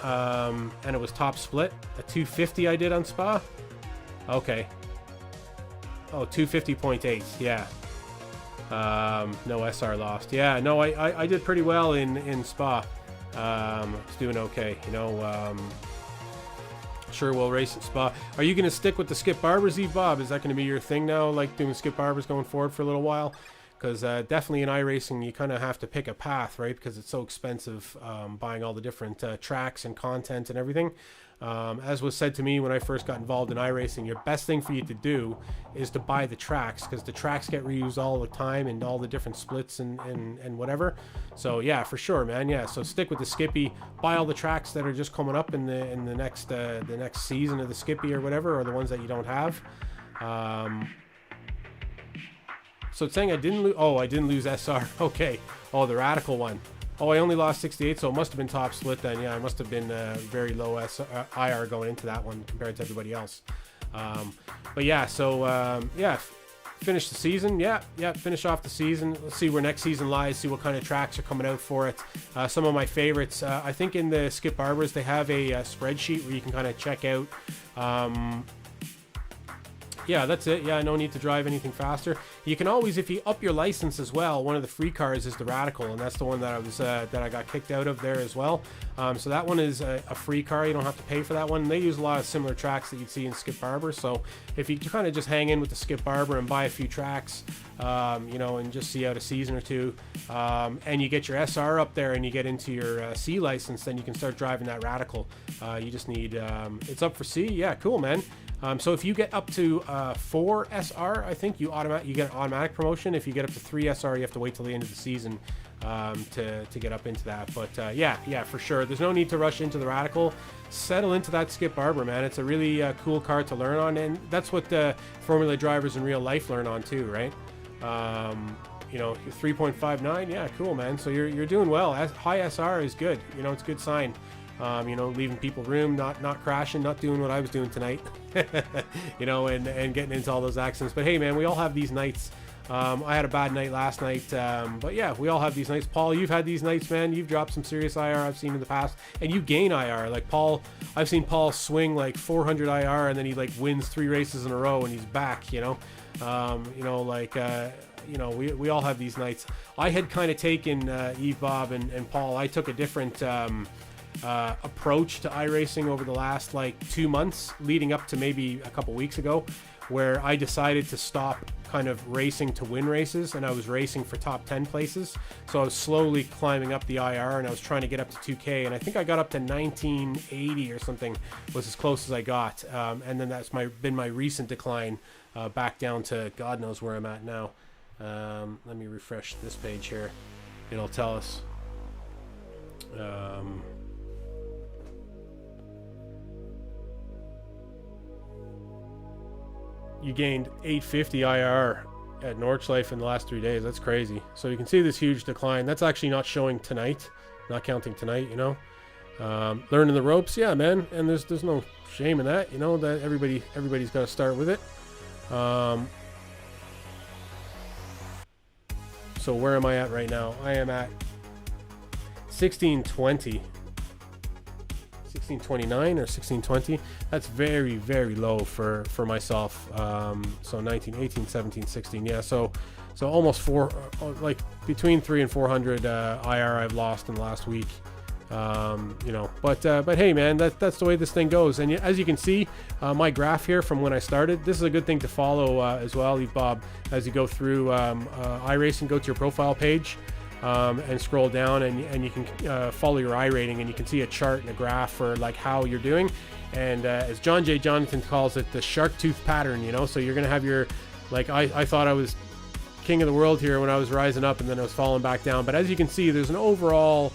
A: and it was top split. A 250 I did on Spa. Okay. Oh, 250.8. Yeah. No SR lost. Yeah, no, I did pretty well in Spa. It's doing okay, sure we'll race at Spa. Are you going to stick with the Skip Barbers, Eve Bob? Is that going to be your thing now, like doing Skip Barbers going forward for a little while? Because definitely in iRacing you kind of have to pick a path, right? Because it's so expensive buying all the different tracks and content and everything. As was said to me when I first got involved in iRacing, your best thing for you to do is to buy the tracks, because the tracks get reused all the time and all the different splits and whatever. So yeah, for sure, man. Yeah, so stick with the Skippy. Buy all the tracks that are just coming up in the next season of the Skippy or whatever, or the ones that you don't have. So it's saying I didn't lose. Oh, I didn't lose SR. Okay. Oh, the Radical one. Oh, I only lost 68, so it must have been top split then. Yeah, I must have been very low IR going into that one compared to everybody else. But yeah, so yeah, finish the season. Yeah, finish off the season. Let's see where next season lies, see what kind of tracks are coming out for it. Some of my favorites, I think in the Skip Barbers, they have a spreadsheet where you can kind of check out. Yeah, that's it. Yeah, no need to drive anything faster. You can always, if you up your license as well, one of the free cars is the Radical, and that's the one that I got kicked out of there as well. So that one is a free car. You don't have to pay for that one. They use a lot of similar tracks that you'd see in Skip Barber. So if you kind of just hang in with the Skip Barber and buy a few tracks, you know, and just see out a season or two, and you get your SR up there and you get into your C license, then you can start driving that Radical. You just need, it's up for C. Yeah, cool, man. So if you get up to 4 SR, I think you get an automatic promotion. If you get up to 3 SR, you have to wait till the end of the season to get up into that. But yeah, for sure. There's no need to rush into the Radical. Settle into that Skip Barber, man. It's a really cool car to learn on, and that's what the Formula drivers in real life learn on too, right? You know, 3.59, yeah, cool, man. So you're doing well. High SR is good. You know, it's a good sign. You know, leaving people room, not crashing, not doing what I was doing tonight, you know, and getting into all those accidents. But hey, man, we all have these nights. I had a bad night last night, but yeah, we all have these nights. Paul, you've had these nights, man. You've dropped some serious IR I've seen in the past, and you gain IR. Like Paul, I've seen Paul swing like 400 IR, and then he like wins 3 races in a row, and he's back. You know, like. You know, we all have these nights. I had kind of taken Eve, Bob, and Paul. I took a different approach to iRacing over the last like 2 months leading up to maybe a couple weeks ago, where I decided to stop kind of racing to win races, and I was racing for top 10 places. So I was slowly climbing up the IR, and I was trying to get up to 2K, and I think I got up to 1980 or something, was as close as I got. And then that's been my recent decline back down to God knows where I'm at now. Let me refresh this page here. It'll tell us. You gained 850 IR at Nordschleife in the last 3 days. That's crazy. So you can see this huge decline. That's actually not showing tonight, not counting tonight, you know. Learning the ropes, yeah, man. And there's no shame in that, you know, that everybody's got to start with it. So where am I at right now? I am at 1620. 1629 or 1620. That's very, very low for myself. So 19, 18, 17, 16. Yeah, so almost like between 300 and 400 IR I've lost in the last week. You know, but hey, man, that's the way this thing goes. And as you can see, my graph here from when I started, this is a good thing to follow as well, Bob, as you go through iRacing. Go to your profile page and scroll down, and you can follow your iRating, and you can see a chart and a graph for like how you're doing. And as John J. Jonathan calls it, the shark tooth pattern, you know. So you're gonna have your, like, I thought I was king of the world here when I was rising up, and then I was falling back down. But as you can see, there's an overall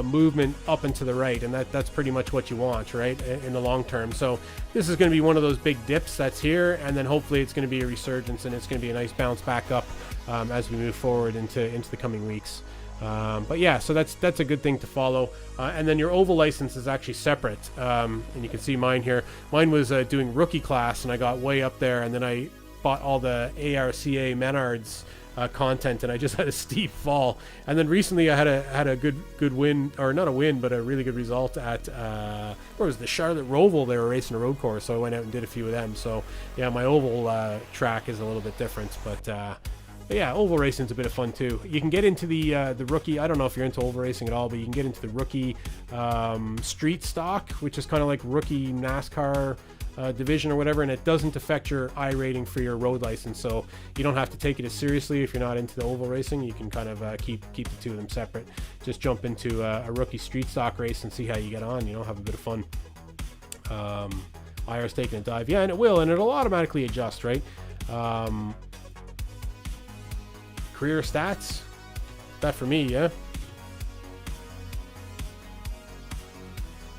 A: movement up and to the right, and that's pretty much what you want, right, in the long term. So this is going to be one of those big dips that's here, and then hopefully it's going to be a resurgence, and it's going to be a nice bounce back up as we move forward into the coming weeks. But yeah, so that's a good thing to follow. And then your oval license is actually separate, and you can see mine here. Mine was doing rookie class, and I got way up there, and then I bought all the ARCA Menards content, and I just had a steep fall. And then recently I had a good win, or not a win, but a really good result at where was the Charlotte Roval. They were racing a road course, so I went out and did a few of them. So yeah, my oval track is a little bit different, but yeah, oval racing's a bit of fun too. You can get into the rookie. I don't know if you're into oval racing at all, but you can get into the rookie street stock, which is kind of like rookie NASCAR division or whatever, and it doesn't affect your iRating for your road license, so you don't have to take it as seriously if you're not into the oval racing. You can kind of keep the two of them separate. Just jump into a rookie street stock race and see how you get on, you know, have a bit of fun. IR's taking a dive. Yeah, and it will, and it'll automatically adjust, right? Career stats. That for me, yeah.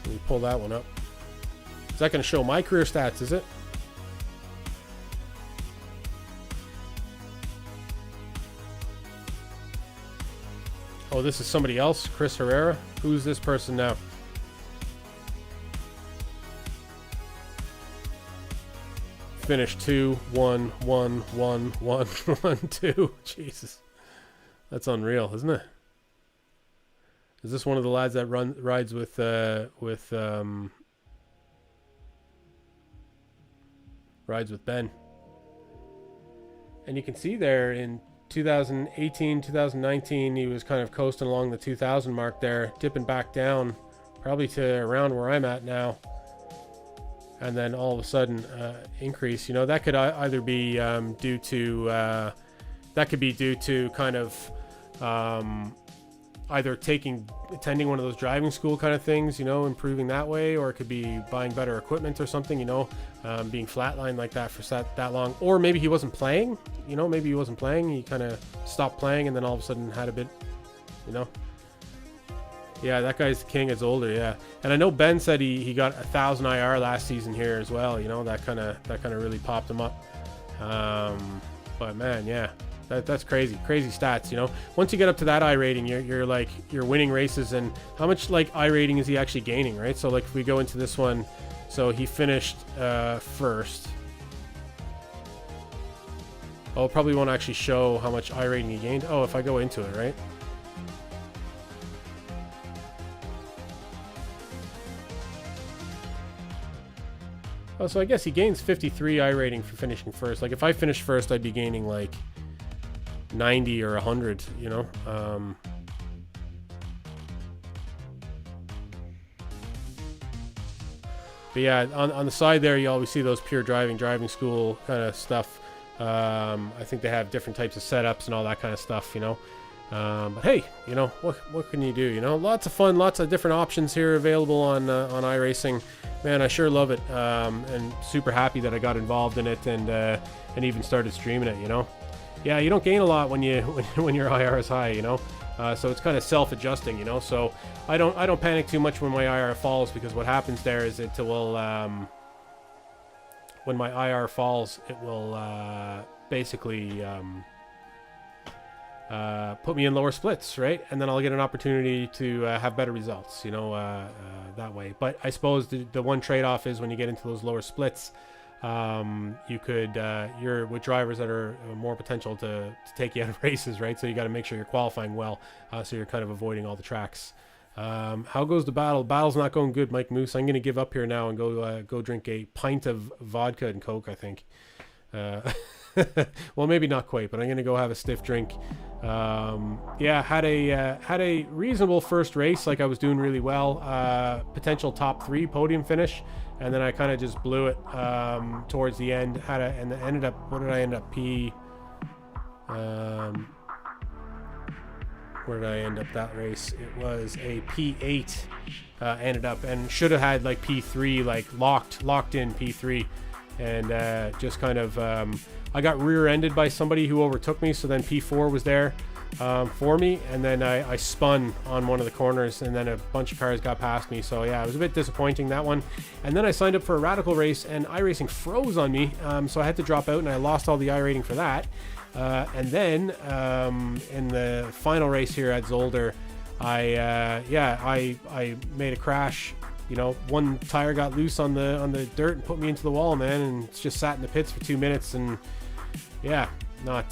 A: Let me pull that one up. Is that going to show my career stats, is it? Oh, this is somebody else, Chris Herrera. Who's this person now? Finished 2, 1, 1, 1, 1, 1, 2. Jesus. That's unreal, isn't it? Is this one of the lads that rides with Ben? And you can see there in 2018, 2019, he was kind of coasting along the 2000 mark there, dipping back down, probably to around where I'm at now. And then all of a sudden, increase. You know, that could either be due to kind of either attending one of those driving school kind of things, you know, improving that way, or it could be buying better equipment or something, you know, being flatlined like that for that long. Or maybe he wasn't playing, you know, he kind of stopped playing and then all of a sudden had a bit, you know. Yeah, that guy's the king is older, yeah. And I know Ben said he got 1,000 IR last season here as well, you know, that kind of really popped him up. But man, yeah. That's crazy stats, you know. Once you get up to that I rating, you're winning races. And how much like I rating is he actually gaining, right? So like if we go into this one, so he finished first. Oh, probably won't actually show how much I rating he gained. Oh, if I go into it, right? Oh, so I guess he gains 53 I rating for finishing first. Like if I finished first, I'd be gaining like 90 or 100, you know. But yeah, on the side there, you always see those pure driving school kind of stuff. I think they have different types of setups and all that kind of stuff, you know. But hey, you know, what can you do? You know, lots of fun, lots of different options here available on iRacing. Man, I sure love it, and super happy that I got involved in it and even started streaming it. You know, yeah, you don't gain a lot when your IR is high, you know. So it's kind of self-adjusting, you know. So I don't panic too much when my IR falls, because what happens there is it will when my IR falls, it will basically put me in lower splits, right? And then I'll get an opportunity to have better results, you know, that way. But I suppose the one trade-off is when you get into those lower splits, you could you're with drivers that are more potential to take you out of races, right? So you got to make sure you're qualifying well, so you're kind of avoiding all the tracks. How goes the battle? Battle's not going good, Mike Moose. I'm going to give up here now and go drink a pint of vodka and Coke, I think. Well, maybe not quite, but I'm going to go have a stiff drink. Yeah, had a reasonable first race. Like I was doing really well. Potential top 3 podium finish, and then I kind of just blew it towards the end. And ended up. What did I end up? Where did I end up that race? It was a P8. Ended up, and should have had like P3, like locked in P3, and just kind of. I got rear-ended by somebody who overtook me, so then P4 was there for me, and then I spun on one of the corners, and then a bunch of cars got past me. So yeah, it was a bit disappointing, that one. And then I signed up for a Radical race, and iRacing froze on me, so I had to drop out, and I lost all the I rating for that. And then in the final race here at Zolder, I made a crash. You know, one tire got loose on the dirt and put me into the wall, man, and just sat in the pits for 2 minutes, and yeah, not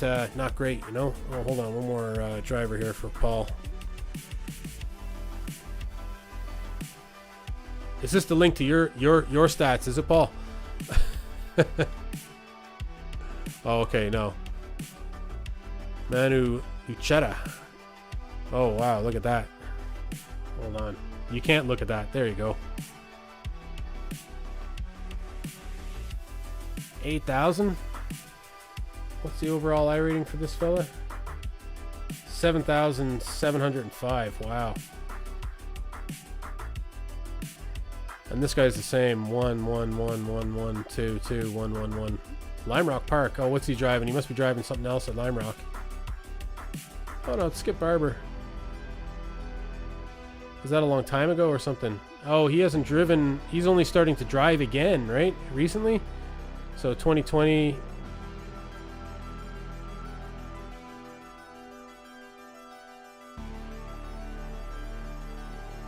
A: great, you know. Oh, hold on, one more driver here for Paul. Is this the link to your stats? Is it, Paul? Oh, okay, no. Manu Uchetta. Oh wow, look at that. Hold on. You can't look at that. There you go. 8,000. What's the overall I rating for this fella? 7,705. Wow. And this guy's the same. 1, 1, 1, 1, 1, 2, 2, 1, 1, 1. Lime Rock Park. Oh, what's he driving? He must be driving something else at Lime Rock. Oh no, it's Skip Barber. Is that a long time ago or something? Oh, he hasn't driven. He's only starting to drive again, right? Recently? So 2020.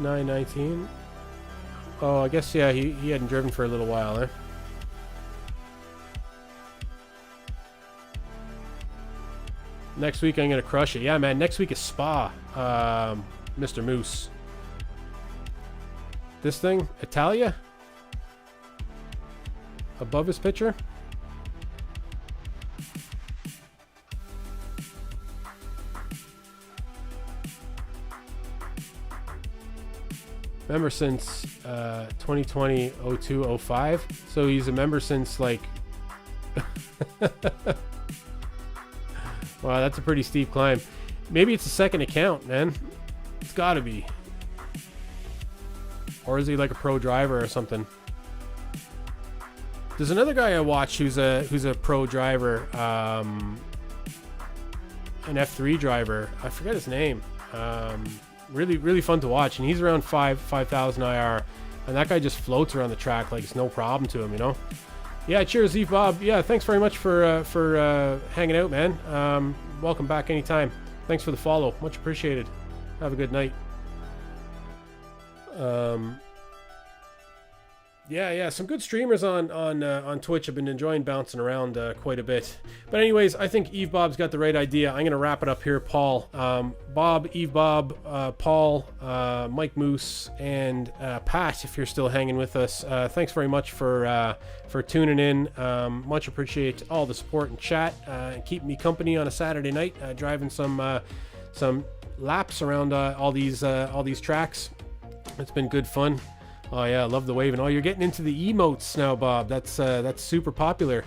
A: $9.19. Oh, I guess, yeah, he hadn't driven for a little while, eh? Next week I'm going to crush it. Yeah, man, next week is Spa, Mr. Moose. This thing, Italia? Above his picture? Member since 2020 02 05. So he's a member since like wow, that's a pretty steep climb. Maybe it's a second account, man. It's gotta be. Or is he like a pro driver or something? There's another guy I watch who's a pro driver, an F3 driver. I forget his name. Really fun to watch, and he's around 5,000 IR, and that guy just floats around the track like it's no problem to him, you know. Yeah, cheers, Eve Bob. Yeah, thanks very much for hanging out, man. Welcome back anytime. Thanks for the follow, much appreciated. Have a good night. Yeah, some good streamers on Twitch. I've been enjoying bouncing around quite a bit. But anyways, I think Eve Bob's got the right idea. I'm gonna wrap it up here, Paul. Bob, Eve Bob, Paul, Mike Moose, and Pat, if you're still hanging with us. Thanks very much for tuning in. Much appreciate all the support and chat. And keeping me company on a Saturday night, driving some laps around all these tracks. It's been good fun. Oh yeah, I love the waving. Oh, you're getting into the emotes now, Bob. That's super popular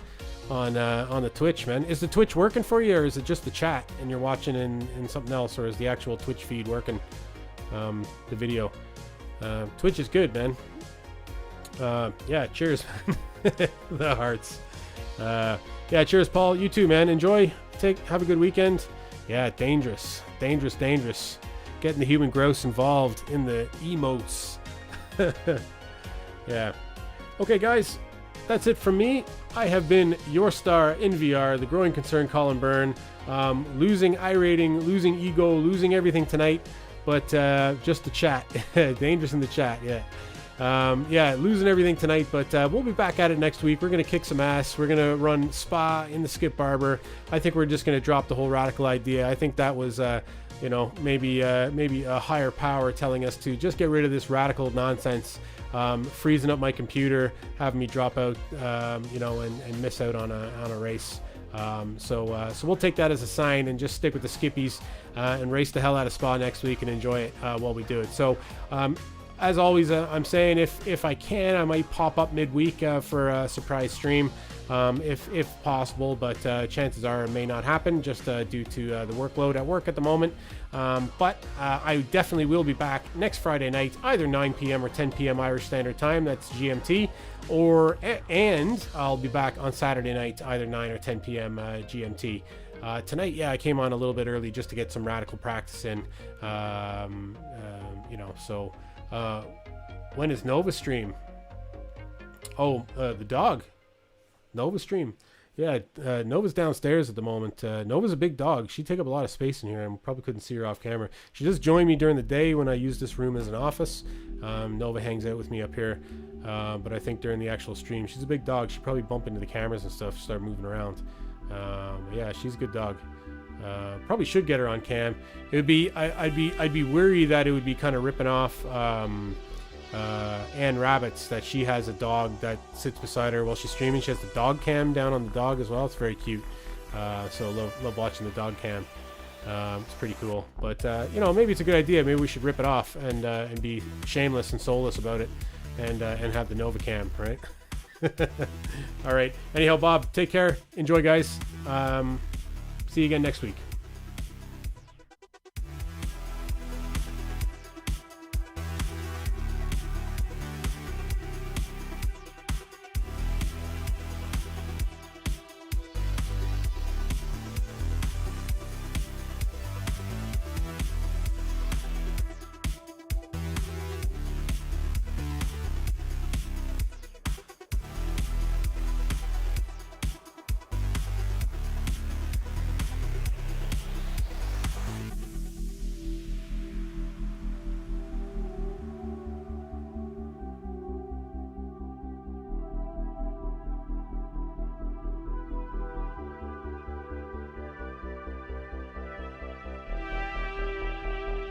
A: on the Twitch, man. Is the Twitch working for you, or is it just the chat and you're watching in something else, or is the actual Twitch feed working? The video. Twitch is good, man. Yeah, cheers, man. The hearts. Yeah, cheers, Paul. You too, man. Enjoy. Have a good weekend. Yeah, dangerous. Getting the human grouse involved in the emotes. Yeah. Okay, guys, that's it from me. I have been your star in VR, the growing concern, Colin Byrne. Losing iRating, losing ego, losing everything tonight, but just the chat. Dangerous in the chat, yeah. Yeah, losing everything tonight, but we'll be back at it next week. We're going to kick some ass. We're going to run Spa in the Skip Barber. I think we're just going to drop the whole Radical idea. I think that was... maybe a higher power telling us to just get rid of this Radical nonsense, freezing up my computer, having me drop out, and miss out on a race. So we'll take that as a sign and just stick with the skippies and race the hell out of Spa next week and enjoy it while we do it. So as always, I'm saying if I can, I might pop up midweek for a surprise stream. If possible, but chances are it may not happen just due to the workload at work at the moment. But I definitely will be back next Friday night, either 9 p.m. or 10 p.m. Irish Standard Time, that's GMT, and I'll be back on Saturday night, either 9 or 10 p.m. GMT. Tonight, yeah, I came on a little bit early just to get some Radical practice in, so when is Nova stream? Oh, the dog. Nova stream. Yeah, Nova's downstairs at the moment. Nova's a big dog. She'd take up a lot of space in here. I probably couldn't see her off camera. She does join me during the day when I use this room as an office. Nova hangs out with me up here. But I think during the actual stream, she's a big dog. She'd probably bump into the cameras and stuff, start moving around. Yeah, she's a good dog. Probably should get her on cam. It would be, I'd be worried that it would be kind of ripping off Ann Rabbits, that she has a dog that sits beside her while she's streaming. She has the dog cam down on the dog as well. It's very cute. So love watching the dog cam. It's pretty cool. But maybe it's a good idea. Maybe we should rip it off and be shameless and soulless about it, and have the Nova cam, right? All right. Anyhow, Bob, take care. Enjoy, guys. See you again next week.